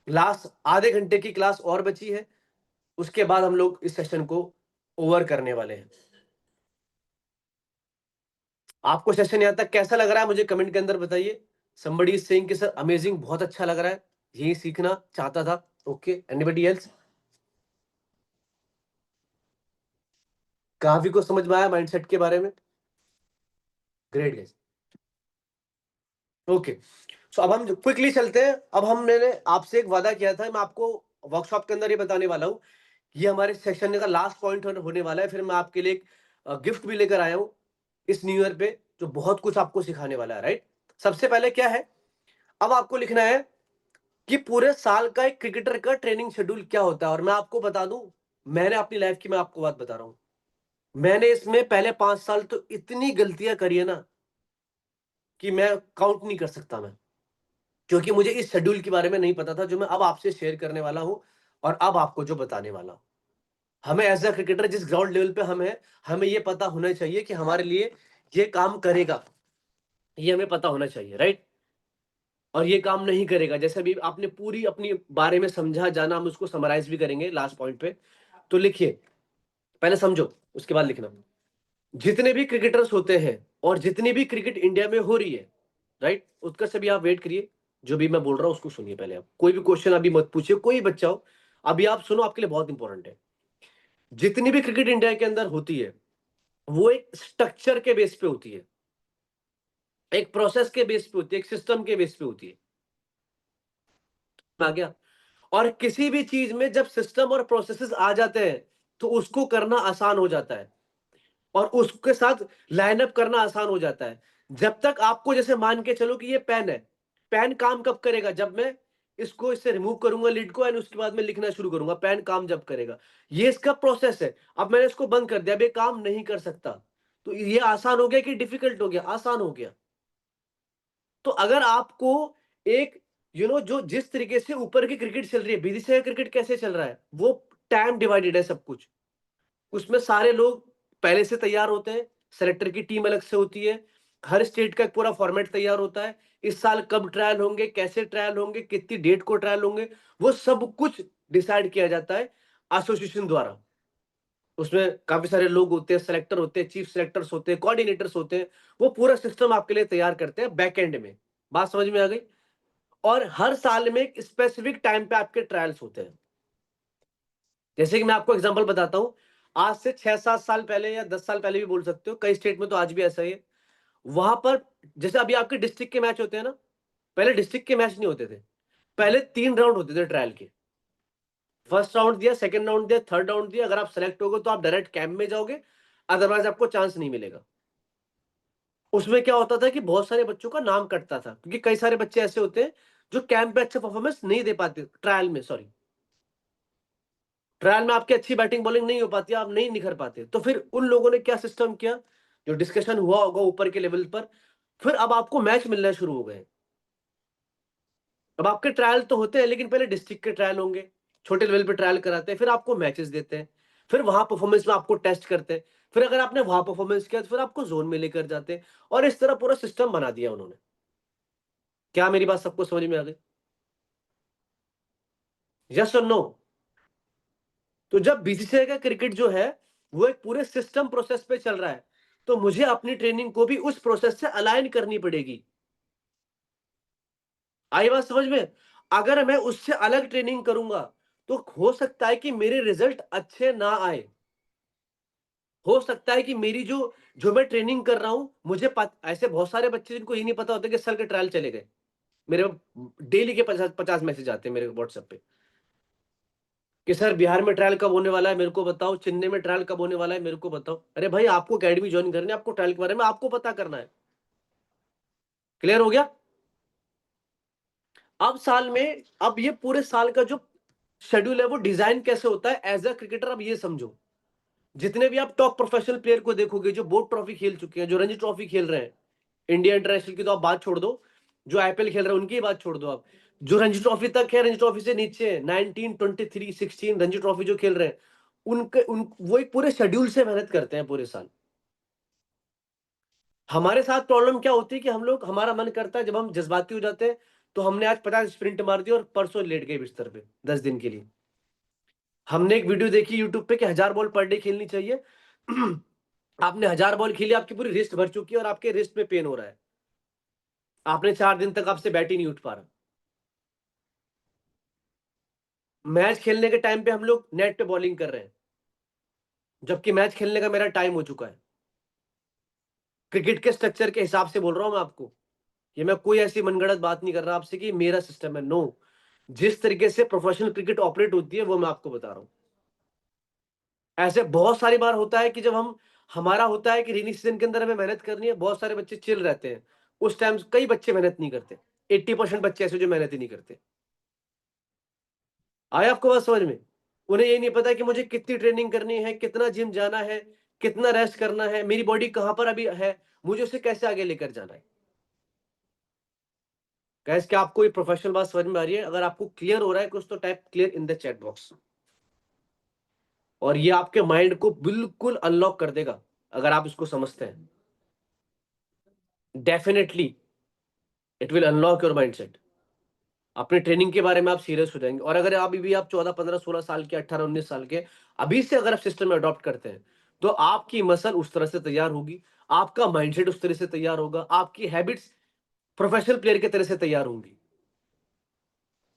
क्लास आधे घंटे की क्लास और बची है, उसके बाद हम लोग इस सेशन को ओवर करने वाले हैं। आपको सेशन यहां तक कैसा लग रहा है मुझे कमेंट के अंदर बताइए। somebody is saying कि सर अमेजिंग, बहुत अच्छा लग रहा है, यही सीखना चाहता था। Okay, anybody else? काफी कुछ समझ में आया माइंडसेट के बारे में? Great guys. ओके, सो अब हम क्विकली चलते हैं। अब हम, मैंने आपसे एक वादा किया था, मैं आपको वर्कशॉप के अंदर ये बताने वाला हूँ। ये हमारे सेशन का लास्ट पॉइंट होने वाला है। फिर मैं आपके लिए एक गिफ्ट भी लेकर आया हूँ इस न्यू ईयर पे, जो बहुत कुछ आपको सिखाने वाला है, राइट। सबसे पहले क्या है, अब आपको लिखना है कि पूरे साल का एक क्रिकेटर का ट्रेनिंग शेड्यूल क्या होता है। और मैं आपको बता दूं, मैंने अपनी लाइफ की मैं आपको बात बता रहा हूं, मैंने इसमें पहले 5 साल तो इतनी गलतियां करी है ना कि मैं काउंट नहीं कर सकता मैं, क्योंकि मुझे इस शेड्यूल के बारे में नहीं पता था जो मैं अब आपसे शेयर करने वाला हूं और अब आपको जो बताने वाला हूं। हमें एज अ क्रिकेटर जिस ग्राउंड लेवल पे हम हैं, हमें ये पता होना चाहिए कि हमारे लिए ये काम करेगा, ये हमें पता होना चाहिए, राइट। और ये काम नहीं करेगा, जैसे अभी आपने पूरी अपनी बारे में समझा जाना, हम उसको समराइज भी करेंगे लास्ट पॉइंट पे। तो लिखिए, पहले समझो उसके बाद लिखना। जितने भी क्रिकेटर्स होते हैं और जितनी भी क्रिकेट इंडिया में हो रही है, राइट, उत्कर्ष से भी आप वेट करिए, जो भी मैं बोल रहा हूं उसको सुनिए पहले। आप कोई भी क्वेश्चन अभी मत पूछिए, कोई बच्चा हो, अभी आप सुनो, आपके लिए बहुत इंपॉर्टेंट है। जितनी भी क्रिकेट इंडिया के अंदर होती है वो एक स्ट्रक्चर के बेस पे होती है, एक प्रोसेस के बेस पे होती है, एक सिस्टम के बेस पे होती है। आ गया। और किसी भी चीज में जब सिस्टम और प्रोसेसेस आ जाते हैं तो उसको करना आसान हो जाता है और उसके साथ लाइनअप करना आसान हो जाता है। जब तक आपको, जैसे मान के चलो कि ये पेन है, पेन काम कब करेगा, जब मैं इसको इससे रिमूव करूंगा लिड को, एंड उसके बाद में लिखना शुरू करूंगा, पेन काम जब करेगा। ये इसका प्रोसेस है। अब मैंने इसको बंद कर दिया, अब ये काम नहीं कर सकता। तो ये आसान हो गया कि डिफिकल्ट हो गया? आसान हो गया। तो अगर आपको एक जो जिस तरीके से ऊपर की क्रिकेट चल रही है, बीसीसीआई क्रिकेट कैसे चल रहा है, वो टाइम डिवाइडेड है सब कुछ। उसमें सारे लोग पहले से तैयार होते हैं, सेलेक्टर की टीम अलग से होती है, हर स्टेट का एक पूरा फॉर्मेट तैयार होता है, इस साल कब ट्रायल होंगे, कैसे ट्रायल होंगे, कितनी डेट को ट्रायल होंगे, वो सब कुछ डिसाइड किया जाता है एसोसिएशन द्वारा। उसमें काफी सारे लोग होते हैं, सेलेक्टर होते हैं, चीफ सेलेक्टर्स होते हैं, कोऑर्डिनेटर्स होते हैं, वो पूरा सिस्टम आपके लिए तैयार करते हैं बैक एंड में। बात समझ में आ गई? और हर साल में एक स्पेसिफिक टाइम पे आपके ट्रायल्स होते हैं। जैसे कि मैं आपको एग्जांपल बताता हूं, आज से 6-7 साल पहले या 10 साल पहले भी बोल सकते हो, कई स्टेट में तो आज भी ऐसा ही है। वहां पर जैसे अभी आपके डिस्ट्रिक्ट के मैच होते हैं ना, पहले डिस्ट्रिक्ट के मैच नहीं होते थे, पहले 3 राउंड होते थे ट्रायल के। फर्स्ट राउंड दिया, सेकंड राउंड दिया, थर्ड राउंड दिया, अगर आप सेलेक्ट हो गए तो आप डायरेक्ट कैंप में जाओगे, अदरवाइज आपको चांस नहीं मिलेगा। उसमें क्या होता था कि बहुत सारे बच्चों का नाम कटता था, क्योंकि कई सारे बच्चे ऐसे होते हैं जो कैंप में अच्छा परफॉर्मेंस नहीं दे पाते, ट्रायल में, सॉरी, ट्रायल में आपकी अच्छी बैटिंग बॉलिंग नहीं हो पाती, आप नहीं निखर पाते। तो फिर उन लोगों ने क्या सिस्टम किया, जो डिस्कशन हुआ होगा ऊपर के लेवल पर, फिर अब आपको मैच मिलना शुरू हो गए। अब आपके ट्रायल तो होते हैं, लेकिन पहले डिस्ट्रिक्ट के ट्रायल होंगे, छोटे लेवल पे ट्रायल कराते हैं, फिर आपको मैचेस देते हैं, फिर वहां परफॉर्मेंस में आपको टेस्ट करते हैं, फिर अगर आपने वहां परफॉर्मेंस किया तो फिर आपको जोन में लेकर जाते हैं, और इस तरह पूरा सिस्टम बना दिया उन्होंने। क्या मेरी बात सबको समझ में आ गई? यस और नो? तो जब बीसीसीआई का क्रिकेट जो है वो एक पूरे सिस्टम प्रोसेस पे चल रहा है, तो मुझे अपनी ट्रेनिंग को भी उस प्रोसेस से अलाइन करनी पड़ेगी। आई बात समझ में? अगर मैं उससे अलग ट्रेनिंग करूंगा तो हो सकता है कि मेरे रिजल्ट अच्छे ना आए। हो सकता है कि मेरी जो जो मैं ट्रेनिंग कर रहा हूं, ऐसे बहुत सारे बच्चे जिनको ये नहीं पता होता कि सर के ट्रायल चले गए। मेरे डेली के 50 मैसेज आते हैं मेरे व्हाट्सएप पे कि सर बिहार में ट्रायल कब होने वाला है मेरे को बताओ, चेन्नई में ट्रायल कब होने वाला है मेरे को बताओ। अरे भाई, आपको अकेडमी ज्वाइन करनी है, आपको ट्रायल के बारे में आपको पता करना है। क्लियर हो गया? अब साल में, अब ये पूरे साल का जो शेड्यूल है वो डिजाइन कैसे होता है एज अ क्रिकेटर, अब ये समझो। जितने भी आप टॉप प्रोफेशनल प्लेयर को देखोगे जो बोर्ड ट्रॉफी खेल चुके हैं, जो रणजी ट्रॉफी खेल रहे हैं, इंडिया इंटरनेशनल की तो आप बात छोड़ दो, जो आईपीएल खेल रहे हैं उनकी बात छोड़ दो, आप जो रणजी ट्रॉफी तक है, रणजी ट्रॉफी से नीचे 19, 23, 16 रणजी ट्रॉफी जो खेल रहे हैं, उनके वो एक पूरे शेड्यूल से मेहनत करते हैं पूरे साल। हमारे साथ प्रॉब्लम क्या होती है कि हम लोग, हमारा मन करता है जब हम जज्बाती हो जाते हैं, तो हमने आज 50 स्प्रिंट मार दी और परसों लेट गए बिस्तर पे 10 दिन के लिए। हमने एक वीडियो देखी यूट्यूब पे कि 1000 बॉल पर डे खेलनी चाहिए। आपने 1000 बॉल खेली, आपकी पूरी रिस्ट भर चुकी है और आपके रिस्ट में पेन हो रहा है, आपने 4 दिन तक आपसे बैट ही नहीं उठ पा रहा। मैच खेलने के टाइम पे हम लोग नेट पे बॉलिंग कर रहे हैं, जबकि मैच खेलने का मेरा टाइम हो चुका है। क्रिकेट के स्ट्रक्चर के हिसाब से बोल रहा हूं मैं आपको, ये मैं कोई ऐसी मनगढ़ंत बात नहीं कर रहा आपसे कि मेरा सिस्टम है, नो। जिस तरीके से प्रोफेशनल क्रिकेट ऑपरेट होती है वो मैं आपको बता रहा हूं। ऐसे बहुत सारी बार होता है कि जब हमारा होता है कि रेनी सीजन के अंदर हमें मेहनत करनी है, बहुत सारे बच्चे चिल रहते हैं, उस टाइम कई बच्चे मेहनत नहीं करते, 80% बच्चे ऐसे जो मेहनत ही नहीं करते। आया आपको बात समझ में? उन्हें ये नहीं पता कि मुझे कितनी ट्रेनिंग करनी है, कितना जिम जाना है, कितना रेस्ट करना है, मेरी बॉडी कहां पर अभी है, मुझे उसे कैसे आगे लेकर जाना है। गाइस, क्या आपको ये प्रोफेशनल बात समझ में आ रही है? अगर आपको क्लियर हो रहा है कुछ तो type clear in the chat box, और ये आपके माइंड को बिल्कुल अनलॉक कर देगा अगर आप इसको समझते हैं। Definitely it will unlock your mindset. अपने ट्रेनिंग के बारे में आप सीरियस हो जाएंगे। और अगर अभी भी आप 14, 15, 16 साल के, 18, 19 साल के अभी से अगर आप सिस्टम में अडॉप्ट करते हैं, तो आपकी मसल उस तरह से तैयार होगी, आपका माइंडसेट उस तरह से तैयार होगा, आपकी हैबिट्स प्रोफेशनल प्लेयर की तरह से तैयार होंगी,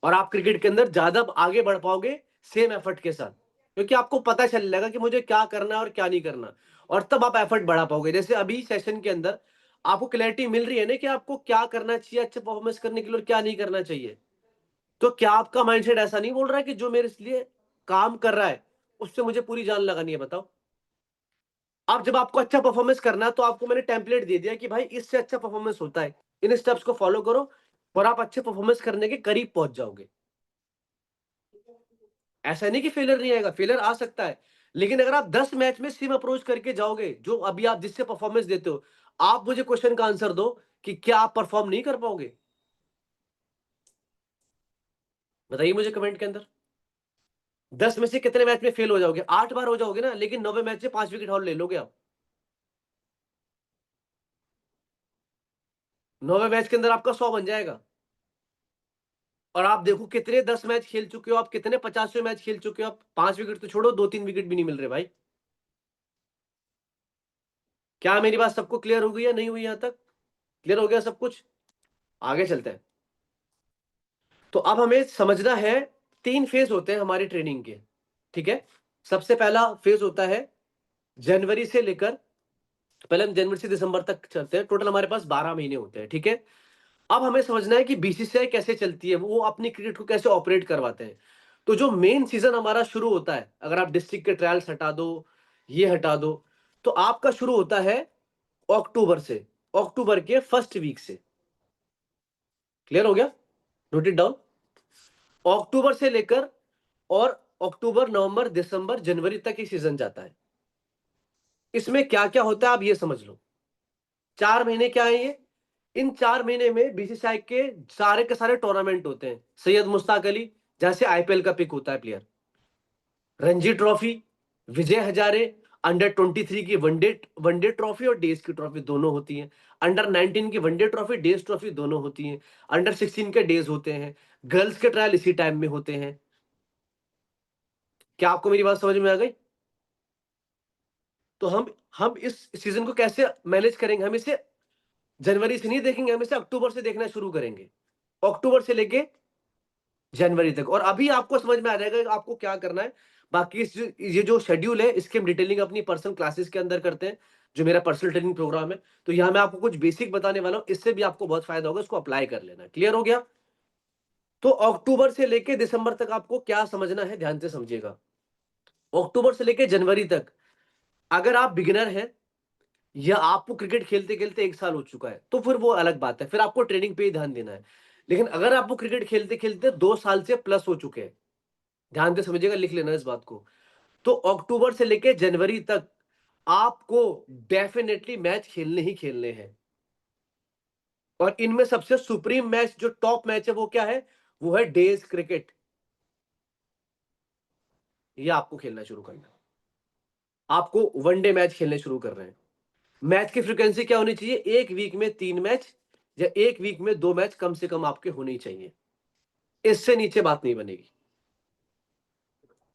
और आप क्रिकेट के अंदर ज्यादा आगे बढ़ पाओगे सेम एफर्ट के साथ, क्योंकि आपको पता चल जाएगा कि मुझे क्या करना है और क्या नहीं करना, और तब आप एफर्ट बढ़ा पाओगे। जैसे अभी सेशन के अंदर आपको क्लैरिटी मिल रही है ना कि आपको क्या करना चाहिए अच्छा परफॉर्मेंस करने के लिए और क्या नहीं करना चाहिए। तो क्या आपका माइंडसेट ऐसा नहीं बोल रहा है कि जो मेरे लिए काम कर रहा है उससे मुझे पूरी जान लगानी है? बताओ। अब जब आपको अच्छा परफॉर्मेंस करना है तो आपको मैंने टेम्पलेट दे दिया कि भाई इससे अच्छा परफॉर्मेंस होता है, इन स्टेप्स को फॉलो करो और आप अच्छे परफॉर्मेंस करने के करीब पहुंच जाओगे। ऐसा नहीं कि फेलियर नहीं आएगा, फेलियर आ सकता है, लेकिन अगर आप 10 मैच में सेम अप्रोच करके जाओगे जो अभी आप जिससे परफॉर्मेंस देते हो, आप मुझे क्वेश्चन का आंसर दो कि क्या आप परफॉर्म नहीं कर पाओगे? बताइए मुझे कमेंट के अंदर। 10 में से कितने मैच में फेल हो जाओगे? 8 बार हो जाओगे ना, लेकिन 9वें मैच में 5 विकेट और ले लोगे आप। 9वें मैच के अंदर आपका 100 बन जाएगा। और आप देखो कितने 10 मैच खेल चुके हो आप, कितने 50वें मैच खेल चुके हो आप, 5 विकेट तो छोड़ो, 2-3 विकेट भी नहीं मिल रहे भाई। क्या मेरी बात सबको क्लियर हो गई है? नहीं हुई? यहां तक क्लियर हो गया सब कुछ? आगे चलते हैं। तो अब हमें समझना है 3 फेज होते हैं हमारी ट्रेनिंग के, ठीक है? सबसे पहला फेज होता है जनवरी से लेकर, पहले हम जनवरी से दिसंबर तक चलते हैं, टोटल हमारे पास 12 महीने होते हैं, ठीक है? अब हमें समझना है कि बीसीसीआई कैसे चलती है, वो अपनी क्रिकेट को कैसे ऑपरेट करवाते हैं। तो जो मेन सीजन हमारा शुरू होता है, अगर आप डिस्ट्रिक्ट के ट्रायल्स हटा दो, ये हटा दो, तो आपका शुरू होता है अक्टूबर से, अक्टूबर के फर्स्ट वीक से। क्लियर हो गया? Note it down. अक्टूबर से लेकर और अक्टूबर, नवंबर, दिसंबर, जनवरी तक ये सीजन जाता है। इसमें क्या क्या होता है आप ये समझ लो। 4 महीने क्या है ये? इन 4 महीने में बीसीसीआई के सारे टूर्नामेंट होते हैं। सैयद मुश्ताक अली, जैसे आईपीएल का पिक होता है player, Ranji trophy, Vijay Hazare, under 23 की वनडे ट्रॉफी और डेज की ट्रॉफी दोनों होती हैं। अंडर 19 की वनडे ट्रॉफी, डेज ट्रॉफी दोनों होती हैं। अंडर 16 के डेज होते हैं। गर्ल्स के ट्रायल इसी टाइम में होते हैं। क्या आपको मेरी बात समझ में आ गई? तो हम इस सीजन को कैसे मैनेज करेंगे? हम इसे जनवरी से नहीं देखेंगे, हम इसे अक्टूबर से देखना शुरू करेंगे, अक्टूबर से लेके जनवरी तक। और अभी आपको समझ में आ जाएगा कि आपको क्या करना है। बाकी ये जो शेड्यूल है इसकी हम डिटेलिंग अपनी पर्सनल क्लासेस के अंदर करते हैं, जो मेरा पर्सनल ट्रेनिंग प्रोग्राम है। तो यहाँ मैं आपको कुछ बेसिक बताने वाला हूँ, इससे भी आपको बहुत फायदा होगा, इसको अप्लाई कर लेना। क्लियर हो गया? तो अक्टूबर से लेके दिसंबर तक आपको क्या समझना है, ध्यान से समझिएगा। अक्टूबर से लेके जनवरी तक अगर आप बिगिनर हैं या आपको क्रिकेट खेलते खेलते 1 साल हो चुका है, तो फिर वो अलग बात है, फिर आपको ट्रेनिंग पे ही ध्यान देना है। लेकिन अगर आपको क्रिकेट खेलते खेलते 2 साल से प्लस हो चुके हैं, ध्यान से समझिएगा, लिख लेना इस बात को, तो अक्टूबर से लेके जनवरी तक आपको डेफिनेटली मैच खेलने ही खेलने हैं। और इनमें सबसे सुप्रीम मैच, जो टॉप मैच है, वो क्या है? वो है डेज क्रिकेट। ये आपको खेलना शुरू करना है। आपको वनडे मैच खेलने शुरू कर रहे हैं। मैच की फ्रीक्वेंसी क्या होनी चाहिए? 1 वीक में 3 मैच या 1 वीक में 2 मैच कम से कम आपके होने ही चाहिए। इससे नीचे बात नहीं बनेगी।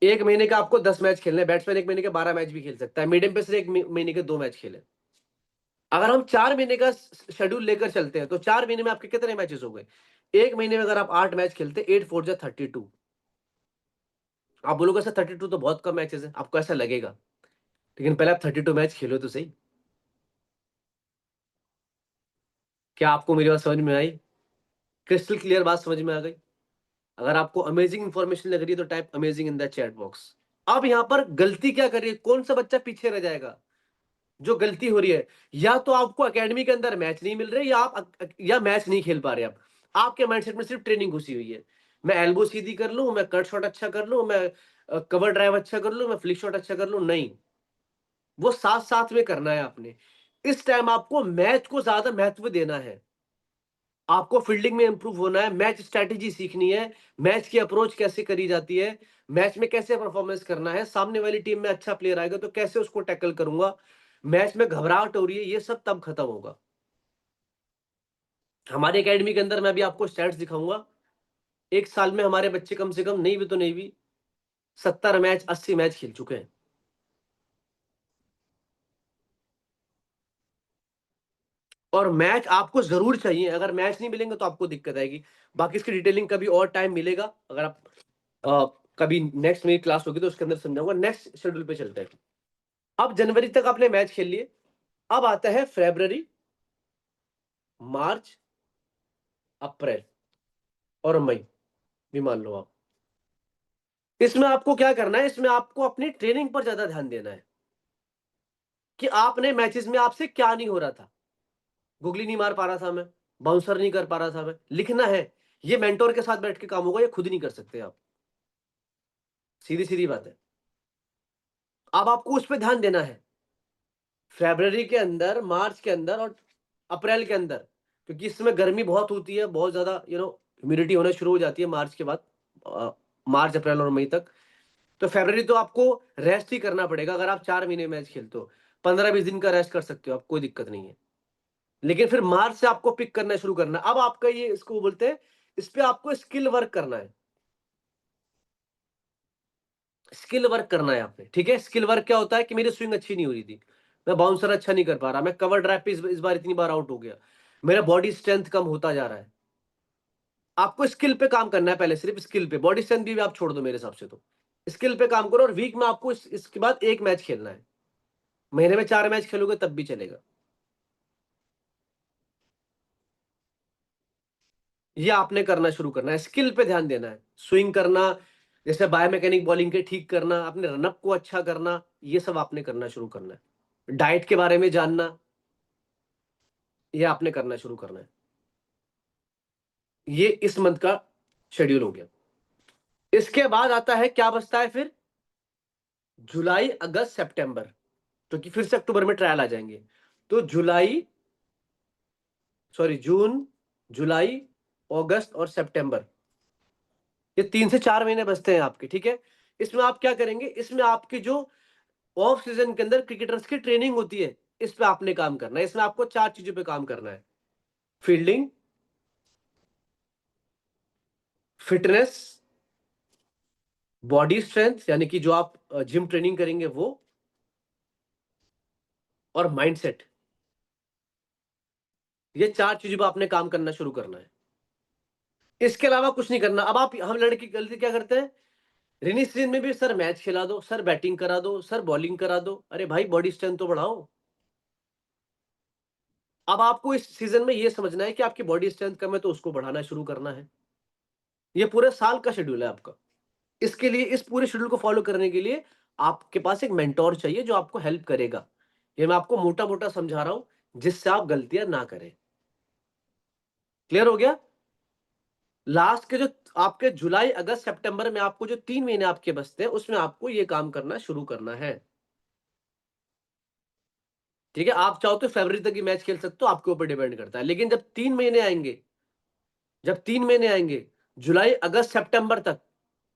1 महीने का आपको 10 मैच खेलने हैं। बैट्समैन 1 महीने के 12 मैच भी खेल सकता है। मीडियम पेसर 1 महीने के 2 मैच खेले। अगर हम 4 महीने का शेड्यूल लेकर चलते हैं, तो 4 महीने में आपके कितने मैचेस हो गए? 1 महीने में अगर आप 8 मैच खेलते, 8 4 जा 32। आप बोलोगे सर 32 तो बहुत कम मैचेस है, आपको ऐसा लगेगा, लेकिन पहले आप 32 मैच खेलो तो सही। क्या आपको मेरी बात समझ में आई? क्रिस्टल क्लियर बात समझ में आ गई? अगर आपको अमेजिंग इंफॉर्मेशन लग रही है तो type amazing in the chat box. अब यहां पर गलती क्या कर रही है, कौन सा बच्चा पीछे रह जाएगा? जो गलती हो रही है, या तो आपको एकेडमी के अंदर मैच नहीं मिल रहे, या आप या मैच नहीं खेल पा रहे। आप आपके माइंडसेट में सिर्फ ट्रेनिंग घुसी हुई है, मैं एल्बो सीधी कर लूं, मैं कट शॉट अच्छा कर लूं, मैं कवर ड्राइव अच्छा कर लूं, मैं फ्लिक शॉट अच्छा कर लूं। नहीं, वो साथ साथ में करना है आपने। इस टाइम आपको मैच को ज्यादा महत्व देना है, आपको फील्डिंग में इंप्रूव होना है, मैच स्ट्रैटेजी सीखनी है, मैच की अप्रोच कैसे करी जाती है, मैच में कैसे परफॉर्मेंस करना है, सामने वाली टीम में अच्छा प्लेयर आएगा तो कैसे उसको टैकल करूंगा, मैच में घबराहट हो रही है, ये सब तब खत्म होगा। हमारी एकेडमी के अंदर मैं भी आपको स्टैट्स दिखाऊंगा। एक साल में हमारे बच्चे कम से कम नहीं भी तो नहीं भी 70 मैच 80 मैच खेल चुके हैं। और मैच आपको जरूर चाहिए, अगर मैच नहीं मिलेंगे तो आपको दिक्कत आएगी। बाकी इसकी डिटेलिंग कभी और टाइम मिलेगा, अगर आप कभी नेक्स्ट मेरी क्लास होगी तो उसके अंदर समझाऊंगा। नेक्स्ट शेड्यूल पे चलते हैं। अब जनवरी तक आपने मैच खेल लिए, अब आता है फरवरी, मार्च, अप्रैल और मई भी मान लो आप। इसमें आपको क्या करना है, इसमें आपको अपनी ट्रेनिंग पर ज्यादा ध्यान देना है कि आपने मैचेस में आपसे क्या नहीं हो रहा था। गुगली नहीं मार पा रहा था मैं, बाउंसर नहीं कर पा रहा था मैं, लिखना है। ये मेंटोर के साथ बैठ के काम होगा, ये खुद नहीं कर सकते आप, सीधी सीधी बात है। अब आपको उस पर ध्यान देना है फरवरी के अंदर, मार्च के अंदर और अप्रैल के अंदर, क्योंकि इसमें गर्मी बहुत होती है, बहुत ज्यादा ह्यूमिडिटी होना शुरू हो जाती है मार्च के बाद, मार्च अप्रैल और मई तक। तो फरवरी तो आपको रेस्ट ही करना पड़ेगा। अगर आप 4 महीने मैच खेलते हो, 15-20 दिन का रेस्ट कर सकते हो आप, कोई दिक्कत नहीं है। लेकिन फिर मार्च से आपको पिक करना शुरू करना है। अब आपका ये, इसको बोलते हैं, इस पे आपको स्किल वर्क करना है, स्किल वर्क करना है आपने, ठीक है। स्किल वर्क क्या होता है कि मेरी स्विंग अच्छी नहीं हो रही थी, मैं बाउंसर अच्छा नहीं कर पा रहा, मैं कवर ड्राइव पे इस बार इतनी बार आउट हो गया, मेरा बॉडी स्ट्रेंथ कम होता जा रहा है। आपको स्किल पे काम करना है पहले, सिर्फ स्किल पे। बॉडी स्ट्रेंथ भी आप छोड़ दो मेरे हिसाब से, तो स्किल पे काम करो। और वीक में आपको इसके बाद एक मैच खेलना है, महीने में 4 मैच खेलोगे तब भी चलेगा। ये आपने करना शुरू करना है, स्किल पे ध्यान देना है, स्विंग करना, जैसे बायोमैकेनिक बॉलिंग के ठीक करना, अपने रनअप को अच्छा करना, ये सब आपने करना शुरू करना है। डाइट के बारे में जानना, ये आपने करना शुरू करना है। ये इस मंथ का शेड्यूल हो गया। इसके बाद आता है, क्या बचता है फिर, जुलाई, अगस्त, सितंबर, क्योंकि फिर से अक्टूबर में ट्रायल आ जाएंगे। तो जून, जुलाई, अगस्त और सितंबर, ये 3 से 4 महीने बचते हैं आपके, ठीक है। इसमें आप क्या करेंगे, इसमें आपकी जो ऑफ सीजन के अंदर क्रिकेटर्स की ट्रेनिंग होती है, इस पे आपने काम करना है। इसमें आपको 4 चीजों पे काम करना है: फील्डिंग, फिटनेस, बॉडी स्ट्रेंथ यानी कि जो आप जिम ट्रेनिंग करेंगे वो, और माइंडसेट। ये 4 चीजों पे आपने काम करना शुरू करना है, इसके अलावा कुछ नहीं करना। अब आप, हम लड़के गलती क्या करते हैं, रेनी सीजन में भी सर मैच खिला दो, सर बैटिंग करा दो, सर बॉलिंग करा दो। अरे भाई, बॉडी स्ट्रेंथ तो बढ़ाओ। अब आपको इस सीजन में ये समझना है कि आपकी बॉडी स्ट्रेंथ कम है तो उसको बढ़ाना शुरू करना है। ये पूरे साल का शेड्यूल है आपका। इसके लिए, इस पूरे शेड्यूल को फॉलो करने के लिए आपके पास एक मेंटोर चाहिए जो आपको हेल्प करेगा। ये मैं आपको मोटा मोटा समझा रहा हूं, जिससे आप गलतियां ना करें। क्लियर हो गया। लास्ट के जो आपके जुलाई, अगस्त, सितंबर में आपको जो 3 महीने आपके बचते हैं, उसमें आपको ये काम करना शुरू करना है, ठीक है। आप चाहो तो फरवरी तक ही मैच खेल सकते हो, आपके ऊपर डिपेंड करता है। लेकिन जब 3 महीने आएंगे, जुलाई, अगस्त, सितंबर तक,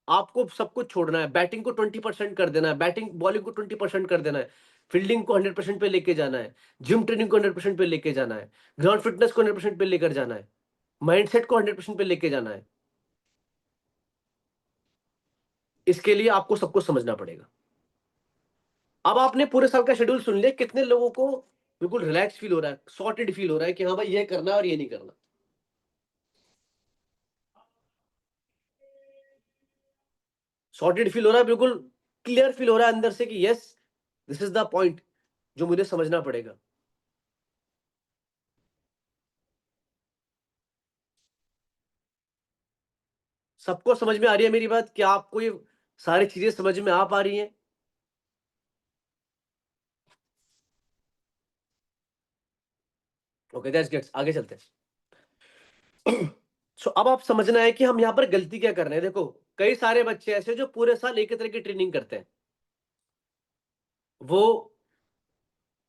आपको सब कुछ छोड़ना है। बैटिंग को 20% कर देना है, बैटिंग बॉलिंग को 20% कर देना है, फील्डिंग को 100% पे लेके जाना है, जिम ट्रेनिंग को 100% पे लेके जाना है, ग्राउंड फिटनेस को 100% पे लेकर जाना है, माइंडसेट को 100% पे लेके जाना है। इसके लिए आपको सब कुछ समझना पड़ेगा। अब आपने पूरे साल का शेड्यूल सुन लिया, कितने लोगों को बिल्कुल रिलैक्स फील हो रहा है, सॉर्टेड फील हो रहा है कि हाँ भाई ये करना है और ये नहीं करना? सॉर्टेड फील हो रहा है, बिल्कुल क्लियर फील हो रहा है अंदर से कि yes, this is the point जो मुझे समझना पड़ेगा। सबको समझ में आ रही है मेरी बात? क्या आपको ये सारी चीजें समझ में आ पा रही हैं? ओके दैट्स गुड, आगे चलते हैं। सो अब आप समझना है कि हम यहाँ पर गलती क्या कर रहे हैं। देखो कई सारे बच्चे ऐसे जो पूरे साल एक ही तरह की ट्रेनिंग करते हैं, वो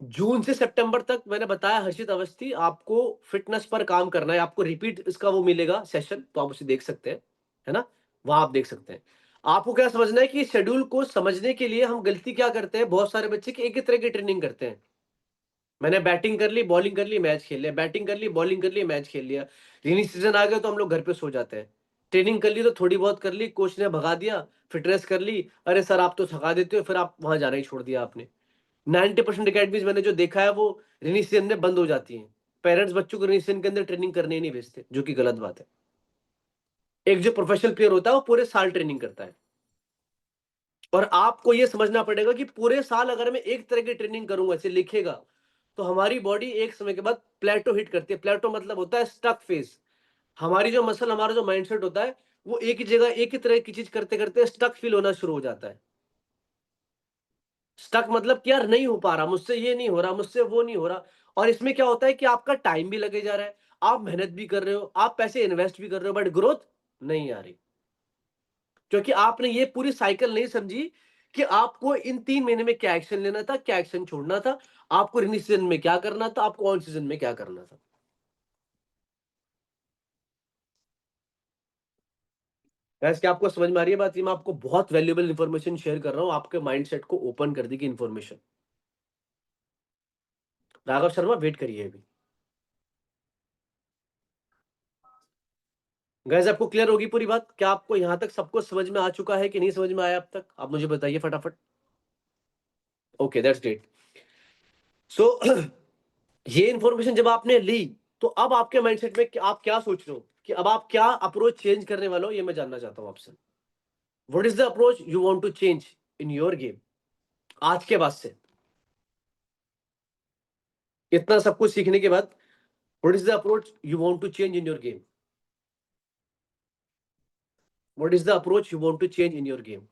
जून से सितंबर तक, मैंने बताया हर्षित अवस्थी, आपको फिटनेस पर काम करना है, आपको रिपीट इसका वो मिलेगा सेशन, तो आप उसे देख सकते हैं, है ना, वहां आप देख सकते हैं। आपको क्या समझना है कि शेड्यूल को समझने के लिए हम गलती क्या करते हैं, बहुत सारे बच्चे की एक ही तरह की ट्रेनिंग करते हैं। मैंने बैटिंग कर ली, बॉलिंग कर ली, मैच खेल लिया, बैटिंग कर ली, बॉलिंग कर ली, मैच खेल लिया। रेनी सीजन आ गया तो हम लोग घर पे सो जाते हैं। ट्रेनिंग कर ली तो थोड़ी बहुत कर ली, कोच ने भगा दिया, फिटनेस कर ली, अरे सर आप तो थका देते हो, फिर आप वहां जाना ही छोड़ दिया आपने। 90% अकेडमीज मैंने जो देखा है वो रेनी सीजन में बंद हो जाती हैं। पेरेंट्स बच्चों को रेनी सीजन के अंदर ट्रेनिंग करने ही नहीं भेजते, जो कि गलत बात है। एक जो प्रोफेशनल प्लेयर होता है वो पूरे साल ट्रेनिंग करता है, और आपको ये समझना पड़ेगा कि पूरे साल अगर मैं एक तरह की ट्रेनिंग करूंगा, ऐसे लिखेगा, तो हमारी बॉडी एक समय के बाद प्लेटो हिट करती है। प्लेटो मतलब होता है स्टक फेज। हमारी जो मसल, हमारा जो माइंडसेट होता है, वो एक ही जगह एक ही तरह की चीज करते करते स्टक फील होना शुरू हो जाता है। स्टक मतलब कि यार नहीं हो पा रहा मुझसे, ये नहीं हो रहा मुझसे, वो नहीं हो रहा। और इसमें क्या होता है कि आपका टाइम भी लगे जा रहा है, आप मेहनत भी कर रहे हो, आप पैसे इन्वेस्ट भी कर रहे हो, बट ग्रोथ नहीं आ रही, क्योंकि आपने ये पूरी साइकिल नहीं समझी कि आपको इन 3 महीने में क्या एक्शन लेना था, क्या एक्शन छोड़ना था, आपको रेनी सीजन में क्या करना था, आपको ऑन सीजन में क्या करना था। वैसे क्या आपको समझ में आ रही है बात? ये मैं आपको बहुत वैल्यूएबल इंफॉर्मेशन शेयर कर रहा हूं, आपके माइंडसेट को ओपन कर देगी इंफॉर्मेशन। राघव शर्मा वेट करिए अभी। गैस आपको क्लियर होगी पूरी बात? क्या आपको यहां तक सबको समझ में आ चुका है कि नहीं समझ में आया अब तक? आप मुझे बताइए फटाफट। Okay that's great. सो ये इंफॉर्मेशन जब आपने ली, तो अब आपके माइंडसेट में आप क्या सोच रहे हो कि अब आप क्या अप्रोच चेंज करने वाले हो, ये मैं जानना चाहता हूं आपसे। What is the approach you want to change in your game आज के बाद से? इतना सब कुछ सीखने के बाद what is the approach you want to change in your game? What is the approach you want to change in your game?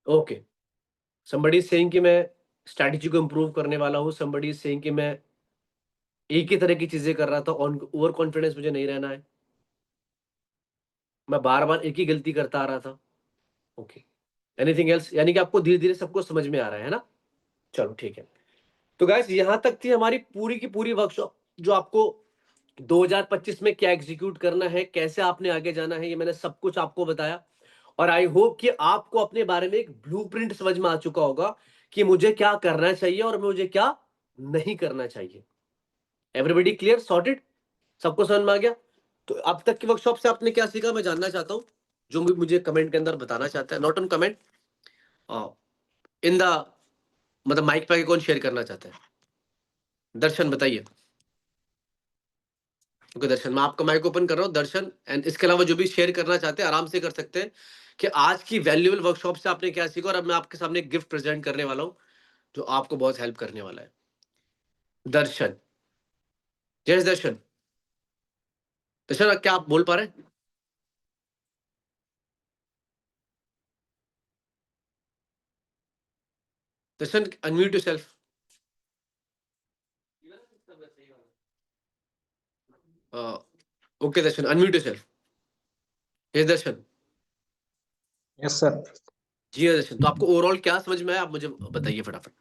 Okay, somebody is saying कि मैं स्ट्रैटेजी को इंप्रूव करने वाला हूं, somebody is saying कि मैं एक ही तरह की चीजें कर रहा था, ओवर कॉन्फिडेंस मुझे नहीं रहना है, मैं बार बार एक ही गलती करता आ रहा था। Okay, anything else? यानी कि आपको धीरे धीरे सबको समझ में आ रहा है ना? चलो ठीक है। तो गाइस यहां तक थी हमारी पूरी की पूरी वर्कशॉप, जो आपको 2025 में क्या एग्जीक्यूट करना है, कैसे आपने आगे जाना है, ये मैंने सब कुछ आपको बताया। और आई होप कि आपको अपने बारे में एक ब्लूप्रिंट समझ में आ चुका होगा कि मुझे क्या करना चाहिए और मुझे क्या नहीं करना चाहिए। एवरीबॉडी क्लियर, सॉर्टेड, सबको समझ में आ गया? तो अब तक की वर्कशॉप से आपने क्या सीखा, मैं जानना चाहता हूँ। जो भी मुझे कमेंट के अंदर बताना चाहता है, not on comment, in the मतलब माइक पे कौन शेयर करना चाहता है? दर्शन बताइए। ओके दर्शन, मैं आपका माइक ओपन कर रहा हूँ दर्शन। एंड इसके अलावा जो भी शेयर करना चाहते हैं आराम से कर सकते हैं कि आज की वैल्यूएबल वर्कशॉप से आपने क्या सीखा। और अब मैं आपके सामने एक गिफ्ट प्रेजेंट करने वाला हूँ जो आपको बहुत हेल्प करने वाला है। दर्शन, जय दर्शन। दर्शन क्या आप बोल पा रहे हैं? दर्शन अनम्यूट योरसेल्फ। ओके दर्शन, अनम्यूट योरसेल्फ। जय दर्शन। Yes sir. जी हाँ दर्शन, तो आपको ओवरऑल क्या समझ में आया, आप मुझे बताइए फटाफट।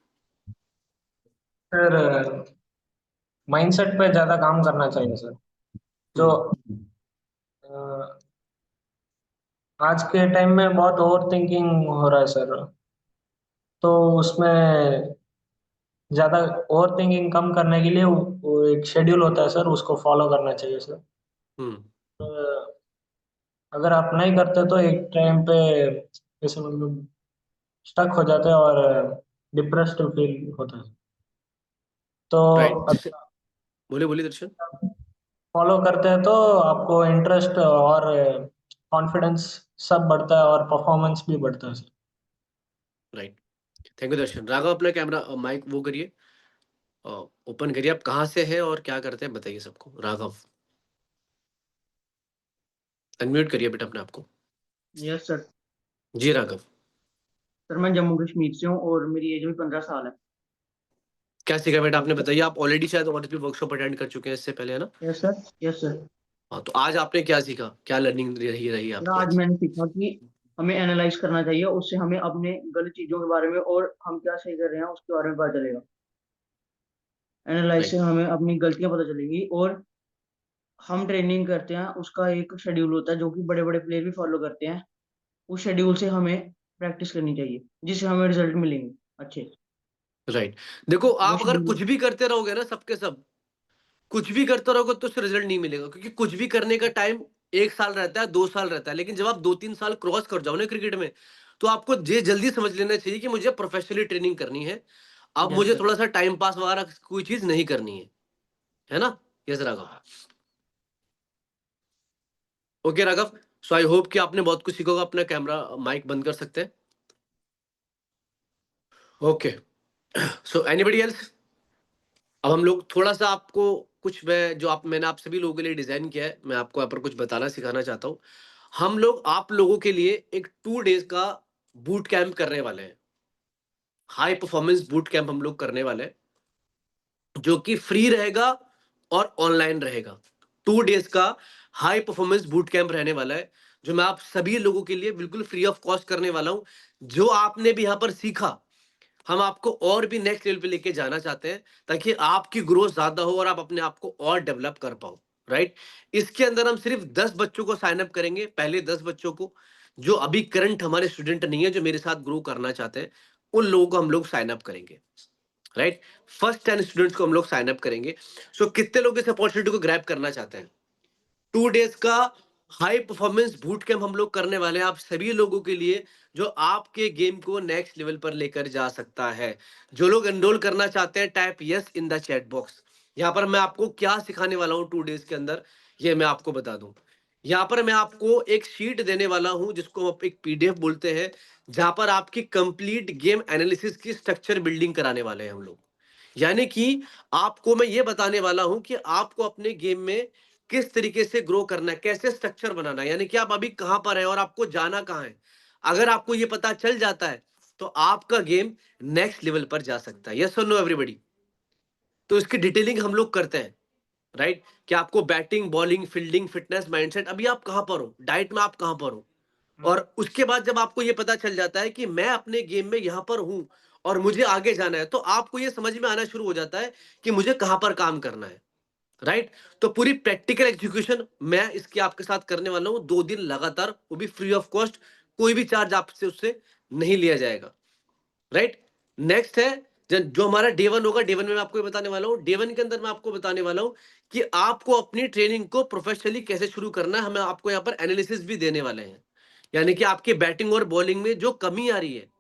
सर माइंडसेट पे ज्यादा काम करना चाहिए सर। जो अ, आज के टाइम में बहुत ओवर थिंकिंग हो रहा है सर, तो उसमें ज्यादा ओवर थिंकिंग कम करने के लिए वो एक शेड्यूल होता है सर, उसको फॉलो करना चाहिए सर। हम्म अ, अगर आप नहीं करते तो एक टाइम पे जैसे मतलब स्टक हो जाते हैं और डिप्रेस्ड फील होता है। तो राइट, जैसे बोले बोले दर्शन। फॉलो करते हैं तो आपको इंटरेस्ट और कॉन्फिडेंस सब बढ़ता है और परफॉर्मेंस भी बढ़ता है सर। राइट, थैंक यू दर्शन। राघव अपना कैमरा माइक वो करिए, ओपन करिए। आप कहाँ से हैं और क्या करते हैं बताइए सबको। राघव अनम्यूट करिए बेटा अपने आपको। Yes sir. जी राघव। सर मैं जम्मू कश्मीर से हूँ और मेरी एज भी 15 साल है। क्या सीखा बेटा आपने, बताइए। आप ऑलरेडी शायद और भी वर्कशॉप अटेंड कर चुके हैं इससे पहले, है ना? Yes sir, yes sir. हाँ, तो आज आपने क्या सीखा, क्या लर्निंग रही सर आपकी आज आज? मैंने सीखा कि हमें एनालाइज करना चाहिए, उससे हमें अपने गलत चीजों के बारे में और हम क्या सही कर रहे हैं उसके बारे में पता चलेगा। एनालाइज से राइट। हमें अपनी गलतियां पता चलेंगी, और हम ट्रेनिंग करते हैं उसका एक शेड्यूल होता है जो कि बड़े बड़े प्लेयर भी फॉलो करते हैं। उस शेड्यूल से हमें प्रैक्टिस करनी चाहिए जिससे हमें रिजल्ट मिलेंगे अच्छे। राइट। देखो, वो आप अगर शेड्यूल। कुछ भी करते रहोगे ना, सबके सब कुछ भी करते रहोगे तो उससे रिजल्ट नहीं मिलेगा, क्योंकि कुछ भी करने का टाइम 1 साल रहता है, 2 साल रहता है, लेकिन जब आप 2-3 साल क्रॉस कर जाओ ना क्रिकेट में, तो आपको ये जल्दी समझ लेना चाहिए कि मुझे प्रोफेशनली ट्रेनिंग करनी है। अब यस मुझे सर। थोड़ा सा टाइम पास वगैरह कोई चीज नहीं करनी है ना? Yes Raghav. Okay Raghav, so I hope कि आपने बहुत कुछ सीखा होगा। अपना कैमरा माइक बंद कर सकते हैं। Okay, so anybody else? अब हम लोग थोड़ा सा आपको कुछ, मैं जो आप मैंने आप सभी लोगों के लिए डिजाइन किया है, मैं आपको यहाँ पर कुछ बताना सिखाना चाहता हूँ। हम लोग आप लोगों के लिए एक 2 डेज का बूट कैंप करने वाले हैं। हाई परफॉर्मेंस बूट कैंप हम लोग करने वाले हैं, जो कि फ्री रहेगा और ऑनलाइन रहेगा। 2 डेज का हाई परफॉर्मेंस बूट कैंप रहने वाला है, जो मैं आप सभी लोगों के लिए बिल्कुल फ्री ऑफ कॉस्ट करने वाला हूँ। जो आपने भी यहाँ पर सीखा, हम आपको और भी नेक्स्ट लेवल पे लेके जाना चाहते हैं, ताकि आपकी ग्रोथ ज्यादा हो और आप अपने आप को और डेवलप कर पाओ। राइट। इसके अंदर हम सिर्फ 10 बच्चों को साइन अप करेंगे, पहले 10 बच्चों को, जो अभी करंट हमारे स्टूडेंट नहीं है, जो मेरे साथ ग्रो करना चाहते हैं, उन लोगों को हम लोग साइन अप करेंगे। राइट। फर्स्ट 10 स्टूडेंट्स को हम लोग साइन अप करेंगे। सो कितने लोग इस अपॉर्चुनिटी को ग्रैब करना चाहते हैं? 2 डेज का हाई परफॉर्मेंस बूट कैंप हम लोग करने वाले हैं आप सभी लोगों के लिए, जो आपके गेम को नेक्स्ट लेवल पर लेकर जा सकता है। जो लोग एनरोल करना चाहते हैं, type yes in the chat box. यहाँ पर मैं आपको क्या सिखाने वाला हूँ 2 डेज के अंदर, ये मैं आपको बता दूं। यहाँ पर मैं आपको एक शीट देने वाला हूँ, जिसको हम एक पीडीएफ बोलते हैं, जहां पर आपकी कंप्लीट गेम एनालिसिस की स्ट्रक्चर बिल्डिंग कराने वाले हैं हम लोग। यानी कि आपको मैं ये बताने वाला हूं कि आपको अपने गेम में किस तरीके से ग्रो करना है, कैसे स्ट्रक्चर बनाना है, यानी कि आप अभी कहां पर है और आपको जाना कहां है। अगर आपको ये पता चल जाता है, तो आपका गेम नेक्स्ट लेवल पर जा सकता है। यस और नो एवरीबॉडी? तो इसकी डिटेलिंग हम लोग करते हैं। राइट। कि आपको batting, bowling, fielding, fitness, mindset, अभी आप कहां पर हो, डाइट में आप कहां पर हो, और उसके बाद जब आपको ये पता चल जाता है कि मैं अपने गेम में यहां पर हूं और मुझे आगे जाना है, तो आपको ये समझ में आना शुरू हो जाता है कि मुझे कहां पर काम करना है। राइट। तो पूरी प्रैक्टिकल एग्जीक्यूशन मैं इसकी आपके साथ करने वाला हूं, 2 दिन लगातार, वो भी फ्री ऑफ कॉस्ट। कोई भी चार्ज आपसे उससे नहीं लिया जाएगा। राइट। नेक्स्ट है, जो हमारा डे 1 होगा, डे 1 में मैं आपको ये बताने वाला हूँ, डे 1 के अंदर मैं आपको बताने वाला हूँ कि आपको अपनी ट्रेनिंग को प्रोफेशनली कैसे शुरू करना है। हमें आपको यहाँ पर एनालिसिस भी देने वाले हैं, यानी कि आपकी बैटिंग और बॉलिंग में जो कमी आ रही है,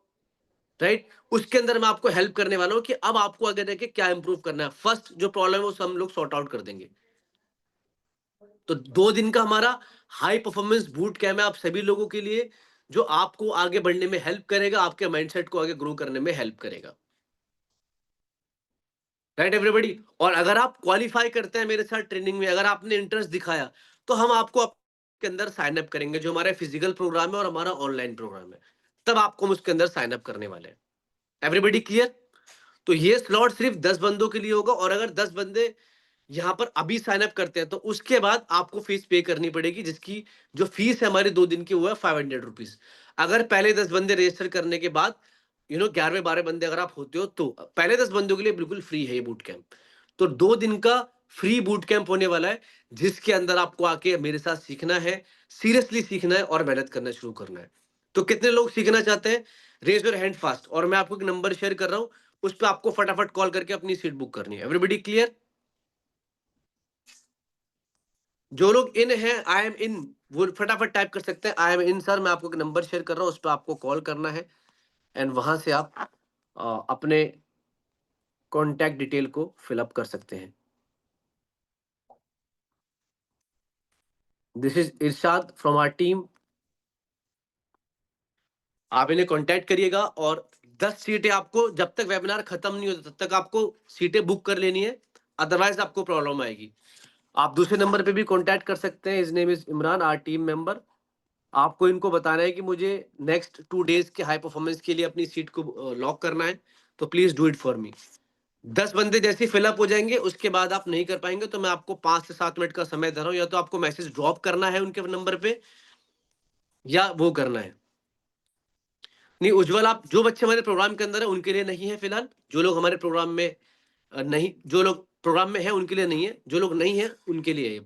राइट, उसके अंदर मैं आपको हेल्प करने वाला हूँ कि अब आपको आगे जाके क्या इंप्रूव करना है। फर्स्ट जो प्रॉब्लम है वो सब हम लोग सॉर्ट आउट कर देंगे। तो 2 दिन का हमारा हाई परफॉर्मेंस बूट कैम्प है आप सभी लोगों के लिए, जो आपको आगे बढ़ने में हेल्प करेगा, आपके माइंडसेट को आगे ग्रो करने में हेल्प करेगा। Right everybody? और अगर आप क्वालिफाई करते हैं मेरे साथ ट्रेनिंग में, अगर आपने इंटरेस्ट दिखाया, तो हम आपको आपके अंदर साइन अप करेंगे, जो हमारा फिजिकल प्रोग्राम है और हमारा ऑनलाइन प्रोग्राम है, तब आपको हम उसके अंदर साइन अप करने वाले हैं। Everybody clear? तो ये स्लॉट सिर्फ 10 बंदों के लिए होगा, और अगर 10 बंदे यहाँ पर अभी साइन अप करते हैं, तो उसके बाद आपको फीस पे करनी पड़ेगी, जिसकी जो फीस है हमारे 2 दिन की, वो है 500 रुपीज। अगर पहले 10 बंदे रजिस्टर करने के बाद 11वें 12 बंदे अगर आप होते हो, तो पहले 10 बंदों के लिए बिल्कुल फ्री है ये बूट कैंप। तो 2 दिन का फ्री बूट कैंप होने वाला है, जिसके अंदर आपको आके मेरे साथ सीखना है, सीरियसली सीखना है और मेहनत करना शुरू करना है। तो कितने लोग सीखना चाहते हैं? रेज योर हैंड फास्ट, और मैं आपको एक नंबर शेयर कर रहा हूँ, उस पर आपको फटाफट कॉल करके अपनी सीट बुक करनी है। Everybody clear? जो लोग इन हैं, आई एम इन, वो फटाफट टाइप कर सकते हैं, आई एम इन सर। मैं आपको एक नंबर शेयर कर रहा हूँ, उस पर आपको कॉल करना है, एंड वहां से आप अपने कॉन्टैक्ट डिटेल को फिलअप कर सकते हैं। This is Irshad from our team. आप इन्हें कांटेक्ट करिएगा, और 10 सीटें आपको, जब तक वेबिनार खत्म नहीं होता तब तक आपको सीटें बुक कर लेनी है, अदरवाइज आपको प्रॉब्लम आएगी। आप दूसरे नंबर पे भी कांटेक्ट कर सकते हैं, his name is Imran, our team member. आपको इनको बताना है कि मुझे नेक्स्ट 2 डेज के हाई परफॉर्मेंस के लिए अपनी सीट को लॉक करना है, तो please do it for me. 10 बंदे जैसे फिलअप हो जाएंगे उसके बाद आप नहीं कर पाएंगे तो मैं आपको 5 से 7 मिनट का समय दे रहा हूँ, या तो आपको मैसेज ड्रॉप करना है उनके नंबर पे या वो करना है। नहीं उज्जवल, आप जो बच्चे हमारे प्रोग्राम के अंदर है उनके लिए नहीं है फिलहाल, जो लोग हमारे प्रोग्राम में नहीं, जो लोग प्रोग्राम में है उनके लिए नहीं है, जो लोग नहीं है उनके लिए है।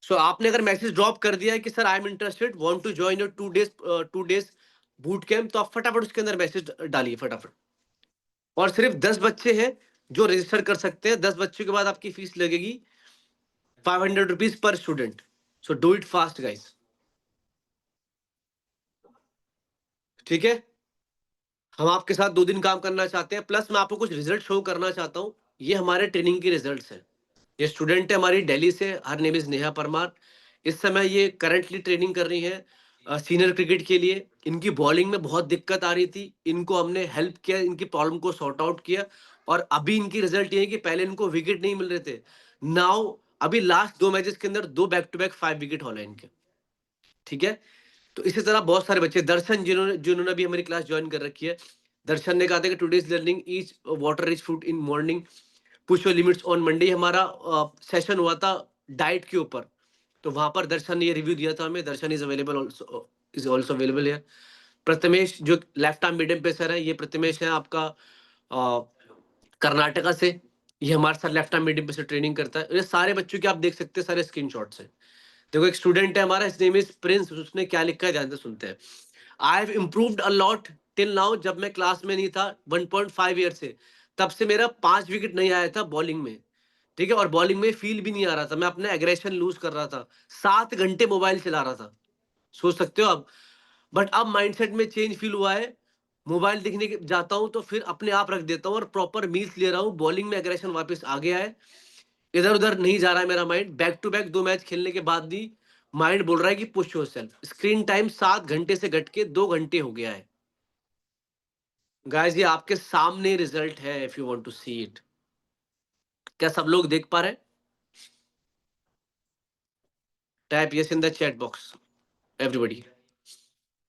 सो आपने अगर मैसेज ड्रॉप कर दिया है कि sir I am interested, want to join your 2 days boot camp, तो आप फटाफट उसके अंदर मैसेज डालिए फटाफट। और सिर्फ 10 बच्चे हैं जो रजिस्टर कर सकते हैं। 10 बच्चों के बाद आपकी फीस लगेगी 500 rupees per student. So do it fast guys, ठीक है। हम आपके साथ 2 दिन काम करना चाहते हैं, प्लस मैं आपको कुछ रिजल्ट शो करना चाहता हूँ। ये हमारे ट्रेनिंग के रिजल्ट्स हैं। ये स्टूडेंट है हमारी दिल्ली से, her name is Neha Parmar. इस समय ये करंटली ट्रेनिंग कर रही है सीनियर क्रिकेट के लिए। इनकी बॉलिंग में बहुत दिक्कत आ रही थी, इनको हमने हेल्प किया, इनकी प्रॉब्लम को सॉर्ट आउट किया, और अभी इनकी रिजल्ट ये है कि पहले इनको विकेट नहीं मिल रहे थे, नाउ अभी लास्ट 2 मैचेस के अंदर 2 back to back 5 wicket haul है इनके, ठीक है। तो इसी तरह बहुत सारे बच्चे, दर्शन जिन्होंने जिन्होंने भी हमारी क्लास ज्वाइन कर रखी है, दर्शन ने कहा था कि today's learning each water rich food in morning, push your limits on Monday. हमारा सेशन हुआ था डाइट के ऊपर, तो वहां पर दर्शन ने ये रिव्यू दिया था हमें। Darshan is available also, is also available है। प्रथमेश जो लेफ्ट आर्म मीडियम पेसर है, ये प्रथमेश है आपका कर्नाटका से, ये हमारे साथ left arm medium pacer training करता है। ये सारे बच्चों के आप देख सकते हैं, सारे स्क्रीनशॉट्स हैं। देखो एक स्टूडेंट है हमारा, हिज नेम इज प्रिंस, उसने क्या लिखा है ध्यान से सुनते हैं। I have improved a lot till now, जब मैं क्लास में नहीं था 1.5 ईयर से, तब से मेरा 5 विकेट नहीं आया था बॉलिंग में, ठीक है। और बॉलिंग में फील भी नहीं आ रहा था, मैं अपना एग्रेशन लूज कर रहा था, 7 घंटे मोबाइल चला रहा था, सोच सकते हो आप। बट अब माइंडसेट में चेंज फील हुआ है, मोबाइल दिखने के जाता हूं तो फिर अपने आप रख देता हूं और प्रॉपर मील्स ले रहा हूं, बॉलिंग में एग्रेशन वापस आ गया है, इधर उधर नहीं जा रहा है मेरा mind. Back to back 2 match खेलने के बाद भी माइंड बोल रहा है कि पुश योरसेल्फ। स्क्रीन टाइम 7 घंटे से घट के 2 घंटे हो गया है गाइस, ये आपके सामने रिजल्ट है, if you want to see it. क्या सब लोग देख पा रहे हैं? Type yes in the chat box everybody,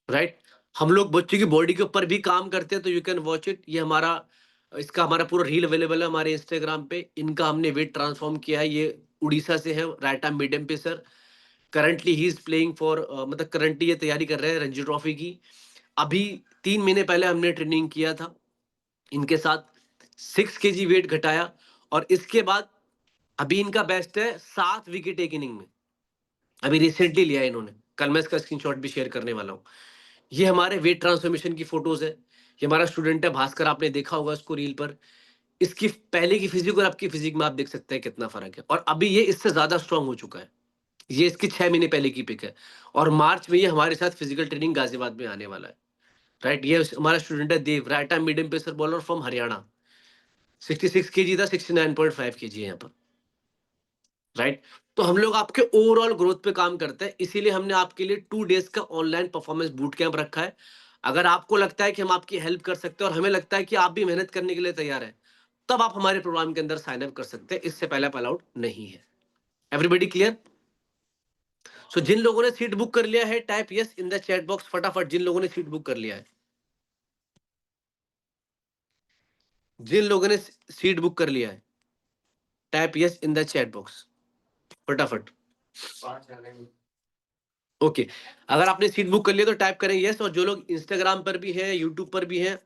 right. हम लोग बच्चों की बॉडी के ऊपर भी काम करते हैं, तो यू कैन वॉच इट। ये हमारा, इसका हमारा पूरा रील अवेलेबल है हमारे इंस्टाग्राम पे। इनका हमने वेट ट्रांसफॉर्म किया है। ये उड़ीसा से है, right arm medium pacer. Currently he is playing for, मतलब करंटली ये तैयारी कर रहे हैं रणजी ट्रॉफी की। अभी 3 महीने पहले हमने ट्रेनिंग किया था इनके साथ, 6 केजी वेट घटाया, और इसके बाद अभी इनका बेस्ट है 7 विकेट एक इनिंग में, अभी रिसेंटली लिया है इन्होंने। कल मैं इसका स्क्रीनशॉट भी शेयर करने वाला हूँ। ये हमारे वेट ट्रांसफॉर्मेशन की फोटोज है। ये हमारा स्टूडेंट है भास्कर, आपने देखा होगा इसको रील पर। इसकी पहले की फिजिक और आपकी फिजिक में आप देख सकते हैं कितना फर्क है, और अभी ये इससे ज्यादा स्ट्रांग हो चुका है। ये इसकी 6 महीने पहले की पिक है, और मार्च में ये हमारे साथ फिजिकल ट्रेनिंग गाजियाबाद में आने वाला है, राइट। ये हमारा स्टूडेंट है Dev, right arm medium pacer bowler from Haryana. 66 KG था, 69.5 केजी है यहाँ पर, राइट। तो हम लोग आपके ओवरऑल ग्रोथ पे काम करते हैं, इसीलिए हमने आपके लिए 2 डेज का ऑनलाइन परफॉर्मेंस बूट कैंप रखा है। अगर आपको लगता है कि हम आपकी हेल्प कर सकते हैं और हमें लगता है कि आप भी मेहनत करने के लिए तैयार है, तब आप हमारे प्रोग्राम के अंदर साइन अप कर सकते हैं। इससे पहले आप अलाउड नहीं है। Everybody clear? सो जिन लोगों ने सीट बुक कर लिया है, type yes in the chat box फटाफट, जिन लोगों ने सीट बुक कर लिया है। जिन लोगों ने सीट बुक कर लिया है, type yes in the chat box फटाफट। ओके, अगर आपने सीट बुक कर लिया तो टाइप करें यस। और जो लोग इंस्टाग्राम पर भी हैं, यूट्यूब पर भी हैं,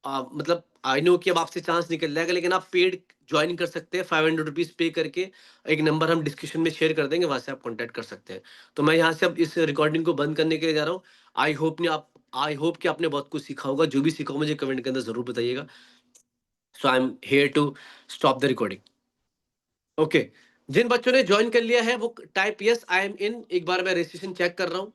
मतलब आई नो कि अब आपसे चांस निकल जाएगा, लेकिन आप पेड ज्वाइन कर सकते हैं 500 रुपीज पे करके। एक नंबर हम डिस्क्रिप्शन में शेयर कर देंगे, वहां से आप कांटेक्ट कर सकते हैं। तो मैं यहाँ से अब इस रिकॉर्डिंग को बंद करने के लिए जा रहा हूँ। आई होप कि आपने बहुत कुछ सीखा होगा। जो भी सीखा हो मुझे कमेंट के अंदर जरूर बताइएगा। So I am here to stop the recording. Okay, जिन बच्चों ने ज्वाइन कर लिया है वो type yes I am in. एक बार मैं रजिस्ट्रेशन चेक कर रहा हूँ।